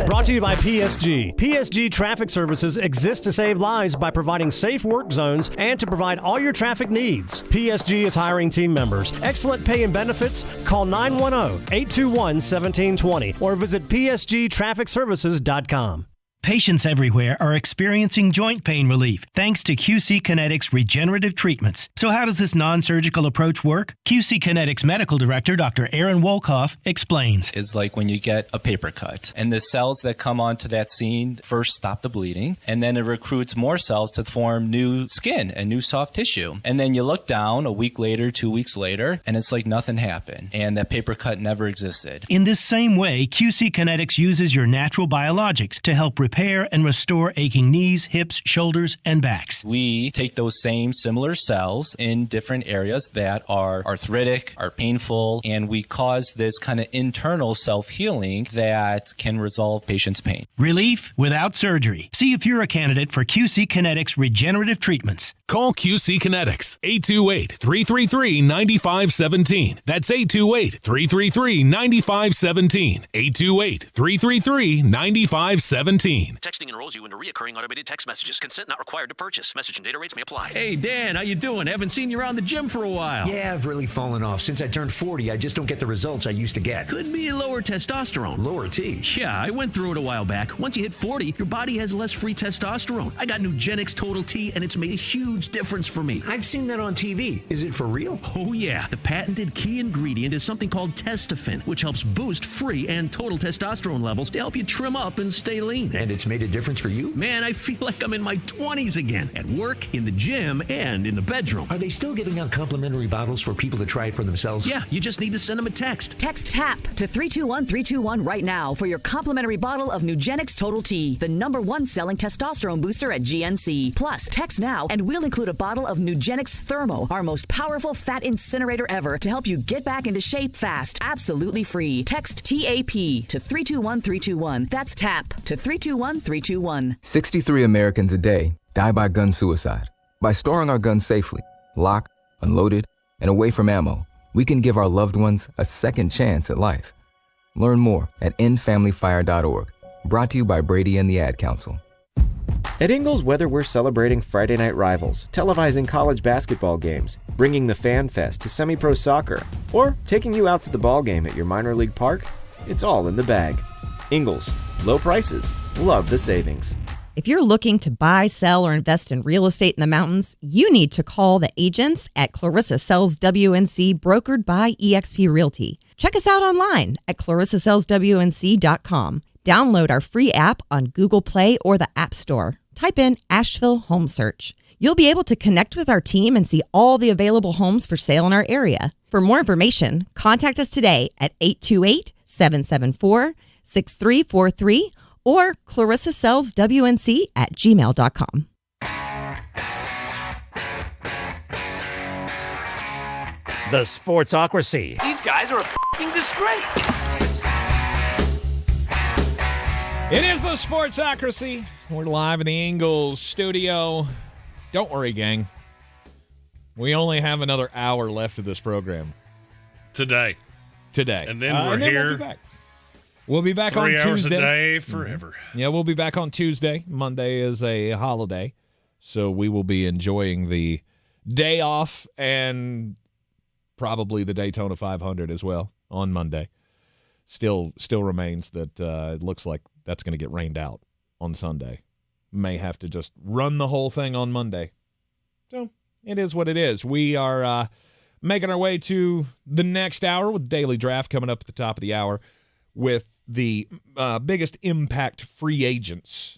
Brought to you by PSG. PSG Traffic Services exists to save lives by providing safe work zones and to provide all your traffic needs. PSG is hiring team members. Excellent pay and benefits. Call 910-821-1720 or visit psgtrafficservices.com. Patients everywhere are experiencing joint pain relief thanks to QC Kinetics regenerative treatments. So how does this non-surgical approach work? QC Kinetics Medical Director Dr. Aaron Wolkoff explains. Is like when you get a paper cut and the cells that come onto that scene first stop the bleeding, and then it recruits more cells to form new skin and new soft tissue. And then you look down a week later, 2 weeks later, and it's like nothing happened and that paper cut never existed. In this same way, QC Kinetics uses your natural biologics to help repair and restore aching knees, hips, shoulders, and backs. We take those same similar cells in different areas that are arthritic, are painful, and we cause this kind of internal self-healing that can resolve patients' pain. Relief without surgery. See if you're a candidate for QC Kinetics regenerative treatments. Call QC Kinetics, 828-333-9517. That's 828-333-9517. 828-333-9517. Texting enrolls you into recurring automated text messages. Consent not required to purchase. Message and data rates may apply. Hey, Dan, how you doing? Haven't seen you around the gym for a while. Yeah, I've really fallen off. Since I turned 40, I just don't get the results I used to get. Could be lower testosterone. Lower T? Yeah, I went through it a while back. Once you hit 40, your body has less free testosterone. I got Nugenix Total T, and it's made a huge difference for me. I've seen that on TV. Is it for real? Oh, yeah. The patented key ingredient is something called Testofen, which helps boost free and total testosterone levels to help you trim up and stay lean. And it's made a difference for you? Man, I feel like I'm in my 20s again. At work, in the gym, and in the bedroom. Are they still giving out complimentary bottles for people to try it for themselves? Yeah, you just need to send them a text. Text TAP to 321-321 right now for your complimentary bottle of Nugenix Total T, the #1 selling testosterone booster at GNC. Plus, text now and we'll include a bottle of Nugenix Thermo, our most powerful fat incinerator ever, to help you get back into shape fast. Absolutely free. Text TAP to 321-321. That's TAP to 321-321. 63 Americans a day die by gun suicide. By storing our guns safely, locked, unloaded, and away from ammo, we can give our loved ones a second chance at life. Learn more at endfamilyfire.org. Brought to you by Brady and the Ad Council. At Ingles, whether we're celebrating Friday night rivals, televising college basketball games, bringing the Fan Fest to semi-pro soccer, or taking you out to the ball game at your minor league park, it's all in the bag. Ingles, low prices, love the savings. If you're looking to buy, sell, or invest in real estate in the mountains, you need to call the agents at Clarissa Sells WNC, brokered by eXp Realty. Check us out online at clarissasellswnc.com. Download our free app on Google Play or the App Store. Type in Asheville Home Search. You'll be able to connect with our team and see all the available homes for sale in our area. For more information, contact us today at 828-774-6343 or clarissasellswnc@gmail.com. The Sportsocracy. These guys are a f***ing disgrace. It is the Sportsocracy. We're live in the Ingles studio. Don't worry, gang. We only have another hour left of this program. Today. And then we're here. We'll be back. We'll be back on 3 hours Tuesday. a day forever. Yeah, we'll be back on Tuesday. Monday is a holiday, so we will be enjoying the day off and probably the Daytona 500 as well on Monday. Still remains that it looks like that's going to get rained out on Sunday. May have to just run the whole thing on Monday. So it is what it is. We are making our way to the next hour with Daily Draft coming up at the top of the hour with the biggest impact free agents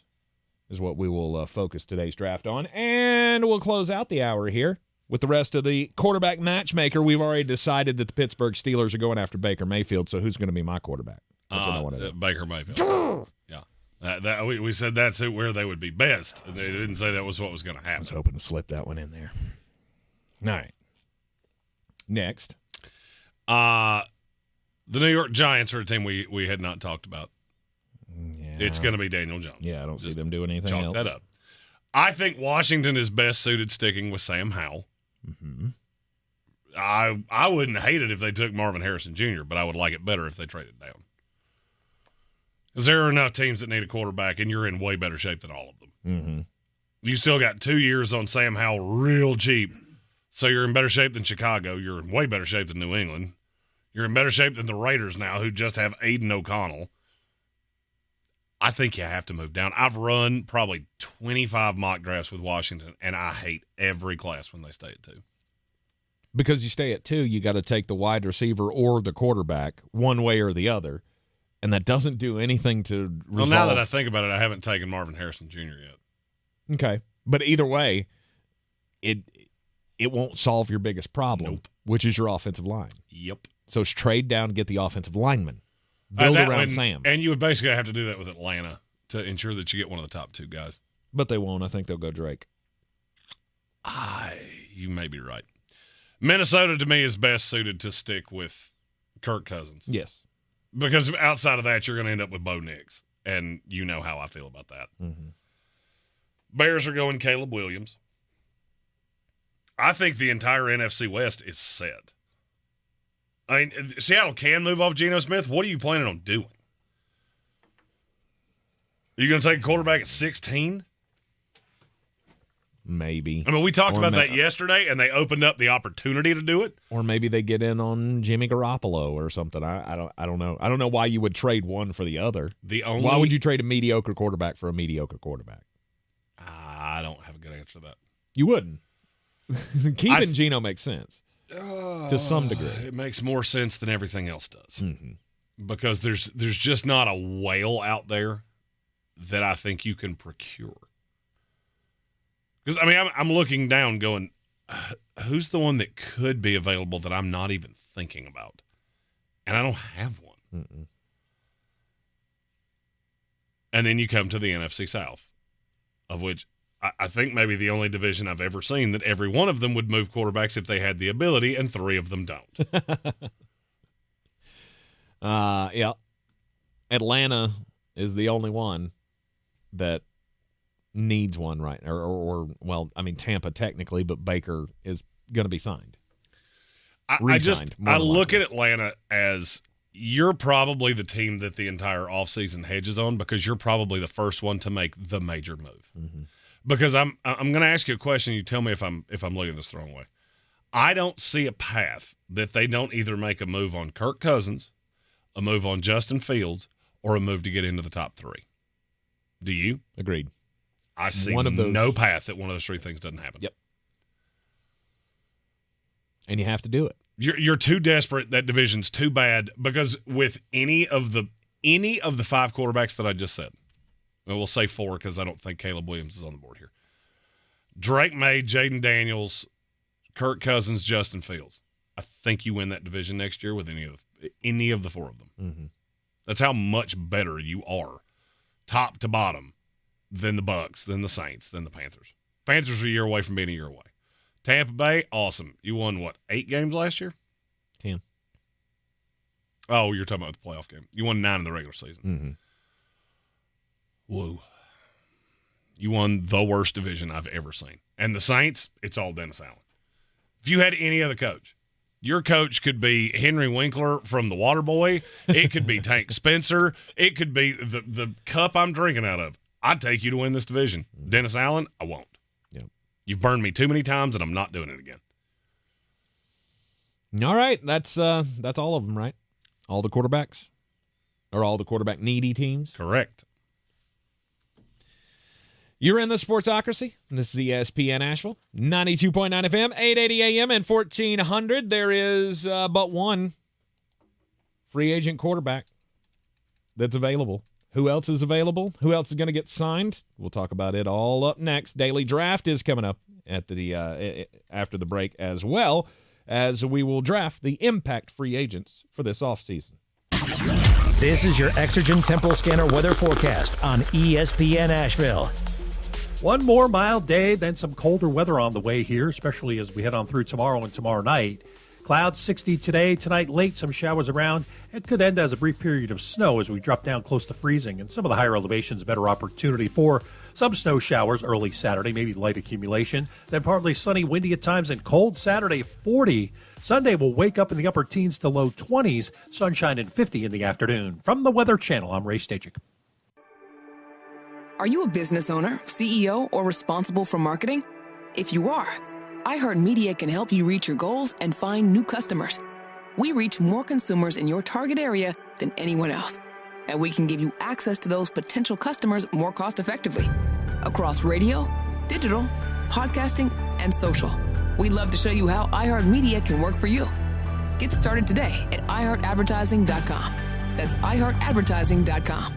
is what we will focus today's draft on. And we'll close out the hour here with the rest of the quarterback matchmaker, we've already decided that the Pittsburgh Steelers are going after Baker Mayfield, so who's going to be my quarterback? That's what I want to do. Baker Mayfield. Yeah. We said that's where they would be best. They didn't say that was what was going to happen. I was hoping to slip that one in there. All right. Next. The New York Giants are a team we had not talked about. Yeah. It's going to be Daniel Jones. Yeah, I don't see them doing anything chalk else. that up. I think Washington is best suited sticking with Sam Howell. Mm-hmm. I wouldn't hate it if they took Marvin Harrison Jr., but I would like it better if they traded down. Because there are enough teams that need a quarterback, and you're in way better shape than all of them. Mm-hmm. You still got 2 years on Sam Howell real cheap, so you're in better shape than Chicago. You're in way better shape than New England. You're in better shape than the Raiders now, who just have Aiden O'Connell. I think you have to move down. I've run probably 25 mock drafts with Washington, and I hate every class when they stay at 2. Because you stay at 2, you got to take the wide receiver or the quarterback one way or the other, and that doesn't do anything to resolve. Well, now that I think about it, I haven't taken Marvin Harrison Jr. yet. Okay. But either way, it won't solve your biggest problem, which is your offensive line. Yep. So it's trade down, get the offensive lineman. Build around Sam. And you would basically have to do that with Atlanta to ensure that you get one of the top 2 guys. But they won't. I think they'll go Drake. You may be right. Minnesota, to me, is best suited to stick with Kirk Cousins. Yes. Because outside of that, you're going to end up with Bo Nix. And you know how I feel about that. Mm-hmm. Bears are going Caleb Williams. I think the entire NFC West is set. I mean, Seattle can move off Geno Smith. What are you planning on doing? Are you going to take a quarterback at 16? Maybe. I mean, we talked about that yesterday, and they opened up the opportunity to do it. Or maybe they get in on Jimmy Garoppolo or something. I don't know. I don't know why you would trade one for the other. Why would you trade a mediocre quarterback for a mediocre quarterback? I don't have a good answer to that. You wouldn't. Keeping Geno makes sense to some degree. It makes more sense than everything else does. Mm-hmm. Because there's just not a whale out there that I think you can procure. Because, I mean, I'm looking down going, who's the one that could be available that I'm not even thinking about? And I don't have one. Mm-mm. And then you come to the NFC South, of which I think maybe the only division I've ever seen that every one of them would move quarterbacks if they had the ability, and 3 of them don't. Yeah. Atlanta is the only one that needs one right or well, I mean Tampa technically, but Baker is going to be signed. I look at Atlanta as you're probably the team that the entire offseason hedges on because you're probably the first one to make the major move. Mm-hmm. Because I'm going to ask you a question. You tell me if I'm looking at this the wrong way. I don't see a path that they don't either make a move on Kirk Cousins, a move on Justin Fields, or a move to get into the top 3. Do you? Agreed. I see no path that one of those 3 things doesn't happen. Yep. And you have to do it. You're too desperate. That division's too bad because with any of the 5 quarterbacks that I just said, well, we'll say 4 because I don't think Caleb Williams is on the board here. Drake May, Jaden Daniels, Kirk Cousins, Justin Fields. I think you win that division next year with any of the 4 of them. Mm-hmm. That's how much better you are, top to bottom, than the Bucs, than the Saints, than the Panthers. Panthers are a year away from being a year away. Tampa Bay, awesome. You won, 8 games last year? 10. Oh, you're talking about the playoff game. You won 9 in the regular season. Mm-hmm. Whoa. You won the worst division I've ever seen. And the Saints, it's all Dennis Allen. If you had any other coach, your coach could be Henry Winkler from The Waterboy. It could be Tank Spencer. It could be the cup I'm drinking out of. I'd take you to win this division. Dennis Allen, I won't. Yep. You've burned me too many times, and I'm not doing it again. All right. That's all of them, right? All the quarterbacks? Or all the quarterback-needy teams? Correct. You're in the Sportsocracy. This is ESPN Asheville, 92.9 FM, 880 AM, and 1400. There is but one free agent quarterback that's available Who else is available? Who else is going to get signed? We'll talk about it all up next. Daily Draft is coming up at the after the break, as well as we will draft the impact free agents for this offseason. This is your Exergen Temporal Scanner weather forecast on ESPN Asheville. One more mild day, then some colder weather on the way here, especially as we head on through tomorrow and tomorrow night. Clouds 60 today, tonight late, some showers around. It could end as a brief period of snow as we drop down close to freezing. And some of the higher elevations, better opportunity for some snow showers early Saturday, maybe light accumulation. Then partly sunny, windy at times, and cold Saturday, 40. Sunday will wake up in the upper teens to low 20s, sunshine and 50 in the afternoon. From the Weather Channel, I'm Ray Stajic. Are you a business owner, CEO, or responsible for marketing? If you are, iHeartMedia can help you reach your goals and find new customers. We reach more consumers in your target area than anyone else, and we can give you access to those potential customers more cost-effectively across radio, digital, podcasting, and social. We'd love to show you how iHeartMedia can work for you. Get started today at iHeartAdvertising.com. That's iHeartAdvertising.com.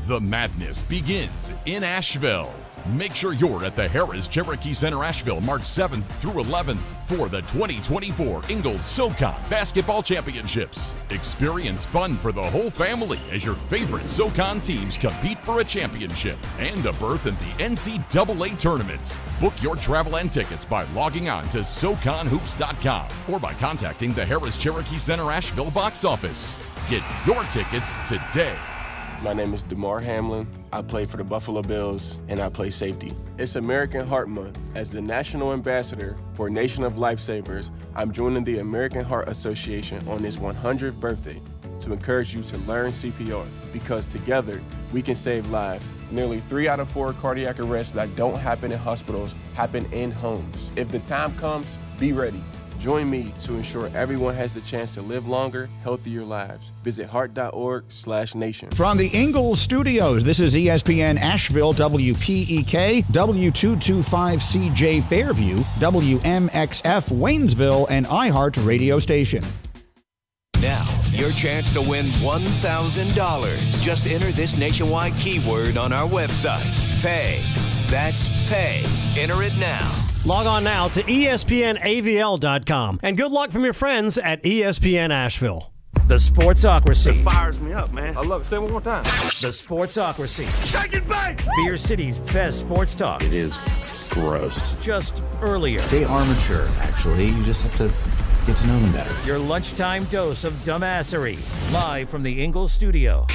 The madness begins in Asheville. Make sure you're at the Harris Cherokee Center Asheville March 7th through 11th for the 2024 Ingalls SoCon Basketball Championships. Experience fun for the whole family as your favorite SoCon teams compete for a championship and a berth in the NCAA tournament. Book your travel and tickets by logging on to SoConHoops.com or by contacting the Harris Cherokee Center Asheville box office. Get your tickets today. My name is DeMar Hamlin. I play for the Buffalo Bills, and I play safety. It's American Heart Month. As the national ambassador for Nation of Lifesavers, I'm joining the American Heart Association on its 100th birthday to encourage you to learn CPR, because together we can save lives. Nearly 3 out of 4 cardiac arrests that don't happen in hospitals happen in homes. If the time comes, be ready. Join me to ensure everyone has the chance to live longer, healthier lives. Visit heart.org/nation. From the Ingalls Studios, this is ESPN Asheville, WPEK, W225CJ Fairview, WMXF Waynesville, and iHeart Radio Station. Now, your chance to win $1,000. Just enter this nationwide keyword on our website. Pay. That's pay. Enter it now. Log on now to ESPNAVL.com. And good luck from your friends at ESPN Asheville. The Sportsocracy. It fires me up, man. I love it. Say it one more time. The Sportsocracy. Shake it back! Beer City's best sports talk. It is gross. Just earlier. They are mature, actually. You just have to get to know them better. Your lunchtime dose of dumbassery. Live from the Ingalls studio.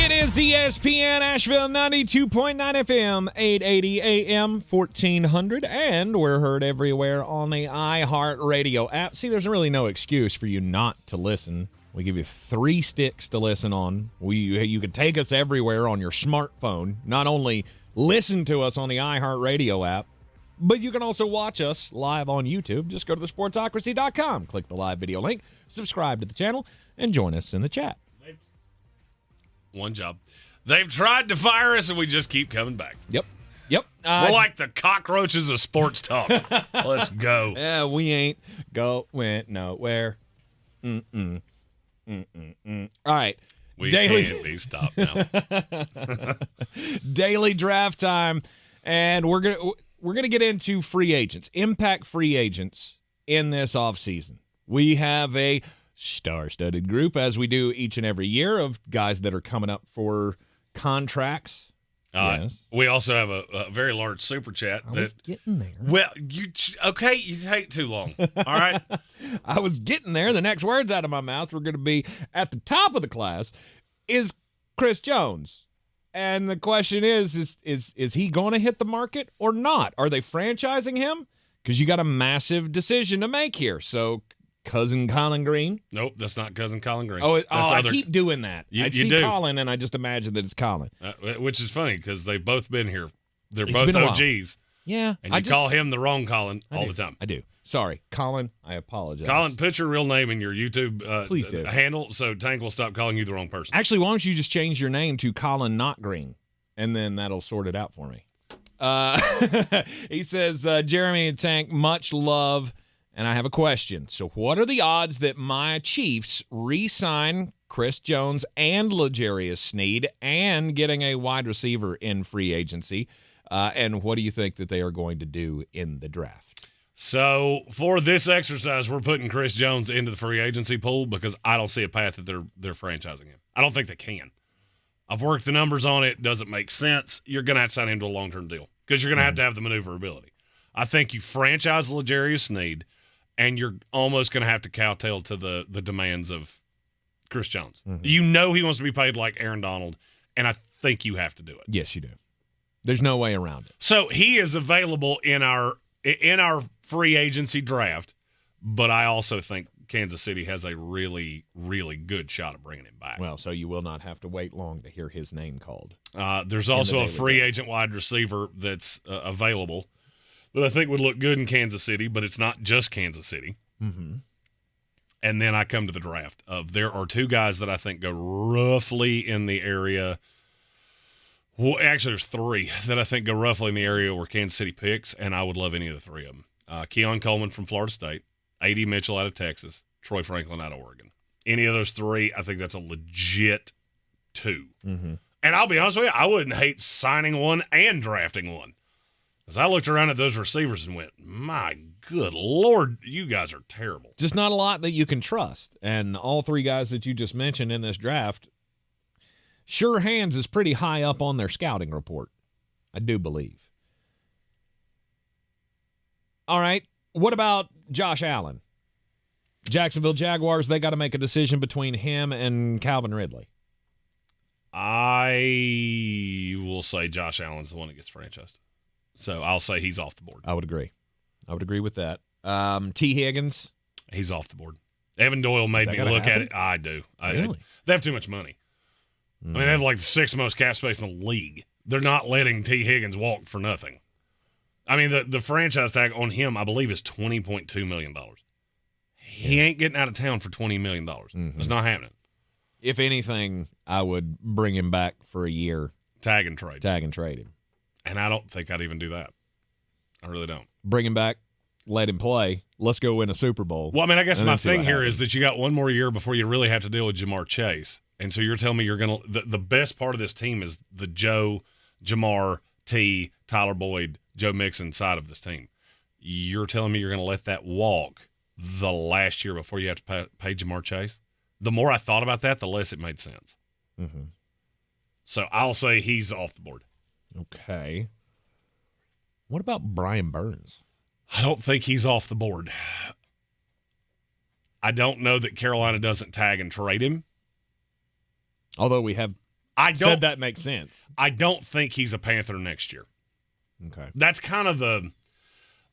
It is ESPN Asheville 92.9 FM, 880 AM, 1400, and we're heard everywhere on the iHeart Radio app. See, there's really no excuse for you not to listen. We give you 3 sticks to listen on. You can take us everywhere on your smartphone. Not only listen to us on the iHeart Radio app, but you can also watch us live on YouTube. Just go to thesportsocracy.com, click the live video link, subscribe to the channel, and join us in the chat. One job. They've tried to fire us, and we just keep coming back. Yep. We're like the cockroaches of sports talk. Let's go. Yeah, we ain't going nowhere. All right. We can't be stopped now. Daily draft time, and we're gonna get into free agents, impact free agents in this offseason. We have a star-studded group, as we do each and every year, of guys that are coming up for contracts. Yes. We also have a very large super chat. I was getting there. Well, you take too long. All right. I was getting there. The next words out of my mouth were going to be, at the top of the class is Chris Jones. And the question is he going to hit the market or not? Are they franchising him? Because you got a massive decision to make here. So, Cousin Colin Greene? Nope, that's not Cousin Colin Greene. I keep doing that. I see do. Colin, and I just imagine that it's Colin. Which is funny, because they've both been here. They're It's both been a while. OGs. Yeah. And you call him the wrong Colin all the time. I do. Sorry. Colin, I apologize. Colin, put your real name in your YouTube Please do. handle so Tank will stop calling you the wrong person. Actually, why don't you just change your name to Colin Not Green, and then that'll sort it out for me. He says, Jeremy and Tank, much love. And I have a question. So what are the odds that my Chiefs re-sign Chris Jones and L'Jarius Sneed and getting a wide receiver in free agency? And what do you think that they are going to do in the draft? So for this exercise, we're putting Chris Jones into the free agency pool because I don't see a path that they're franchising him. I don't think they can. I've worked the numbers on it. Doesn't make sense. You're going to have to sign him to a long-term deal because you're going to have the maneuverability. I think you franchise L'Jarius Sneed, and you're almost going to have to kowtow to the demands of Chris Jones. Mm-hmm. You know he wants to be paid like Aaron Donald, and I think you have to do it. Yes, you do. There's no way around it. So he is available in our free agency draft, but I also think Kansas City has a really, really good shot of bringing him back. Well, so you will not have to wait long to hear his name called. There's also a free agent wide receiver that's available that I think would look good in Kansas City, but it's not just Kansas City. Mm-hmm. And then I come to the draft. There are two guys that I think go roughly in the area. Well, actually, there's three that I think go roughly in the area where Kansas City picks, and I would love any of the three of them. Keon Coleman from Florida State, A.D. Mitchell out of Texas, Troy Franklin out of Oregon. Any of those three, I think that's a legit two. Mm-hmm. And I'll be honest with you, I wouldn't hate signing one and drafting one. As I looked around at those receivers and went, my good Lord, you guys are terrible. Just not a lot that you can trust. And all three guys that you just mentioned in this draft, sure hands is pretty high up on their scouting report. I do believe. All right. What about Josh Allen? Jacksonville Jaguars, they got to make a decision between him and Calvin Ridley. I will say Josh Allen's the one that gets franchised. So I'll say he's off the board. I would agree. I would agree with that. T. Higgins. He's off the board. Evan Doyle made me look at it. I do. Really? They have too much money. I mean, they have like the sixth most cap space in the league. They're not letting T. Higgins walk for nothing. I mean, the franchise tag on him, I believe, is $20.2 million. He ain't getting out of town for $20 million. Mm-hmm. It's not happening. If anything, I would bring him back for a year. Tag and trade him. And I don't think I'd even do that. I really don't. Bring him back, let him play. Let's go win a Super Bowl. Well, I mean, I guess my thing here is that you got one more year before you really have to deal with Jamar Chase. And so you're telling me you're going to the best part of this team is the Joe, Jamar, T, Tyler Boyd, Joe Mixon side of this team. You're telling me you're going to let that walk the last year before you have to pay Jamar Chase? The more I thought about that, the less it made sense. Mm-hmm. So I'll say he's off the board. Okay. What about Brian Burns? I don't think he's off the board. I don't know that Carolina doesn't tag and trade him. Although we have said that makes sense. I don't think he's a Panther next year. Okay. That's kind of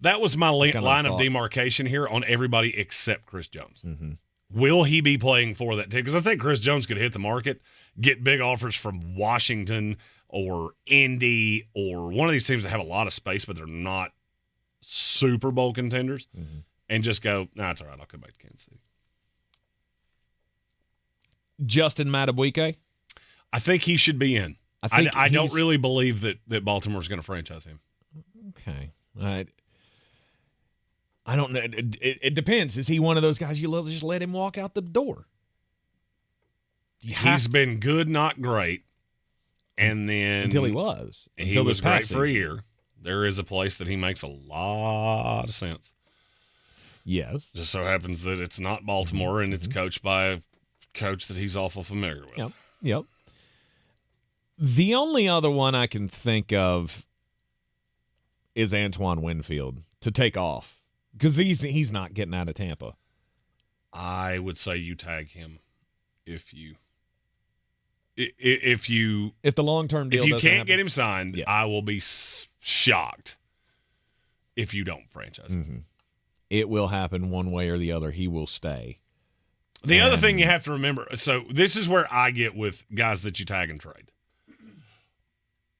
that was my line of demarcation here on everybody except Chris Jones. Mm-hmm. Will he be playing for that team? Because I think Chris Jones could hit the market, get big offers from Washington or Indy or one of these teams that have a lot of space, but they're not Super Bowl contenders, and just go, nah, it's all right, I'll come back to Kansas City. Justin Madubuike? I think he should be in. I don't really believe that Baltimore's going to franchise him. Okay. I don't know. It depends. Is he one of those guys you just let him walk out the door? He's been good, not great. And then until he was. He was great for a year. There is a place that he makes a lot of sense. Yes. Just so happens that it's not Baltimore, and it's coached by a coach that he's awful familiar with. Yep. The only other one I can think of is Antoine Winfield to take off because he's not getting out of Tampa. I would say you tag him if the long-term deal if you doesn't can't happen. get him signed, I will be shocked if you don't franchise him. It will happen one way or the other. He will stay. The other thing you have to remember, so this is where I get with guys that you tag and trade.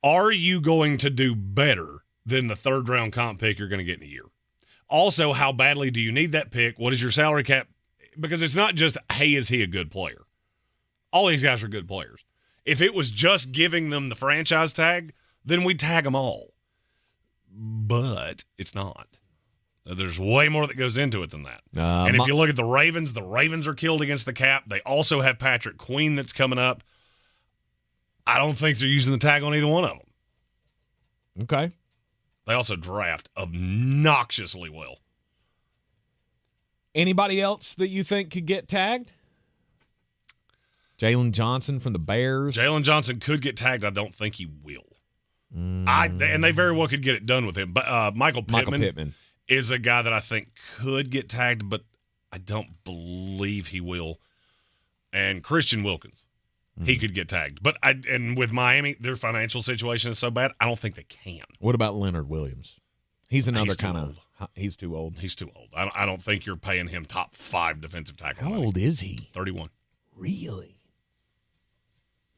Are you going to do better than the third-round comp pick you're going to get in a year? Also, how badly do you need that pick? What is your salary cap? Because it's not just, hey, is he a good player? All these guys are good players. If it was just giving them the franchise tag, then we'd tag them all. But it's not. There's way more that goes into it than that. And if you look at the Ravens are killed against the cap. They also have Patrick Queen that's coming up. I don't think they're using the tag on either one of them. Okay. They also draft obnoxiously well. Anybody else that you think could get tagged? Jalen Johnson from the Bears. Jalen Johnson could get tagged. I don't think he will. And they very well could get it done with him. But Michael Pittman is a guy that I think could get tagged, but I don't believe he will. And Christian Wilkins, he could get tagged. But and with Miami, their financial situation is so bad, I don't think they can. What about Leonard Williams? He's another kind of. He's too old. He's too old. I don't think you're paying him top 5 defensive tackle. How old is he? 31. Really?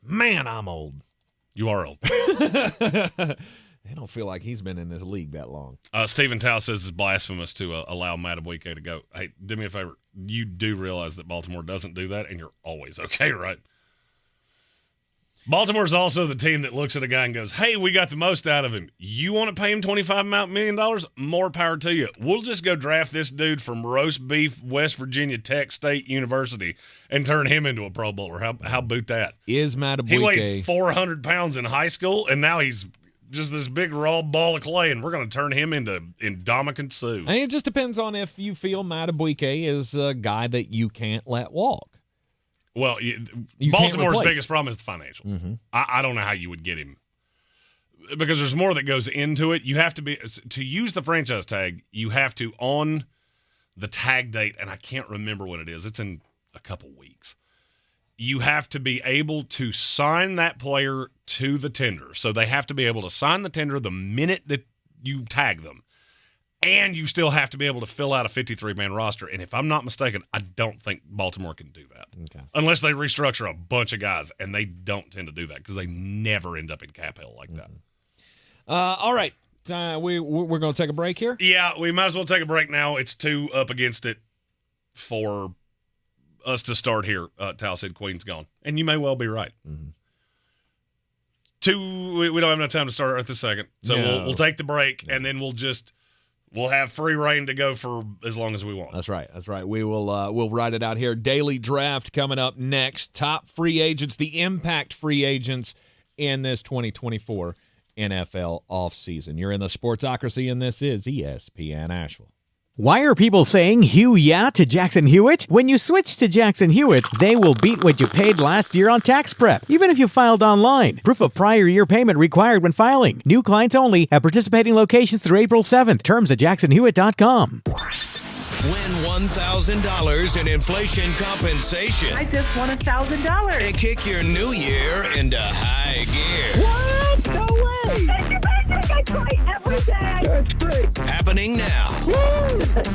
Man, I'm old. You are old. I don't feel like he's been in this league that long. Stephen Tao says it's blasphemous to allow Madubuike to go. Hey, do me a favor. You do realize that Baltimore doesn't do that, and you're always okay, right? Baltimore's also the team that looks at a guy and goes, hey, we got the most out of him. You want to pay him $25 million? More power to you. We'll just go draft this dude from Roast Beef, West Virginia Tech State University and turn him into a Pro Bowler. How boot that? Is Madubuike... He weighed 400 pounds in high school, and now he's just this big raw ball of clay, and we're going to turn him into Ndamukong Suh. I mean, it just depends on if you feel Madubuike is a guy that you can't let walk. Well, Baltimore's biggest problem is the financials. Mm-hmm. I don't know how you would get him because there's more that goes into it. You have to use the franchise tag. You have to, on the tag date, and I can't remember when it is. It's in a couple weeks. You have to be able to sign that player to the tender. So they have to be able to sign the tender the minute that you tag them. And you still have to be able to fill out a 53-man roster. And if I'm not mistaken, I don't think Baltimore can do that. Okay. Unless they restructure a bunch of guys, and they don't tend to do that because they never end up in cap hell like that. All right. We're going to take a break here? Yeah, we might as well take a break now. It's 2 up against it for us to start here. Tal said Queen's gone. And you may well be right. Mm-hmm. 2, we don't have enough time to start right this second. So we'll take the break, and then we'll have free reign to go for as long as we want. That's right. We will we'll write it out here. Daily draft coming up next. Top free agents, the impact free agents in this 2024 NFL offseason. You're in the Sportsocracy, and this is ESPN Asheville. Why are people saying Hugh yeah to Jackson Hewitt? When you switch to Jackson Hewitt, they will beat what you paid last year on tax prep, even if you filed online. Proof of prior year payment required when filing. New clients only at participating locations through April 7th. Terms at jacksonhewitt.com. Win $1,000 in inflation compensation. I just won $1,000. And kick your new year into high gear. What? No way. Thank you, I try every day. That's great. Happening now. Woo!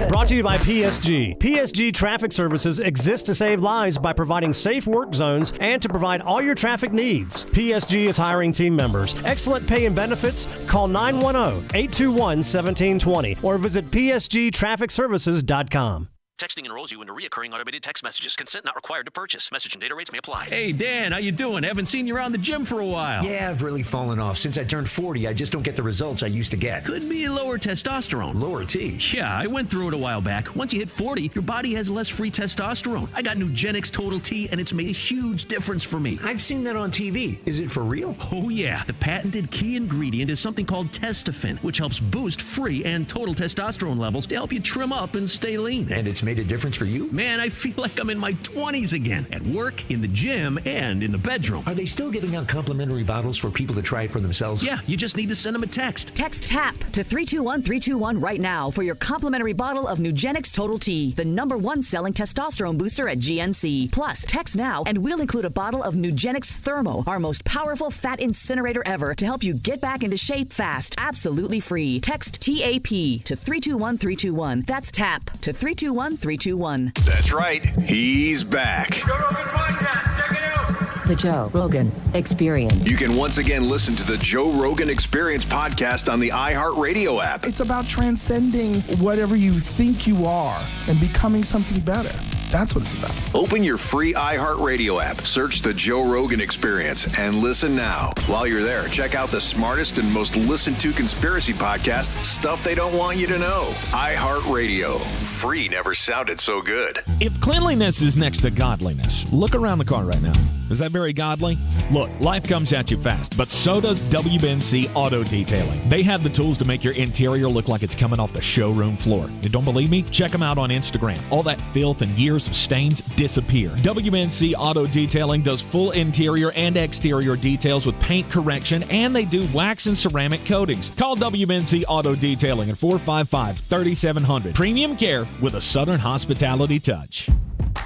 Brought to you by PSG. PSG Traffic Services exists to save lives by providing safe work zones and to provide all your traffic needs. PSG is hiring team members. Excellent pay and benefits. Call 910-821-1720 or visit psgtrafficservices.com. Texting enrolls you into recurring automated text messages. Consent not required to purchase. Message and data rates may apply. Hey, Dan, how you doing? Haven't seen you around the gym for a while. Yeah, I've really fallen off. Since I turned 40, I just don't get the results I used to get. Could be lower testosterone. Lower T? Yeah, I went through it a while back. Once you hit 40, your body has less free testosterone. I got Nugenix Total T, and it's made a huge difference for me. I've seen that on TV. Is it for real? Oh, yeah. The patented key ingredient is something called Testofen, which helps boost free and total testosterone levels to help you trim up and stay lean. And it's made a difference for you? Man, I feel like I'm in my 20s again. At work, in the gym, and in the bedroom. Are they still giving out complimentary bottles for people to try it for themselves? Yeah, you just need to send them a text. Text TAP to 321-321 right now for your complimentary bottle of Nugenix Total T, the #1 selling testosterone booster at GNC. Plus, text now and we'll include a bottle of Nugenix Thermo, our most powerful fat incinerator ever, to help you get back into shape fast. Absolutely free. Text TAP to 321-321. That's TAP to 321-321. That's right. He's back. Joe Rogan Podcast. Check it out. The Joe Rogan Experience. You can once again listen to the Joe Rogan Experience podcast on the iHeartRadio app. It's about transcending whatever you think you are and becoming something better. That's what it's about. Open your free iHeartRadio app, search the Joe Rogan Experience, and listen now. While you're there, check out the smartest and most listened to conspiracy podcast, Stuff They Don't Want You to Know. iHeartRadio. Free never sounded so good. If cleanliness is next to godliness, look around the car right now. Is that very godly? Look, life comes at you fast, but so does WBNC Auto Detailing. They have the tools to make your interior look like it's coming off the showroom floor. You don't believe me? Check them out on Instagram. All that filth and years of stains disappear. WBNC Auto Detailing does full interior and exterior details with paint correction, and they do wax and ceramic coatings. Call WBNC Auto Detailing at 455-3700. Premium care with a Southern hospitality touch.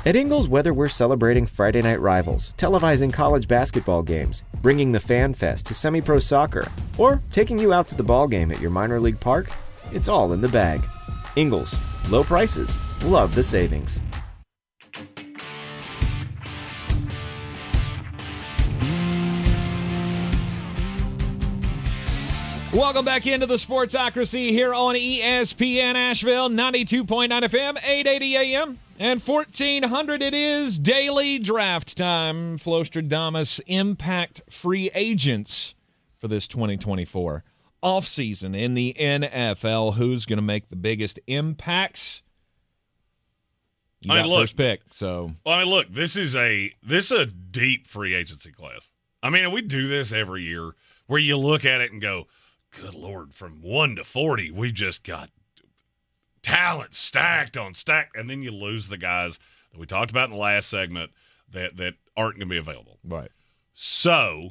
At Ingles, whether we're celebrating Friday night rivals, televising college basketball games, bringing the Fan Fest to semi-pro soccer, or taking you out to the ball game at your minor league park, it's all in the bag. Ingles, low prices, love the savings. Welcome back into the Sportsocracy here on ESPN Asheville, 92.9 FM, 880 AM, and 1400 it is daily draft time. Flostradamus impact free agents for this 2024 offseason in the NFL. Who's going to make the biggest impacts? You got first pick. So, look, this is a deep free agency class. I mean, we do this every year where you look at it and go, good Lord, from 1 to 40, we've just got talent stacked on stacked, and then you lose the guys that we talked about in the last segment that aren't going to be available. Right. So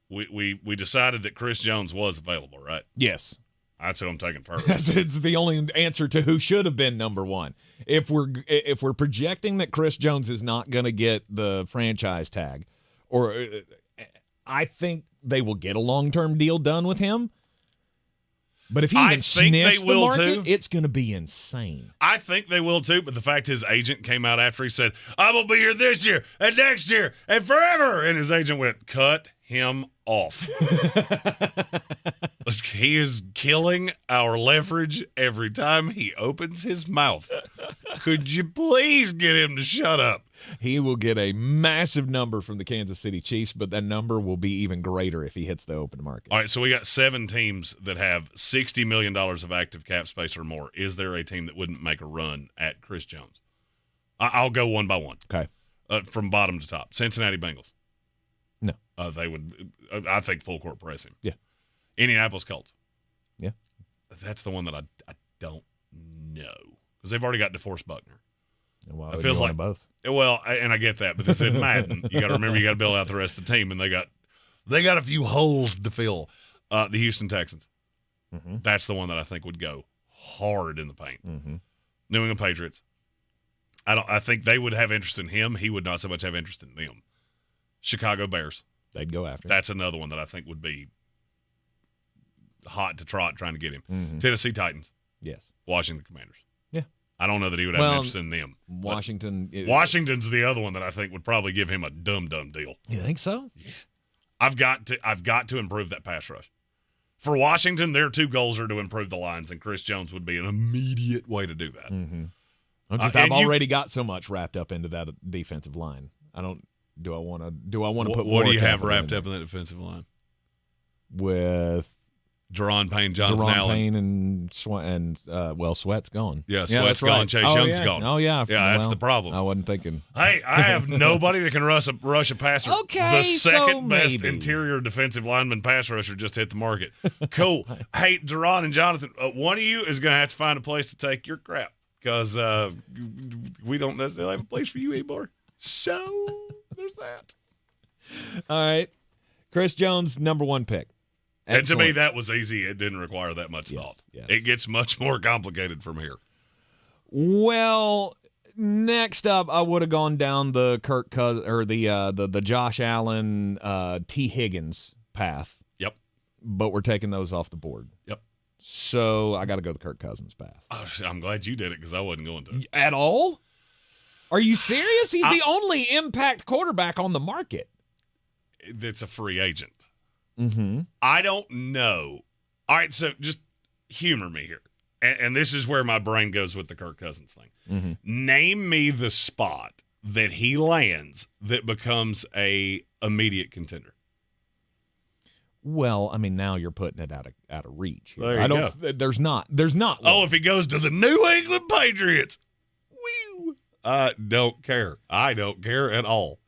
we decided that Chris Jones was available, right? Yes. That's who I'm taking first. It's the only answer to who should have been number one. If we're projecting that Chris Jones is not going to get the franchise tag, or I think they will get a long-term deal done with him. But if he even sniffs the market, it's going to be insane. I think they will too, but the fact his agent came out after he said, I will be here this year and next year and forever, and his agent went, cut him off. He is killing our leverage every time he opens his mouth. Could you please get him to shut up? He will get a massive number from the Kansas City Chiefs, but that number will be even greater if he hits the open market. All right, so we got 7 teams that have $60 million of active cap space or more. Is there a team that wouldn't make a run at Chris Jones? I'll go one by one. Okay. From bottom to top. Cincinnati Bengals. No. They would, I think, full court press him. Yeah. Indianapolis Colts. Yeah. That's the one that I don't know because they've already got DeForest Buckner. Well, it feels like both. Well, and I get that, but this is Madden. You got to remember, you got to build out the rest of the team, and they got a few holes to fill. The Houston Texans. Mm-hmm. That's the one that I think would go hard in the paint. Mm-hmm. New England Patriots. I think they would have interest in him. He would not so much have interest in them. Chicago Bears. They'd go after. That's another one that I think would be hot to trot trying to get him. Mm-hmm. Tennessee Titans. Yes. Washington Commanders. Yeah. I don't know that he would have interest in them. Washington's the other one that I think would probably give him a dumb deal. You think so? Yeah. I've got to improve that pass rush. For Washington, their 2 goals are to improve the lines, and Chris Jones would be an immediate way to do that. Mm-hmm. I've already got so much wrapped up into that defensive line. Do I want to put what do you have wrapped up in that defensive line? With Jerron Payne, Jonathan Allen. Payne and Sweat's gone. Yeah, Sweat's gone. Right. Chase Young's gone. Oh, yeah. Yeah, that's the problem. I wasn't thinking. Hey, I have nobody that can rush a passer. Okay, the second best maybe. interior defensive lineman pass rusher just hit the market. Cool. Hey, Jerron and Jonathan, one of you is going to have to find a place to take your crap because we don't necessarily have a place for you anymore. So there's that. All right. Chris Jones, number 1 pick. And to me, that was easy. It didn't require that much thought. Yes. It gets much more complicated from here. Well, next up, I would have gone down the Kirk Cousins or the Josh Allen, T. Higgins path. Yep. But we're taking those off the board. Yep. So I got to go the Kirk Cousins path. Oh, I'm glad you did it because I wasn't going to. At all? Are you serious? He's the only impact quarterback on the market. That's a free agent. Mm-hmm. I don't know. All right, so just humor me here. and this is where my brain goes with the Kirk Cousins thing. Mm-hmm. Name me the spot that he lands that becomes a immediate contender. Well, I mean, now you're putting it out of reach. Here. There you go. There's not. Oh, if he goes to the New England Patriots, whew, don't care. I don't care at all.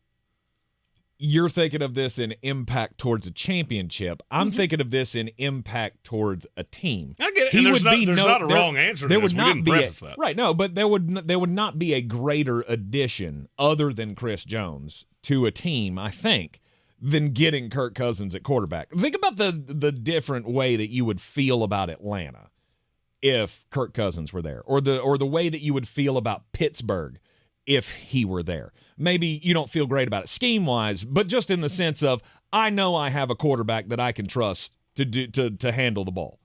You're thinking of this in impact towards a championship. I'm thinking of this in impact towards a team. I get it. And there's not a wrong answer to this. We didn't preface that. Right, no, but there would not be a greater addition other than Chris Jones to a team, I think, than getting Kirk Cousins at quarterback. Think about the different way that you would feel about Atlanta if Kirk Cousins were there, or the way that you would feel about Pittsburgh if he were there. Maybe you don't feel great about it scheme-wise, but just in the sense of, I know I have a quarterback that I can trust to handle the ball.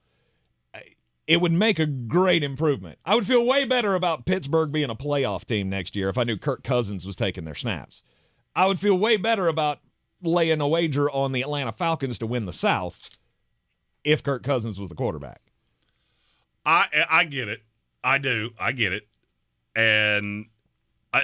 It would make a great improvement. I would feel way better about Pittsburgh being a playoff team next year if I knew Kirk Cousins was taking their snaps. I would feel way better about laying a wager on the Atlanta Falcons to win the South if Kirk Cousins was the quarterback. I get it. I do. I get it. And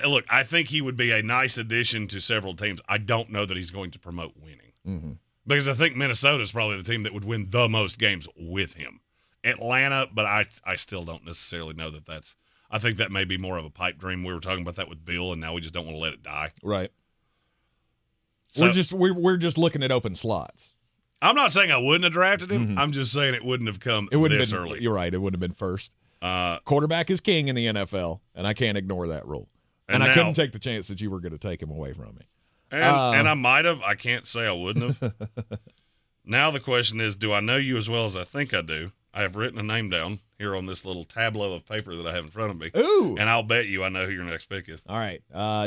look, I think he would be a nice addition to several teams. I don't know that he's going to promote winning. Mm-hmm. Because I think Minnesota is probably the team that would win the most games with him. Atlanta, but I still don't necessarily know that that's – I think that may be more of a pipe dream. We were talking about that with Bill, and now we just don't want to let it die. Right. So, we're just looking at open slots. I'm not saying I wouldn't have drafted him. Mm-hmm. I'm just saying it wouldn't have come this early. You're right. It wouldn't have been first. Quarterback is king in the NFL, and I can't ignore that rule. And I couldn't take the chance that you were going to take him away from me. And I might have. I can't say I wouldn't have. Now the question is, do I know you as well as I think I do? I have written a name down here on this little tableau of paper that I have in front of me. Ooh. And I'll bet you I know who your next pick is. All right.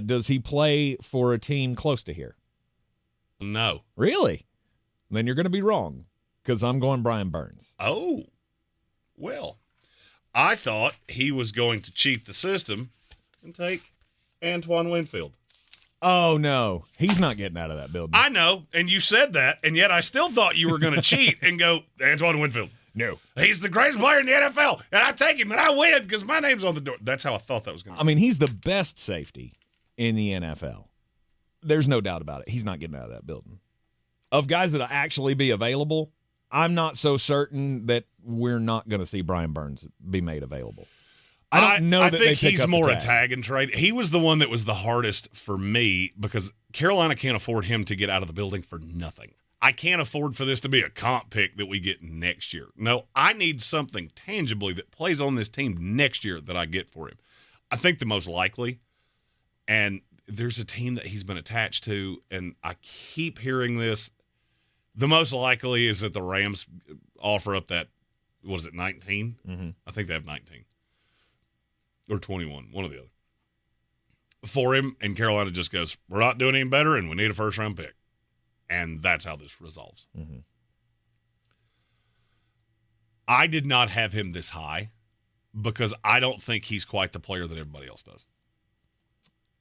Does he play for a team close to here? No. Really? Then you're going to be wrong, because I'm going Brian Burns. Oh. Well, I thought he was going to cheat the system and take Antoine Winfield. Oh, no. He's not getting out of that building. I know, and you said that, and yet I still thought you were going to cheat and go, Antoine Winfield. No. He's the greatest player in the NFL, and I take him, and I win because my name's on the door. That's how I thought that was going to be. I mean, he's the best safety in the NFL. There's no doubt about it. He's not getting out of that building. Of guys that will actually be available, I'm not so certain that we're not going to see Brian Burns be made available. I don't know that they pick up the tag. I think he's more a tag and trade. He was the one that was the hardest for me because Carolina can't afford him to get out of the building for nothing. I can't afford for this to be a comp pick that we get next year. No, I need something tangibly that plays on this team next year that I get for him. I think the most likely, and there's a team that he's been attached to, and I keep hearing this, the most likely is that the Rams offer up that, what is it, 19? Mm-hmm. I think they have 19. Or 21, one or the other. For him, and Carolina just goes, we're not doing any better, and we need a first-round pick. And that's how this resolves. Mm-hmm. I did not have him this high because I don't think he's quite the player that everybody else does.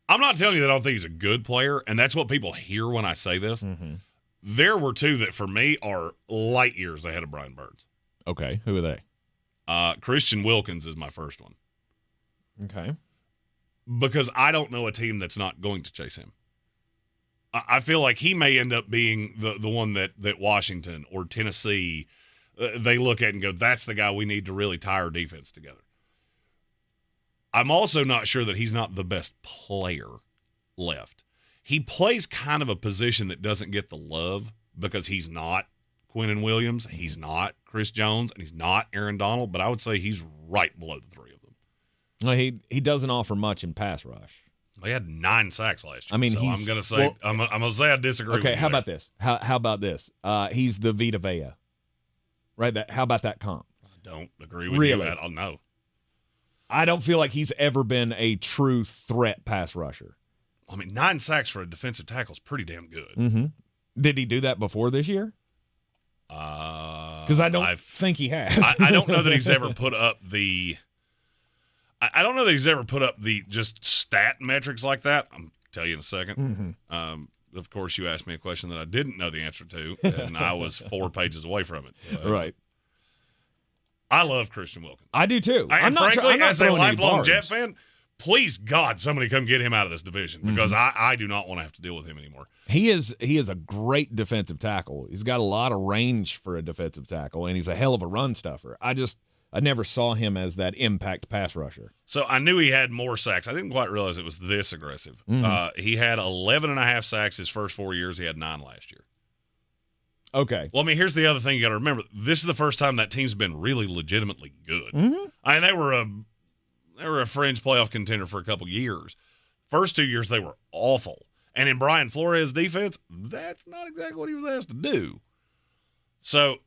I'm not telling you that I don't think he's a good player, and that's what people hear when I say this. Mm-hmm. There were two that, for me, are light years ahead of Brian Burns. Okay, who are they? Christian Wilkins is my first one. Okay. Because I don't know a team that's not going to chase him. I feel like he may end up being the one that Washington or Tennessee, they look at and go, that's the guy we need to really tie our defense together. I'm also not sure that he's not the best player left. He plays kind of a position that doesn't get the love because he's not Quinnen Williams, he's not Chris Jones, and he's not Aaron Donald, but I would say he's right below the three of them. Well, he doesn't offer much in pass rush. He had 9 sacks last year. I mean, so I'm going to say I'm going to say I disagree. Okay, with you how there. about this? How about this? He's the Vita Vea, right? How about that comp? I don't agree with you at all. No, I don't feel like he's ever been a true threat pass rusher. I mean, 9 sacks for a defensive tackle is pretty damn good. Mm-hmm. Did he do that before this year? Because I don't think he has. I don't know that he's ever put up the. I don't know that he's ever put up the just stat metrics like that. I'll tell you in a second. Mm-hmm. Of course, you asked me a question that I didn't know the answer to, and I was 4 pages away from it. So right. I love Christian Wilkins. I do too. I'm not as a lifelong bars. Jet fan, please, God, somebody come get him out of this division because I do not want to have to deal with him anymore. He is a great defensive tackle. He's got a lot of range for a defensive tackle, and he's a hell of a run stuffer. I never saw him as that impact pass rusher. So I knew he had more sacks. I didn't quite realize it was this aggressive. He had 11.5 sacks his first 4 years. He had 9 last year. Okay. Well, I mean, here's the other thing you got to remember. This is the first time that team's been really legitimately good. I mean, they were a fringe playoff contender for a couple years. First 2 years, they were awful. And in Brian Flores' defense, that's not exactly what he was asked to do. So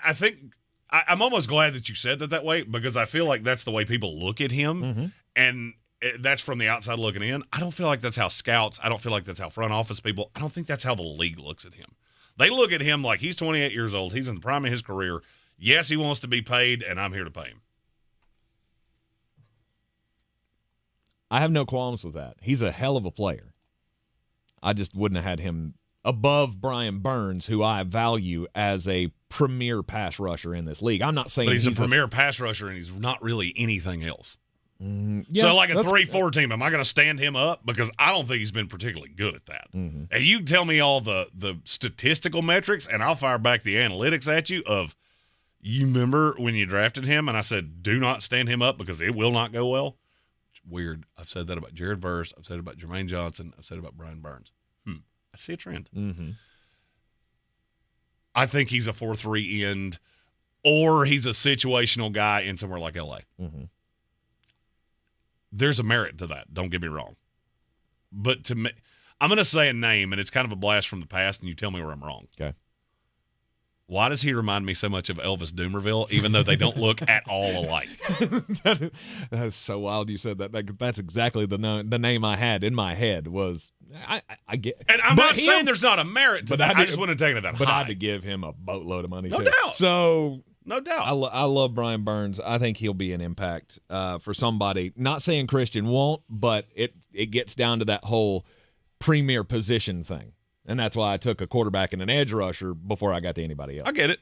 I think I'm almost glad that you said that way because I feel like that's the way people look at him. And that's from the outside looking in. I don't feel like that's how scouts, I don't feel like that's how front office people, I don't think that's how the league looks at him. They look at him like he's 28 years old. He's in the prime of his career. Yes, he wants to be paid, and I'm here to pay him. I have no qualms with that. He's a hell of a player. I just wouldn't have had him above Brian Burns, who I value as a premier pass rusher in this league. I'm not saying but he's a premier pass rusher, and he's not really anything else. Yeah, so like a 3-4 team, am I going to stand him up? Because I don't think he's been particularly good at that. And you tell me all the statistical metrics, and I'll fire back the analytics at you of, you remember when you drafted him, and I said, do not stand him up because it will not go well? It's weird. I've said that about Jared Verse. I've said it about Jermaine Johnson. I've said it about Brian Burns. I see a trend. I think he's a 4-3 end, or he's a situational guy in somewhere like L.A. There's a merit to that. Don't get me wrong. But to me, I'm going to say a name, and it's kind of a blast from the past, and you tell me where I'm wrong. Okay. Why does he remind me so much of Elvis Doomerville, even though they don't look at all alike? That is so wild you said that. That's exactly the name I had in my head was I get. And I'm not saying there's not a merit to that. I just wouldn't have taken it that But high. I had to give him a boatload of money, No too. doubt. So no doubt. I love Brian Burns. I think he'll be an impact for somebody. Not saying Christian won't, but it gets down to that whole premier position thing. And that's why I took a quarterback and an edge rusher before I got to anybody else. I get it.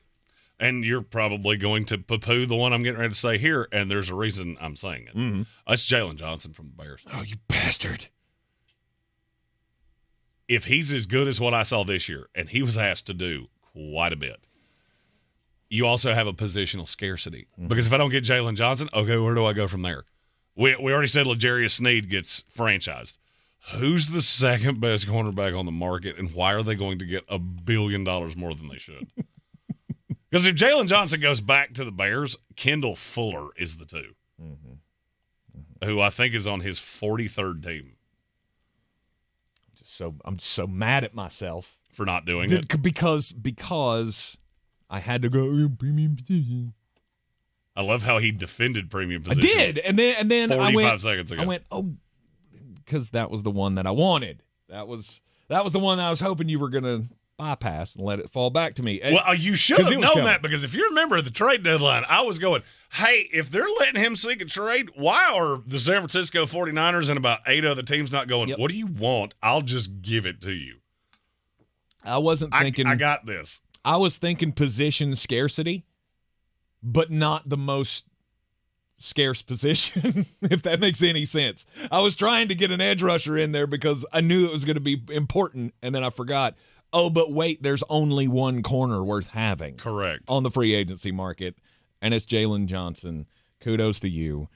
And you're probably going to poo-poo the one I'm getting ready to say here, and there's a reason I'm saying it. That's Jalen Johnson from the Bears. Oh, you bastard. If he's as good as what I saw this year, and he was asked to do quite a bit, you also have a positional scarcity. Because if I don't get Jalen Johnson, okay, where do I go from there? We already said L'Jarius Sneed gets franchised. Who's the second best cornerback on the market, and why are they going to get $1 billion more than they should? Because if Jalen Johnson goes back to the Bears, Kendall Fuller is the two, who I think is on his 43rd team. I'm so mad at myself for not doing it because I had to go premium position. I love how he defended premium position. I did, and then 45 seconds ago. I went, because that was the one that I wanted. That was the one that I was hoping you were going to bypass and let it fall back to me. Well, you should have known that, because if you remember the trade deadline, I was going, hey, if they're letting him seek a trade, why are the San Francisco 49ers and about 8 other teams not going, what do you want? I'll just give it to you. I wasn't thinking. I got this. I was thinking position scarcity, but not the most scarce position, if that makes any sense. I was trying to get an edge rusher in there because I knew it was going to be important, and then I forgot, but wait, there's only one corner worth having. Correct. On the free agency market, and it's Jalen Johnson. Kudos to you.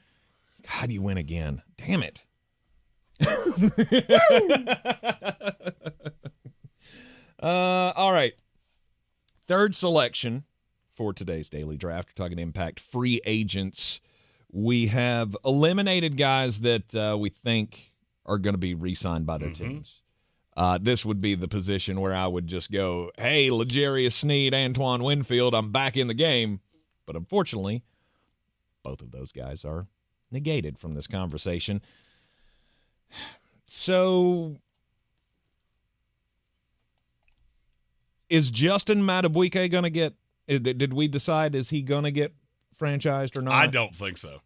How do you win again? Damn it. All right. Third selection for today's daily draft. We're talking impact free agents. We have eliminated guys that we think are going to be re-signed by their teams. This would be the position where I would just go, hey, L'Jarius Sneed, Antoine Winfield, I'm back in the game. But unfortunately, both of those guys are negated from this conversation. So, is Justin Madubuike going to get – did we decide, is he going to get franchised or not? I don't think so.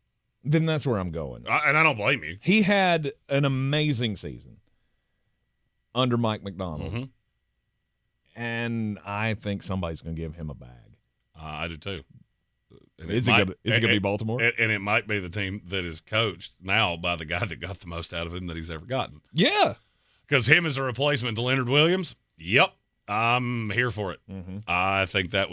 Then that's where I'm going. And I don't blame you. He had an amazing season under Mike McDonald. And I think somebody's going to give him a bag. I do too. Is it going to be Baltimore? And it might be the team that is coached now by the guy that got the most out of him that he's ever gotten. Yeah. Because him as a replacement to Leonard Williams, yep, I'm here for it. Mm-hmm. I think that's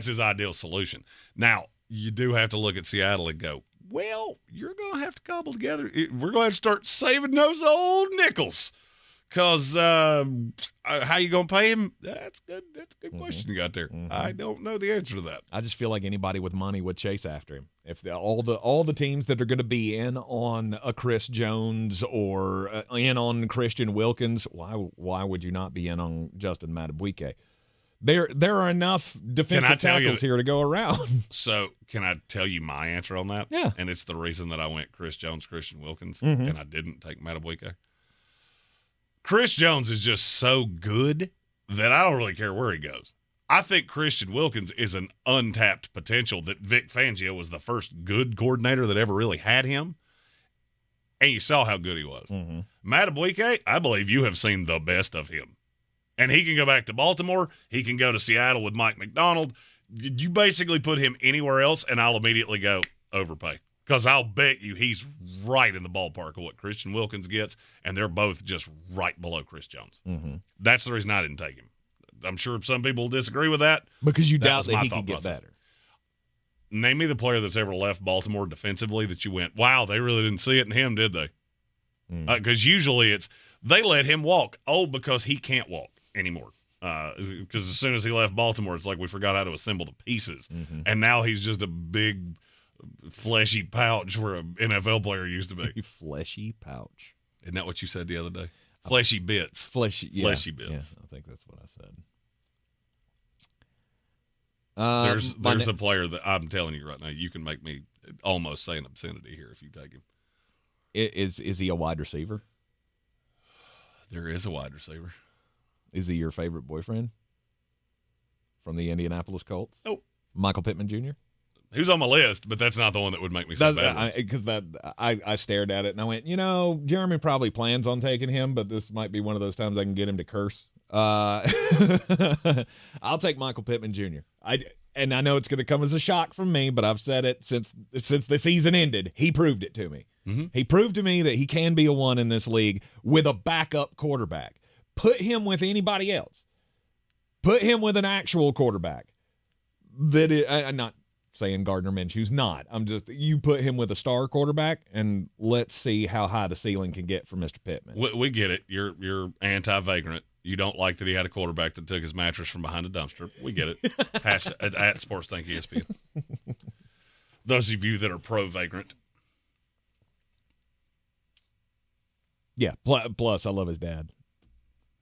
his ideal solution. Now, you do have to look at Seattle and go, well, you're going to have to cobble together. We're going to have to start saving those old nickels. Because how you going to pay him? That's good. That's a good question you got there. I don't know the answer to that. I just feel like anybody with money would chase after him. If all the teams that are going to be in on a Chris Jones or in on Christian Wilkins, why would you not be in on Justin Madubuike? There are enough defensive tackles here to go around. So can I tell you my answer on that? Yeah. And it's the reason that I went Chris Jones, Christian Wilkins, and I didn't take Madubuike. Chris Jones is just so good that I don't really care where he goes. I think Christian Wilkins is an untapped potential that Vic Fangio was the first good coordinator that ever really had him. And you saw how good he was. Madubuike, I believe you have seen the best of him. And he can go back to Baltimore. He can go to Seattle with Mike McDonald. You basically put him anywhere else, and I'll immediately go overpay. Because I'll bet you he's right in the ballpark of what Christian Wilkins gets, and they're both just right below Chris Jones. That's the reason I didn't take him. I'm sure some people will disagree with that. Because you doubt that he can get better. Name me the player that's ever left Baltimore defensively that you went, wow, they really didn't see it in him, did they? Because usually it's, they let him walk. Oh, because he can't walk anymore. Because as soon as he left Baltimore, it's like we forgot how to assemble the pieces. And now he's just a big fleshy pouch where an NFL player used to be. Fleshy pouch. Isn't that what you said the other day? Fleshy bits. Fleshy bits. Yeah, I think that's what I said. There's a player that I'm telling you right now, you can make me almost say an obscenity here if you take him. Is he a wide receiver? There is a wide receiver. Is he your favorite boyfriend from the Indianapolis Colts? Nope. Michael Pittman Jr.? He was on my list, but that's not the one that would make me say bad. Because I stared at it and I went, Jeremy probably plans on taking him, but this might be one of those times I can get him to curse. I'll take Michael Pittman Jr. And I know it's going to come as a shock from me, but I've said it since the season ended. He proved it to me. He proved to me that he can be a one in this league with a backup quarterback. Put him with anybody else. Put him with an actual quarterback. I'm not saying Gardner Minshew's not. You put him with a star quarterback, and let's see how high the ceiling can get for Mr. Pittman. We get it. You're anti-vagrant. You don't like that he had a quarterback that took his mattress from behind a dumpster. We get it. at Sports Tank ESPN. Those of you that are pro-vagrant. Yeah, plus I love his dad.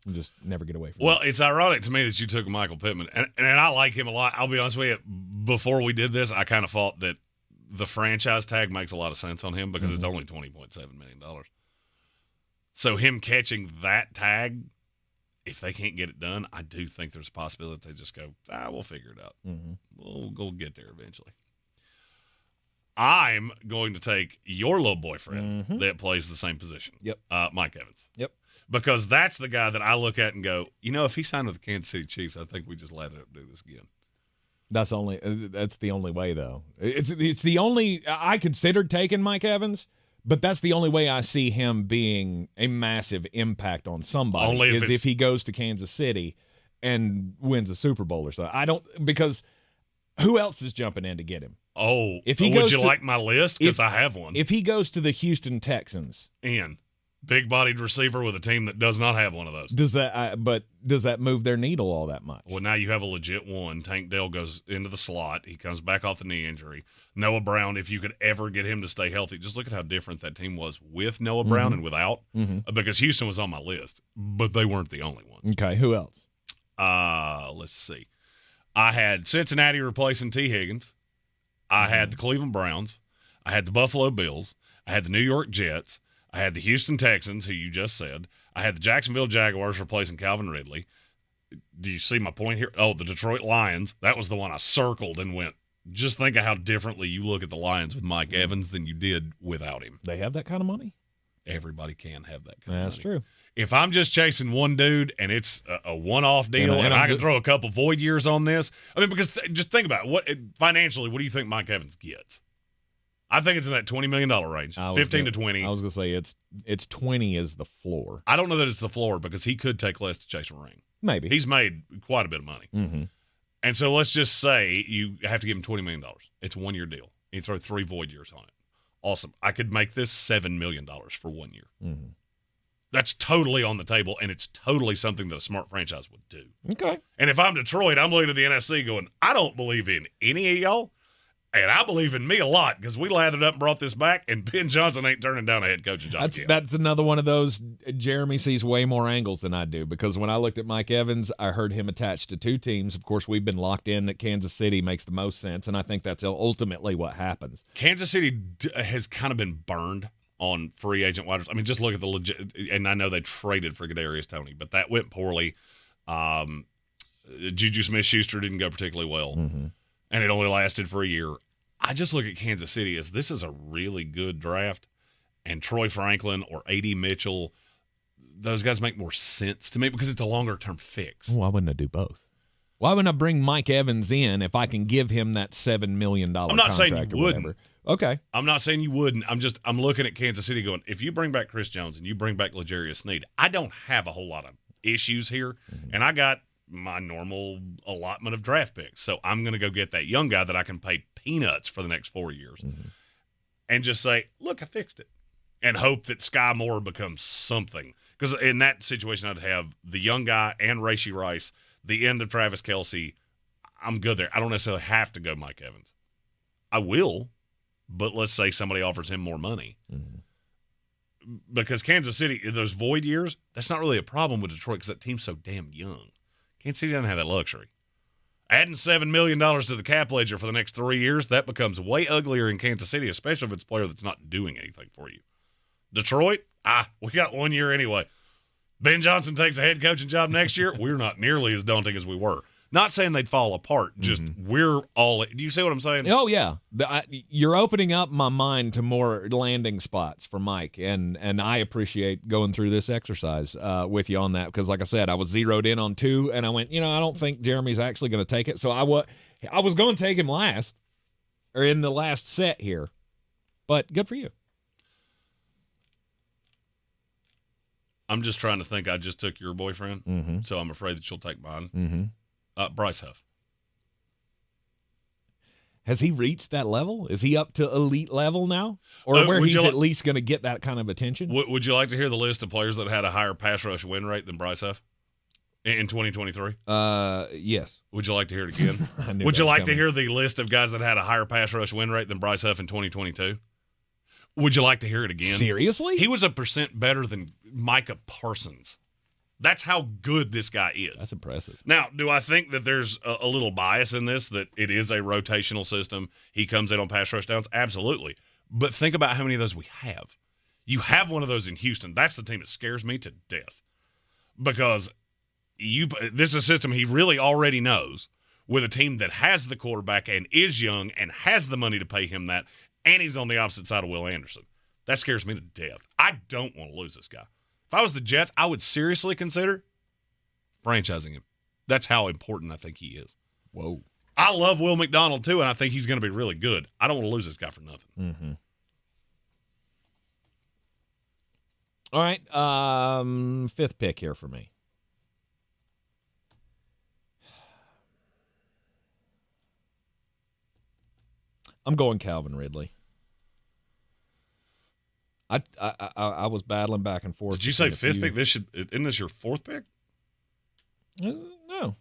Just never get away from Well, it's ironic to me that you took Michael Pittman, and I like him a lot. I'll be honest with you, before we did this, I kind of thought that the franchise tag makes a lot of sense on him because it's only $20.7 million. So him catching that tag, if they can't get it done, I do think there's a possibility they just go, we'll figure it out. We'll go get there eventually. I'm going to take your little boyfriend that plays the same position. Yep. Mike Evans. Yep. Because that's the guy that I look at and go, if he signed with the Kansas City Chiefs, I think we just lather up and do this again. That's the only way, though. It's the only – I considered taking Mike Evans, but that's the only way I see him being a massive impact on somebody if he goes to Kansas City and wins a Super Bowl or something. I don't – because who else is jumping in to get him? Oh, would you like my list? Because I have one. If he goes to the Houston Texans – big-bodied receiver with a team that does not have one of those. Does that move their needle all that much? Well, now you have a legit one. Tank Dell goes into the slot. He comes back off the knee injury. Noah Brown, if you could ever get him to stay healthy, just look at how different that team was with Noah Brown and without. Because Houston was on my list, but they weren't the only ones. Okay, who else? Let's see. I had Cincinnati replacing T. Higgins. I had the Cleveland Browns. I had the Buffalo Bills. I had the New York Jets. I had the Houston Texans, who you just said. I had the Jacksonville Jaguars replacing Calvin Ridley. Do you see my point here? Oh, the Detroit Lions. That was the one I circled and went, just think of how differently you look at the Lions with Mike Evans than you did without him. They have that kind of money? Everybody can have that kind of money. That's true. If I'm just chasing one dude and it's a one-off deal and I can throw a couple void years on this, I mean, because just think about it. Financially, what do you think Mike Evans gets? I think it's in that $20 million range, 15 to 20. I was going to say it's 20 is the floor. I don't know that it's the floor because he could take less to chase a ring. Maybe. He's made quite a bit of money. Mm-hmm. And so let's just say you have to give him $20 million. It's a one-year deal. You throw 3 void years on it. Awesome. I could make this $7 million for 1 year. Mm-hmm. That's totally on the table, and it's totally something that a smart franchise would do. Okay. And if I'm Detroit, I'm looking at the NFC going, I don't believe in any of y'all, and I believe in me a lot because we lathered up and brought this back, and Ben Johnson ain't turning down a head coaching job again. That's another one of those. Jeremy sees way more angles than I do because when I looked at Mike Evans, I heard him attached to 2 teams. Of course, we've been locked in that Kansas City makes the most sense, and I think that's ultimately what happens. Kansas City has kind of been burned on free agent wide receivers. I mean, just look at the legit, and I know they traded for Kadarius Toney, but that went poorly. Juju Smith-Schuster didn't go particularly well, and it only lasted for a year. I just look at Kansas City as this is a really good draft, and Troy Franklin or A.D. Mitchell, those guys make more sense to me because it's a longer-term fix. Why wouldn't I do both? Why wouldn't I bring Mike Evans in if I can give him that $7 million I'm not saying you wouldn't. Whatever? Okay. I'm not saying you wouldn't. I'm looking at Kansas City going, if you bring back Chris Jones and you bring back L'Jarius Sneed, I don't have a whole lot of issues here, and I got my normal allotment of draft picks. So I'm going to go get that young guy that I can pay peanuts for the next 4 years and just say, look, I fixed it, and hope that Sky Moore becomes something. Because in that situation, I'd have the young guy and Rashee Rice, the end of Travis Kelce. I'm good there. I don't necessarily have to go Mike Evans. I will, but let's say somebody offers him more money. Because Kansas City, those void years, that's not really a problem with Detroit because that team's so damn young. Kansas City doesn't have that luxury. Adding $7 million to the cap ledger for the next 3 years, that becomes way uglier in Kansas City, especially if it's a player that's not doing anything for you. Detroit, we got 1 year anyway. Ben Johnson takes a head coaching job next year. We're not nearly as daunting as we were. Not saying they'd fall apart, just we're all – do you see what I'm saying? Oh, yeah. You're opening up my mind to more landing spots for Mike, and I appreciate going through this exercise with you on that because, like I said, I was zeroed in on 2, and I went, I don't think Jeremy's actually going to take it. So I was going to take him last or in the last set here, but good for you. I'm just trying to think. I just took your boyfriend, so I'm afraid that you'll take mine. Bryce Huff. Has he reached that level? Is he up to elite level now? Or where he's at least going to get that kind of attention? Would you like to hear the list of players that had a higher pass rush win rate than Bryce Huff in 2023? Yes. Would you like to hear it again? Would you like to hear the list of guys that had a higher pass rush win rate than Bryce Huff in 2022? Would you like to hear it again? Seriously? He was 1% better than Micah Parsons. That's how good this guy is. That's impressive. Now, do I think that there's a little bias in this, that it is a rotational system? He comes in on pass rush downs? Absolutely. But think about how many of those we have. You have one of those in Houston. That's the team that scares me to death. Because this is a system he really already knows with a team that has the quarterback and is young and has the money to pay him that, and he's on the opposite side of Will Anderson. That scares me to death. I don't want to lose this guy. If I was the Jets, I would seriously consider franchising him. That's how important I think he is. Whoa. I love Will McDonald, too, and I think he's going to be really good. I don't want to lose this guy for nothing. All right. 5th pick here for me. I'm going Calvin Ridley. I was battling back and forth. Did you say 5th pick? Isn't this your 4th pick? No,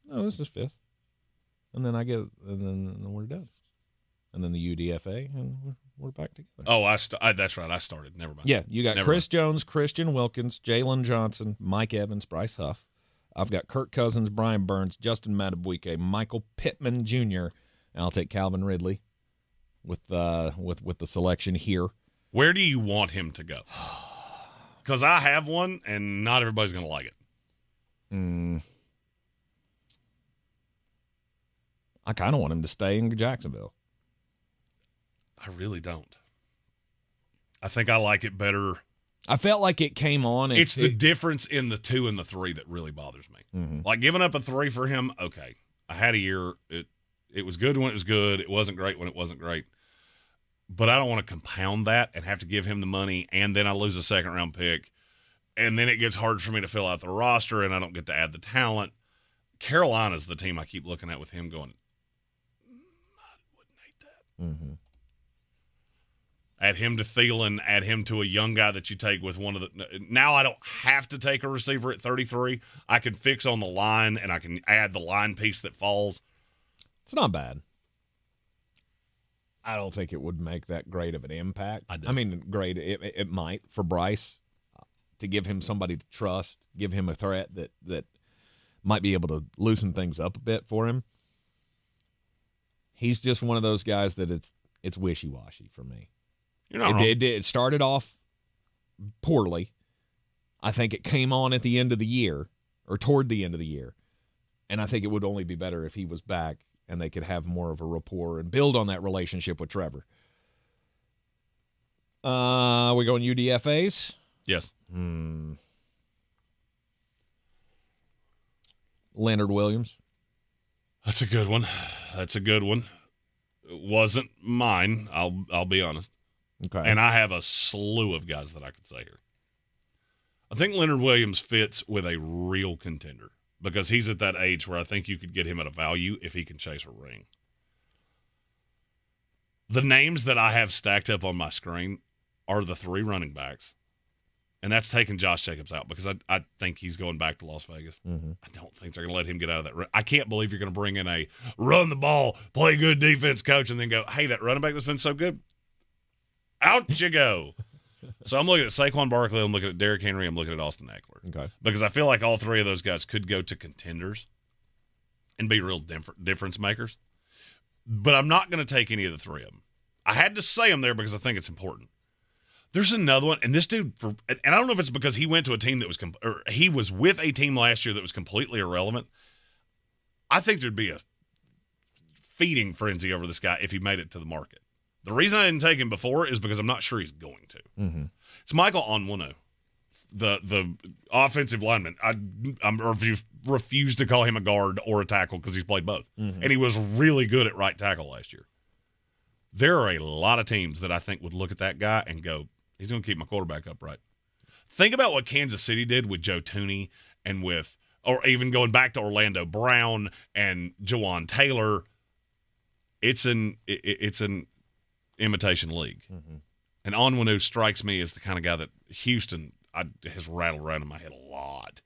this is 5th. And then and then we're done. And then the UDFA, and we're back together. Oh, that's right. I started. Never mind. Yeah, you got Chris Jones, Christian Wilkins, Jalen Johnson, Mike Evans, Bryce Huff. I've got Kirk Cousins, Brian Burns, Justin Madubuike, Michael Pittman Jr. And I'll take Calvin Ridley with the selection here. Where do you want him to go? Because I have one, and not everybody's going to like it. I kind of want him to stay in Jacksonville. I really don't. I think I like it better. I felt like it came on. It's the difference in the 2 and the 3 that really bothers me. Mm-hmm. Like giving up a 3 for him, okay. I had a year. It was good when it was good. It wasn't great when it wasn't great. But I don't want to compound that and have to give him the money, and then I lose a second-round pick, and then it gets hard for me to fill out the roster, and I don't get to add the talent. Carolina's the team I keep looking at with him going, I wouldn't hate that. Mm-hmm. Add him to Thielen, add him to a young guy that you take with one of the – now I don't have to take a receiver at 33. I can fix on the line, and I can add the line piece that falls. It's not bad. I don't think it would make that great of an impact. I mean, great. It might for Bryce to give him somebody to trust, give him a threat that might be able to loosen things up a bit for him. He's just one of those guys that it's wishy-washy for me. You're not wrong. It started off poorly. I think it came on at the end of the year or toward the end of the year, and I think it would only be better if he was back and they could have more of a rapport and build on that relationship with Trevor. We going UDFAs? Yes. Leonard Williams. That's a good one. It wasn't mine, I'll be honest. Okay. And I have a slew of guys that I could say here. I think Leonard Williams fits with a real contender because he's at that age where I think you could get him at a value if he can chase a ring. The names that I have stacked up on my screen are the 3 running backs, and that's taking Josh Jacobs out because I think he's going back to Las Vegas. Mm-hmm. I don't think they're going to let him get out of that. I can't believe you're going to bring in a run the ball, play good defense coach, and then go, hey, that running back that's been so good, out you go. So I'm looking at Saquon Barkley, I'm looking at Derrick Henry, I'm looking at Austin Eckler. Okay. Because I feel like all 3 of those guys could go to contenders and be real difference makers. But I'm not going to take any of the 3 of them. I had to say them there because I think it's important. There's another one, and this dude, and I don't know if it's because he went to a team that was, or he was with a team last year that was completely irrelevant. I think there'd be a feeding frenzy over this guy if he made it to the market. The reason I didn't take him before is because I'm not sure he's going to. Mm-hmm. It's Michael Onwenu, the offensive lineman. I refuse to call him a guard or a tackle because he's played both. Mm-hmm. And he was really good at right tackle last year. There are a lot of teams that I think would look at that guy and go, he's going to keep my quarterback upright. Think about what Kansas City did with Joe Thuney and with, or even going back to Orlando Brown and Jawan Taylor. It's an imitation league. Mm-hmm. And Onwenu strikes me as the kind of guy that Houston has rattled around in my head a lot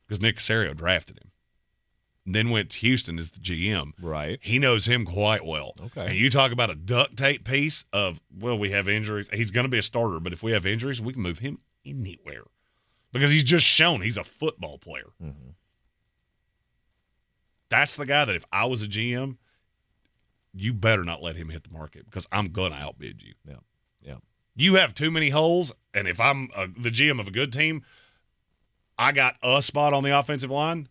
because Nick Caserio drafted him. And then went to Houston as the GM. Right. He knows him quite well. Okay. And you talk about a duct tape piece of, well, we have injuries. He's going to be a starter, but if we have injuries, we can move him anywhere because he's just shown he's a football player. Mm-hmm. That's the guy that if I was a GM, you better not let him hit the market because I'm going to outbid you. Yeah. Yeah. You have too many holes, and if I'm the GM of a good team, I got a spot on the offensive line.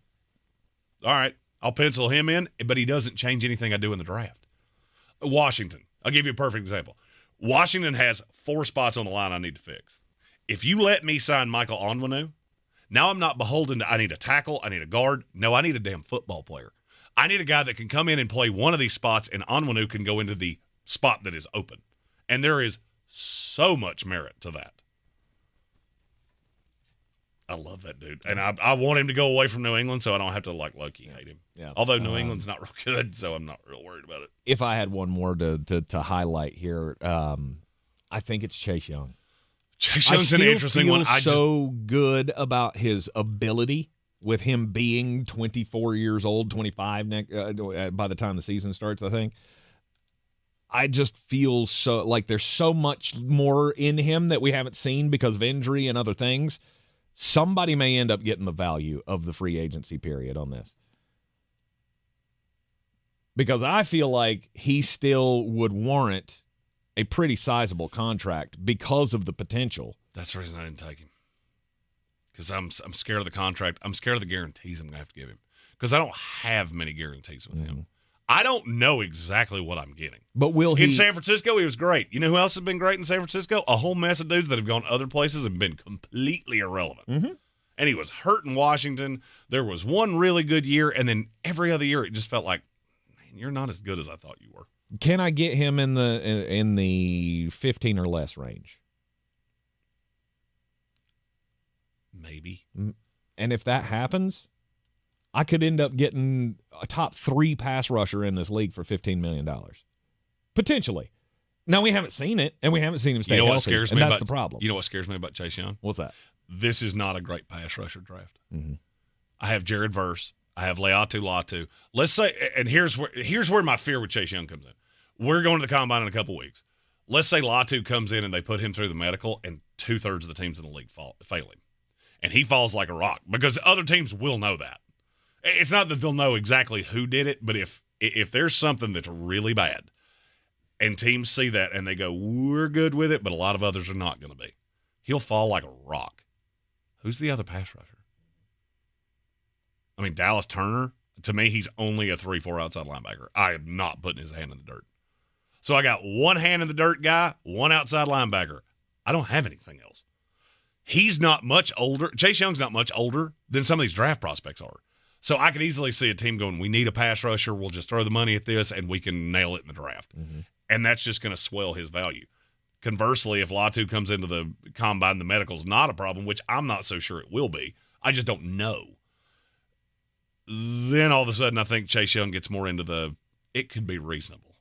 All right, I'll pencil him in, but he doesn't change anything I do in the draft. Washington, I'll give you a perfect example. Washington has 4 spots on the line I need to fix. If you let me sign Michael Onwenu, now I'm not beholden to I need a tackle, I need a guard. No, I need a damn football player. I need a guy that can come in and play one of these spots, and Onwenu can go into the spot that is open. And there is so much merit to that. I love that dude. And I want him to go away from New England so I don't have to, like, low-key hate him. Yeah. Although New England's not real good, so I'm not real worried about it. If I had one more to highlight here, I think it's Chase Young. Chase Young's an interesting one. I so good about his ability with him being 24 years old, 25 by the time the season starts, I think. I just feel so like there's so much more in him that we haven't seen because of injury and other things. Somebody may end up getting the value of the free agency period on this. Because I feel like he still would warrant a pretty sizable contract because of the potential. That's the reason I didn't take him. Because I'm scared of the contract. I'm scared of the guarantees I'm going to have to give him. Because I don't have many guarantees with him. I don't know exactly what I'm getting. But will he? In San Francisco, he was great. You know who else has been great in San Francisco? A whole mess of dudes that have gone other places and been completely irrelevant. Mm-hmm. And he was hurt in Washington. There was one really good year, and then every other year it just felt like, man, you're not as good as I thought you were. Can I get him in the 15 or less range? Maybe. And if that happens, I could end up getting a top 3 pass rusher in this league for $15 million. Potentially. Now, we haven't seen it, and we haven't seen him stay healthy. What scares me that's the problem. You know what scares me about Chase Young? What's that? This is not a great pass rusher draft. Mm-hmm. I have Jared Verse. I have Leatu Latu. Let's say, and here's where my fear with Chase Young comes in. We're going to the combine in a couple weeks. Let's say Latu comes in and they put him through the medical, and 2/3 of the teams in the league fail him. And he falls like a rock because other teams will know that. It's not that they'll know exactly who did it, but if there's something that's really bad and teams see that and they go, we're good with it, but a lot of others are not going to be, he'll fall like a rock. Who's the other pass rusher? I mean, Dallas Turner, to me, he's only a 3-4 outside linebacker. I am not putting his hand in the dirt. So I got one hand in the dirt guy, one outside linebacker. I don't have anything else. He's not much older. Chase Young's not much older than some of these draft prospects are. So I could easily see a team going, we need a pass rusher. We'll just throw the money at this, and we can nail it in the draft. Mm-hmm. And that's just going to swell his value. Conversely, if Latu comes into the combine, the medical's not a problem, which I'm not so sure it will be. I just don't know. Then all of a sudden, I think Chase Young gets more into it could be reasonable.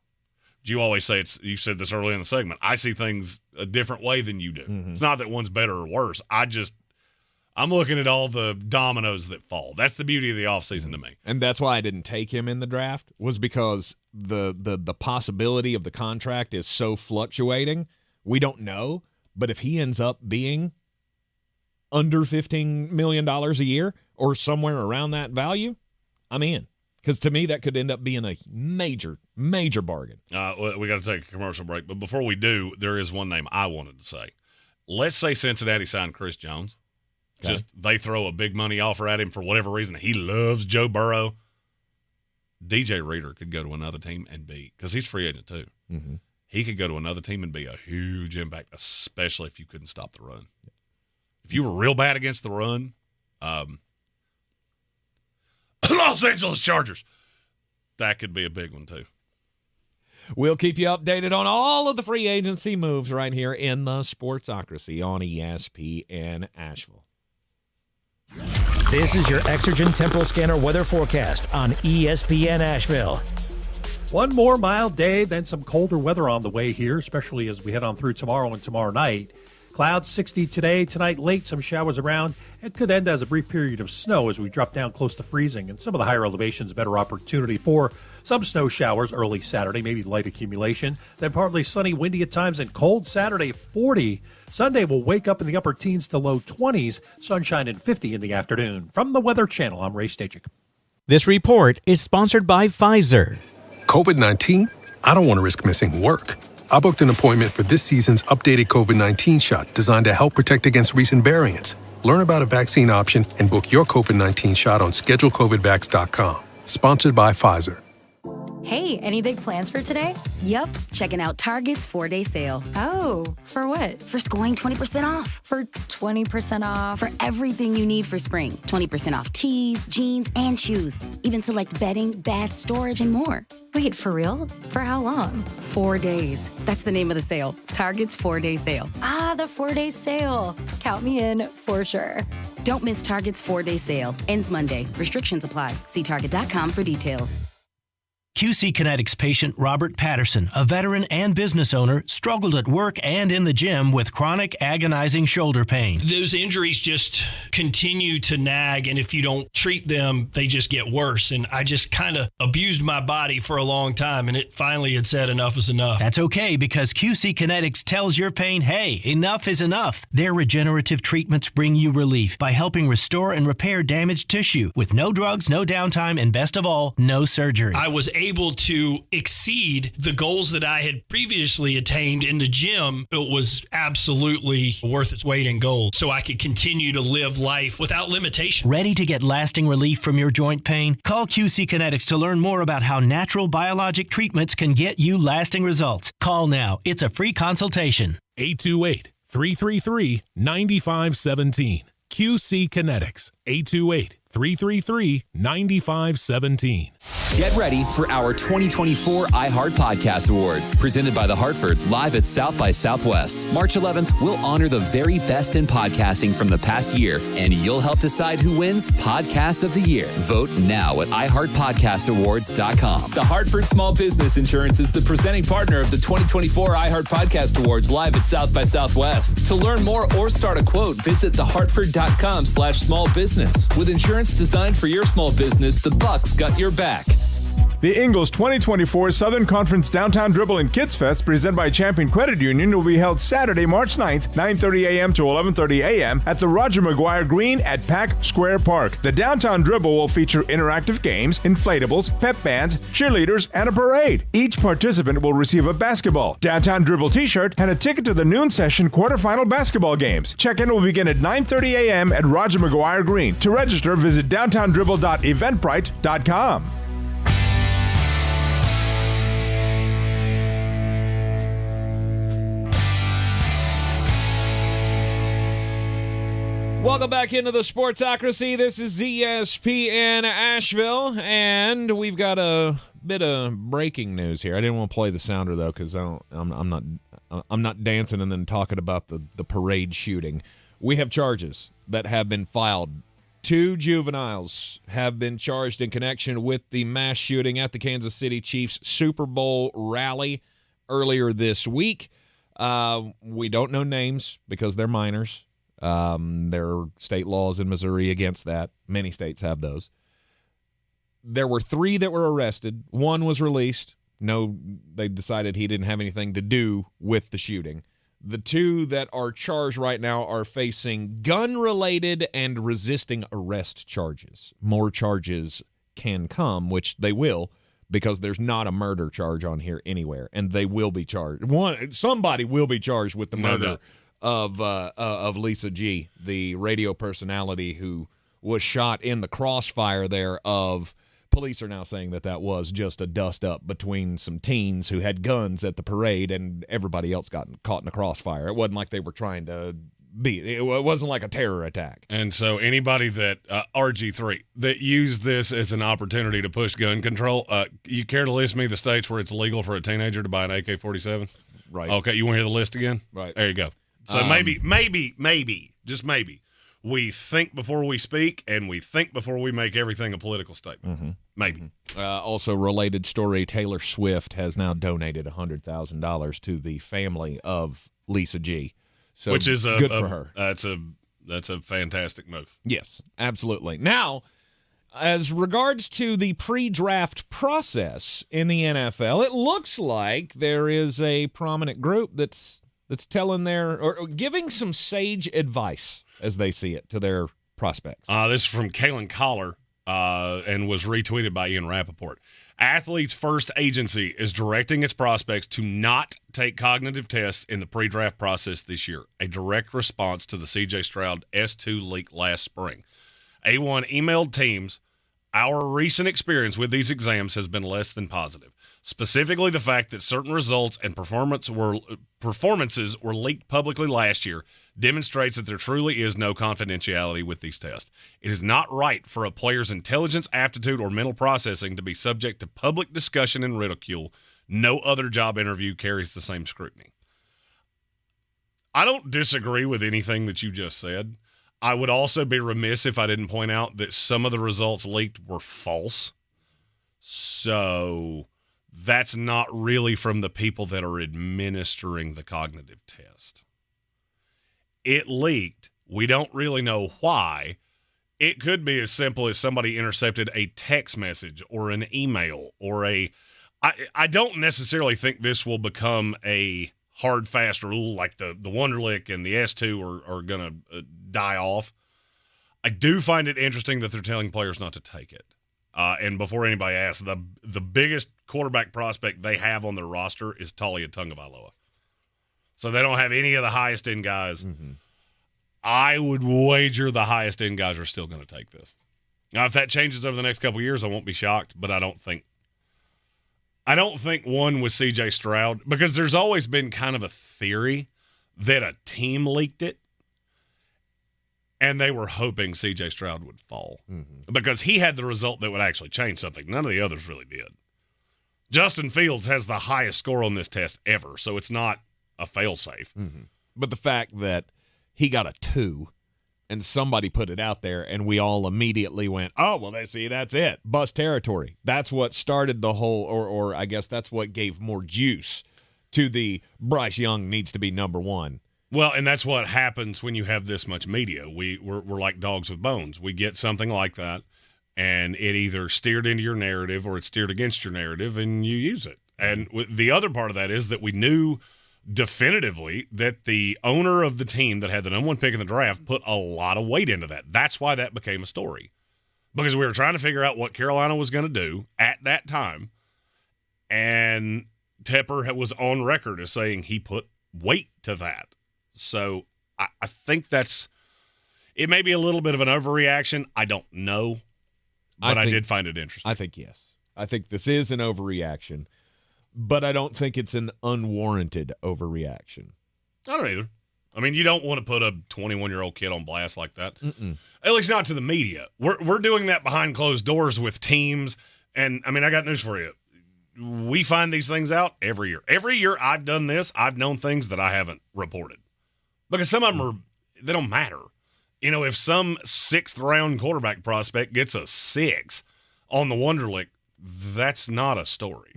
You always say you said this early in the segment. I see things a different way than you do. Mm-hmm. It's not that one's better or worse. I'm looking at all the dominoes that fall. That's the beauty of the offseason to me. And that's why I didn't take him in the draft, was because the possibility of the contract is so fluctuating. We don't know. But if he ends up being under $15 million a year or somewhere around that value, I'm in. Because to me, that could end up being a major, major bargain. We got to take a commercial break. But before we do, there is one name I wanted to say. Let's say Cincinnati signed Chris Jones. Okay. Just they throw a big money offer at him for whatever reason. He loves Joe Burrow. DJ Reader could go to another team and be, because he's free agent too. Mm-hmm. He could go to another team and be a huge impact, especially if you couldn't stop the run. If you were real bad against the run, Los Angeles Chargers, that could be a big one too. We'll keep you updated on all of the free agency moves right here in the Sportsocracy on ESPN Asheville. This is your Exergen Temporal Scanner weather forecast on ESPN Asheville. One more mild day, then some colder weather on the way here, especially as we head on through tomorrow and tomorrow night. Clouds 60 today, tonight late, some showers around. It could end as a brief period of snow as we drop down close to freezing. And some of the higher elevations, better opportunity for some snow showers early Saturday, maybe light accumulation. Then partly sunny, windy at times, and cold Saturday, 40. Sunday will wake up in the upper teens to low 20s, sunshine and 50 in the afternoon. From the Weather Channel, I'm Ray Stajic. This report is sponsored by Pfizer. COVID-19? I don't want to risk missing work. I booked an appointment for this season's updated COVID-19 shot designed to help protect against recent variants. Learn about a vaccine option and book your COVID-19 shot on schedulecovidvax.com. Sponsored by Pfizer. Hey, any big plans for today? Yep, checking out Target's 4-day sale. Oh, for what? For scoring 20% off. For 20% off? For everything you need for spring. 20% off tees, jeans, and shoes. Even select bedding, bath, storage, and more. Wait, for real? For how long? 4 days. That's the name of the sale. Target's 4-day sale. Ah, the 4-day sale. Count me in for sure. Don't miss Target's 4-day sale. Ends Monday. Restrictions apply. See Target.com for details. QC Kinetics patient Robert Patterson, a veteran and business owner, struggled at work and in the gym with chronic, agonizing shoulder pain. Those injuries just continue to nag, and if you don't treat them, they just get worse. And I just kind of abused my body for a long time, and it finally had said enough is enough. That's okay, because QC Kinetics tells your pain, hey, enough is enough. Their regenerative treatments bring you relief by helping restore and repair damaged tissue with no drugs, no downtime, and best of all, no surgery. I was able to exceed the goals that I had previously attained in the gym, it was absolutely worth its weight in gold. So I could continue to live life without limitation. Ready to get lasting relief from your joint pain? Call QC Kinetics to learn more about how natural biologic treatments can get you lasting results. Call now. It's a free consultation. 828-333-9517. QC Kinetics. 828-333-9517. Get ready for our 2024 iHeart Podcast Awards, presented by The Hartford, live at South by Southwest. March 11th, we'll honor the very best in podcasting from the past year, and you'll help decide who wins Podcast of the Year. Vote now at iHeartPodcastAwards.com. The Hartford Small Business Insurance is the presenting partner of the 2024 iHeart Podcast Awards, live at South by Southwest. To learn more or start a quote, visit thehartford.com/smallbusiness. With insurance designed for your small business, the Bucks got your back. The Ingles 2024 Southern Conference Downtown Dribble and Kids Fest, presented by Champion Credit Union, will be held Saturday, March 9th, 9:30 a.m. to 11:30 a.m. at the Roger McGuire Green at Pack Square Park. The Downtown Dribble will feature interactive games, inflatables, pep bands, cheerleaders, and a parade. Each participant will receive a basketball, Downtown Dribble t-shirt, and a ticket to the noon session quarterfinal basketball games. Check-in will begin at 9:30 a.m. at Roger McGuire Green. To register, visit downtowndribble.eventbrite.com. Welcome back into the Sportsocracy. This is ESPN Asheville, and we've got a bit of breaking news here. I didn't want to play the sounder though, because I'm not dancing and then talking about the parade shooting. We have charges that have been filed. 2 juveniles have been charged in connection with the mass shooting at the Kansas City Chiefs Super Bowl rally earlier this week. We don't know names because they're minors. There are state laws in Missouri against that. Many states have those. There were 3 that were arrested. 1 was released. No, they decided he didn't have anything to do with the shooting. The 2 that are charged right now are facing gun-related and resisting arrest charges. More charges can come, which they will, because there's not a murder charge on here anywhere, and they will be charged. Somebody will be charged with the murder of Lisa G., the radio personality who was shot in the crossfire there of. Police are now saying that was just a dust-up between some teens who had guns at the parade, and everybody else got caught in the crossfire. It wasn't like they were trying to beat. It wasn't like a terror attack. And so anybody that, RG3, that used this as an opportunity to push gun control, you care to list me the states where it's illegal for a teenager to buy an AK-47? Right. Okay, you want to hear the list again? Right. There you go. So maybe, just maybe, we think before we speak, and we think before we make everything a political statement. Mm-hmm. Maybe. Also, related story, Taylor Swift has now donated $100,000 to the family of Lisa G. So which is good for her. That's a fantastic move. Yes, absolutely. Now, as regards to the pre-draft process in the NFL, it looks like there is a prominent group that's telling or giving some sage advice, as they see it, to their prospects. This is from Kalen Collar and was retweeted by Ian Rappaport. Athletes First Agency is directing its prospects to not take cognitive tests in the pre-draft process this year, a direct response to the C.J. Stroud S2 leak last spring. A1 emailed teams, our recent experience with these exams has been less than positive. Specifically, the fact that certain results and performances were leaked publicly last year demonstrates that there truly is no confidentiality with these tests. It is not right for a player's intelligence, aptitude, or mental processing to be subject to public discussion and ridicule. No other job interview carries the same scrutiny. I don't disagree with anything that you just said. I would also be remiss if I didn't point out that some of the results leaked were false. So that's not really from the people that are administering the cognitive test. It leaked. We don't really know why. It could be as simple as somebody intercepted a text message or an email or I don't necessarily think this will become a hard, fast rule like the Wonderlic and the S2 are going to die off. I do find it interesting that they're telling players not to take it. And before anybody asks, the biggest quarterback prospect they have on their roster is Talia Tagovailoa. So they don't have any of the highest end guys. Mm-hmm. I would wager the highest end guys are still going to take this. Now, if that changes over the next couple of years, I won't be shocked, but I don't think one with C.J. Stroud, because there's always been kind of a theory that a team leaked it, and they were hoping C.J. Stroud would fall because he had the result that would actually change something. None of the others really did. Justin Fields has the highest score on this test ever, so it's not a fail-safe. Mm-hmm. But the fact that he got a 2 and somebody put it out there and we all immediately went, oh, well, that's it. Bust territory. That's what started the whole, or I guess that's what gave more juice to the Bryce Young needs to be number 1. Well, and that's what happens when you have this much media. We're like dogs with bones. We get something like that, and it either steered into your narrative or it steered against your narrative, and you use it. And the other part of that is that we knew definitively that the owner of the team that had the number 1 pick in the draft put a lot of weight into that. That's why that became a story, because we were trying to figure out what Carolina was going to do at that time, and Tepper was on record as saying he put weight to that. So I think it may be a little bit of an overreaction. I don't know, but I did find it interesting. I think yes. I think this is an overreaction, but I don't think it's an unwarranted overreaction. I don't either. I mean, you don't want to put a 21-year-old kid on blast like that. At least not to the media. We're doing that behind closed doors with teams, and I mean, I got news for you. We find these things out every year. Every year I've done this, I've known things that I haven't reported. Because some of them they don't matter. You know, if some 6th-round quarterback prospect gets a 6 on the Wonderlic, that's not a story.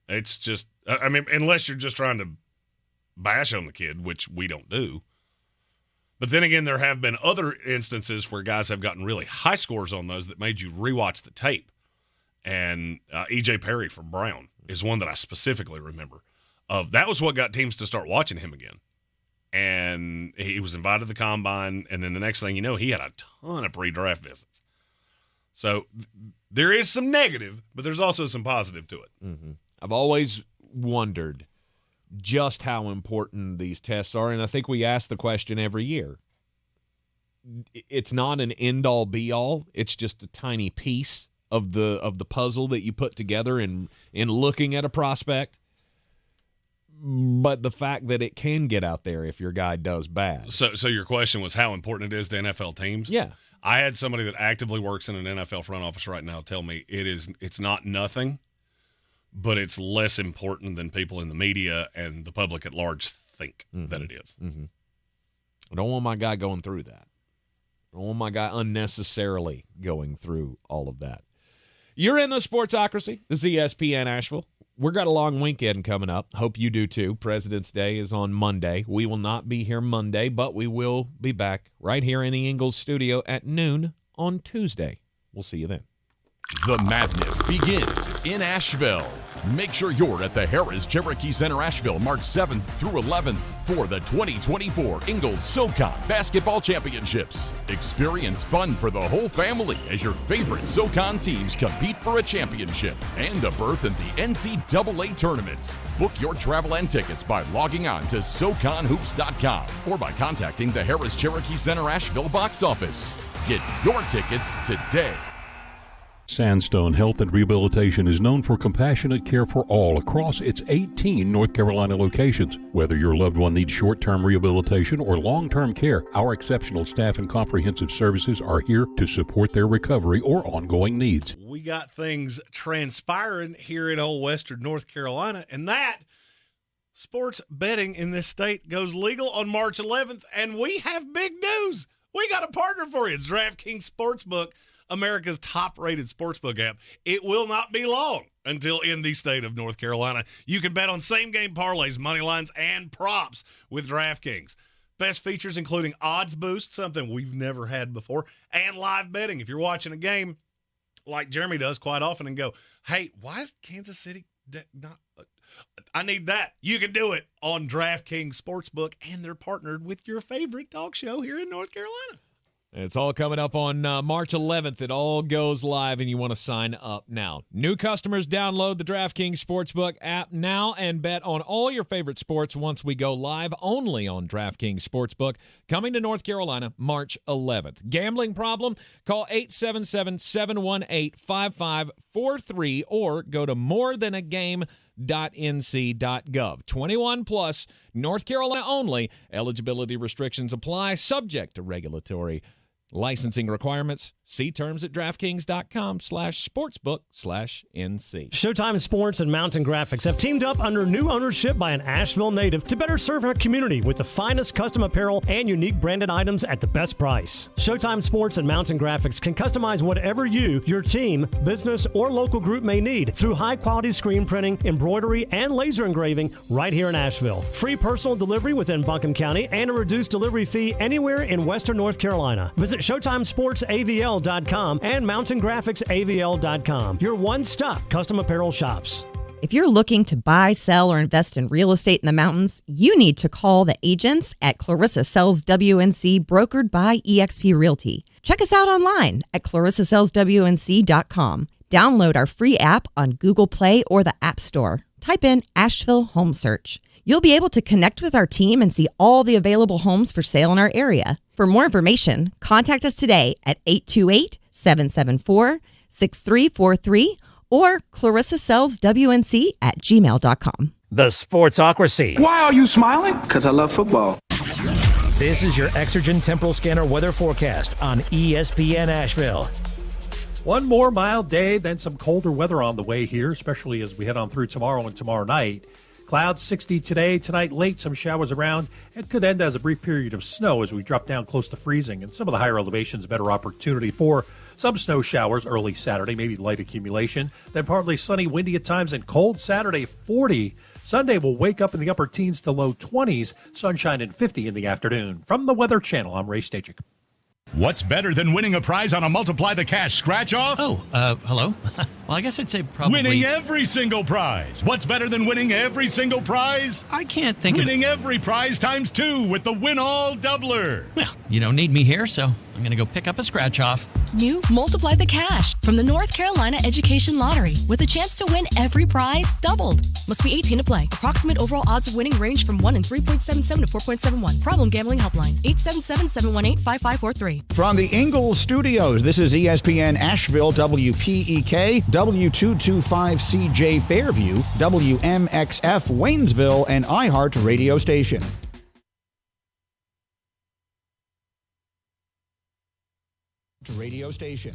It's just, I mean, unless you're just trying to bash on the kid, which we don't do. But then again, there have been other instances where guys have gotten really high scores on those that made you rewatch the tape. And E.J. Perry from Brown is one that I specifically remember. That was what got teams to start watching him again. And he was invited to the combine, and then the next thing you know, he had a ton of pre-draft visits. So there is some negative, but there's also some positive to it. Mm-hmm. I've always wondered just how important these tests are, and I think we ask the question every year. It's not an end-all, be-all. It's just a tiny piece of the puzzle that you put together in looking at a prospect. But the fact that it can get out there if your guy does bad. So your question was how important it is to NFL teams? Yeah. I had somebody that actively works in an NFL front office right now tell me it's not nothing, but it's less important than people in the media and the public at large think that it is. Mm-hmm. I don't want my guy going through that. I don't want my guy unnecessarily going through all of that. You're in the Sportsocracy. This is ESPN Asheville. We've got a long weekend coming up. Hope you do too. President's Day is on Monday. We will not be here Monday, but we will be back right here in the Ingles studio at noon on Tuesday. We'll see you then. The madness begins in Asheville. Make sure you're at the Harris Cherokee Center Asheville March 7th through 11th for the 2024 Ingles SoCon Basketball Championships. Experience fun for the whole family as your favorite SoCon teams compete for a championship and a berth in the NCAA tournament. Book your travel and tickets by logging on to SoConHoops.com or by contacting the Harris Cherokee Center Asheville box office. Get your tickets today. Sandstone Health and Rehabilitation is known for compassionate care for all across its 18 North Carolina locations. Whether your loved one needs short-term rehabilitation or long-term care, our exceptional staff and comprehensive services are here to support their recovery or ongoing needs. We got things transpiring here in old Western North Carolina, and that sports betting in this state goes legal on March 11th, and we have big news. We got a partner for you. It's DraftKings Sportsbook, America's top-rated sportsbook app. It will not be long until in the state of North Carolina. You can bet on same-game parlays, money lines, and props with DraftKings. Best features including odds boost, something we've never had before, and live betting. If you're watching a game like Jeremy does quite often and go, hey, why is Kansas City not – I need that. You can do it on DraftKings Sportsbook, and they're partnered with your favorite talk show here in North Carolina. It's all coming up on March 11th. It all goes live, and you want to sign up now. New customers, download the DraftKings Sportsbook app now and bet on all your favorite sports once we go live only on DraftKings Sportsbook. Coming to North Carolina, March 11th. Gambling problem? Call 877-718-5543 or go to morethanagame.nc.gov. 21 plus, North Carolina only. Eligibility restrictions apply, subject to regulatory licensing requirements. See terms at DraftKings.com/sportsbook/NC. Showtime Sports and Mountain Graphics have teamed up under new ownership by an Asheville native to better serve our community with the finest custom apparel and unique branded items at the best price. Showtime Sports and Mountain Graphics can customize whatever you, your team, business, or local group may need through high-quality screen printing, embroidery, and laser engraving right here in Asheville. Free personal delivery within Buncombe County and a reduced delivery fee anywhere in Western North Carolina. Visit ShowtimeSportsAVL.com and MountainGraphicsAVL.com. Your one-stop custom apparel shops. If you're looking to buy, sell, or invest in real estate in the mountains, you need to call the agents at Clarissa Sells WNC, brokered by eXp Realty. Check us out online at ClarissaSellsWNC.com. Download our free app on Google Play or the App Store. Type in Asheville Home Search. You'll be able to connect with our team and see all the available homes for sale in our area. For more information, contact us today at 828-774-6343 or ClarissaSellsWNC@gmail.com. The Sportsocracy. Why are you smiling? Because I love football. This is your Exergen Temporal Scanner weather forecast on ESPN Asheville. One more mild day, then some colder weather on the way here, especially as we head on through tomorrow and tomorrow night. Clouds 60 today, tonight late, some showers around. It could end as a brief period of snow as we drop down close to freezing. And some of the higher elevations, better opportunity for some snow showers early Saturday, maybe light accumulation. Then partly sunny, windy at times, and cold Saturday, 40. Sunday will wake up in the upper teens to low 20s, sunshine and 50 in the afternoon. From the Weather Channel, I'm Ray Stajic. What's better than winning a prize on a Multiply the Cash scratch-off? Oh, hello? Well, I guess I'd say probably... Winning every single prize. What's better than winning every single prize? I can't think of... Winning every prize times 2 with the Win-All Doubler. Well, you don't need me here, so I'm going to go pick up a scratch-off. New Multiply the Cash from the North Carolina Education Lottery with a chance to win every prize doubled. Must be 18 to play. Approximate overall odds of winning range from 1 in 3.77 to 4.71. Problem gambling helpline. 877-718-5543. From the Ingalls Studios, this is ESPN Asheville, WPEK, W225CJ Fairview, WMXF Waynesville, and iHeart Radio Station. Radio station.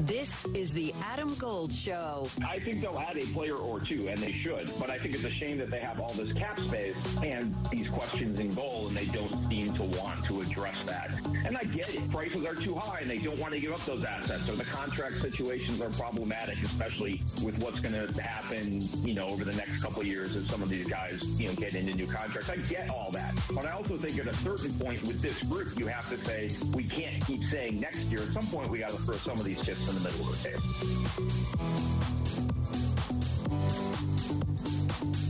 This is the Adam Gold Show. I think they'll add a player or two, and they should, but I think it's a shame that they have all this cap space and these questions in goal, and they don't seem to want to address that. And I get it. Prices are too high, and they don't want to give up those assets, or the contract situations are problematic, especially with what's going to happen, over the next couple of years as some of these guys, get into new contracts. I get all that. But I also think at a certain point with this group, you have to say, we can't keep saying next year. At some point, we got to throw some of these chips in the middle of the table.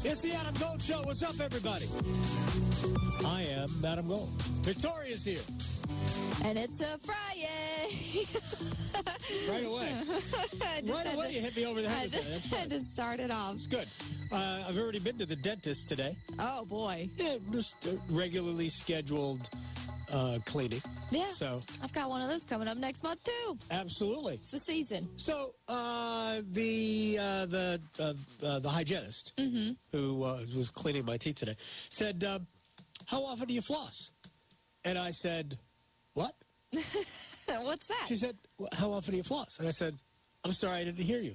It's the Adam Gold Show. What's up, everybody? I am Adam Gold. Victoria's here. And it's a Friday. Right away. Right away, you hit me over the head with that. That's had to start it off. It's good. I've already been to the dentist today. Oh, boy. Yeah, just regularly scheduled cleaning. Yeah. So I've got one of those coming up next month, too. Absolutely. It's the season. So the hygienist who was cleaning my teeth today said, how often do you floss? And I said, what? What's that? She said, how often do you floss? And I said, I'm sorry, I didn't hear you.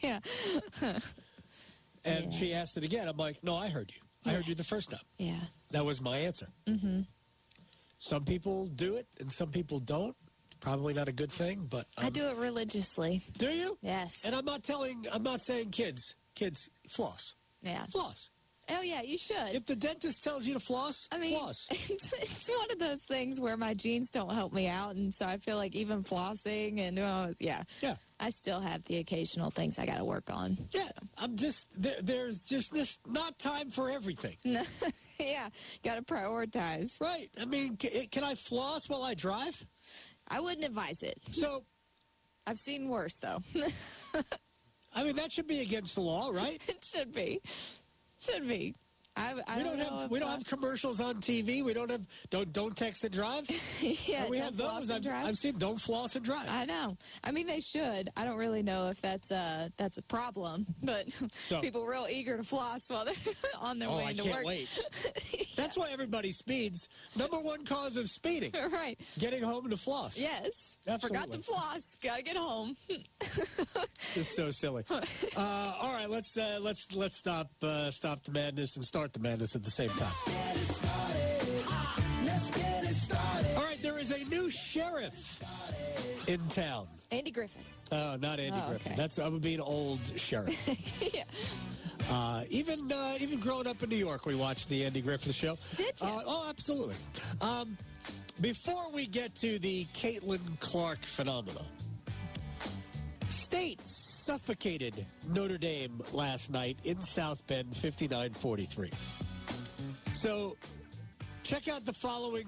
Yeah. And she asked it again. I'm like, no, I heard you. I heard you the first time. Yeah. That was my answer. Mm-hmm. Some people do it and some people don't. It's probably not a good thing, but I do it religiously. Do you? Yes. And I'm not saying kids floss. Yeah. Floss. Oh, yeah, you should. If the dentist tells you to floss, floss. It's one of those things where my genes don't help me out, and so I feel like even flossing and, yeah. I still have the occasional things I got to work on. Yeah, I'm just, there's just not time for everything. Yeah, got to prioritize. Right. I mean, can I floss while I drive? I wouldn't advise it. So, I've seen worse, though. I mean, that should be against the law, right? It should be. Should be. We don't have commercials on TV. We don't have don't text and drive. Yeah, we have those. I've seen don't floss and drive. I know. I mean, they should. I don't really know if that's a problem, but people real eager to floss while they're on their way to work. I can't wait. That's why everybody speeds. Number one cause of speeding. Right. Getting home to floss. Yes. Absolutely. Forgot to floss. Gotta get home. It's so silly. All right, let's stop the madness and start the madness at the same time. Let's get it started. All right, there is a new sheriff in town. Andy Griffin. Oh, not Andy Griffin. Okay. I would be an old sheriff. Yeah. Even growing up in New York, we watched the Andy Griffin show. Did you? Oh, absolutely. Before we get to the Caitlin Clark phenomenon, State suffocated Notre Dame last night in South Bend, 59-43. So check out the following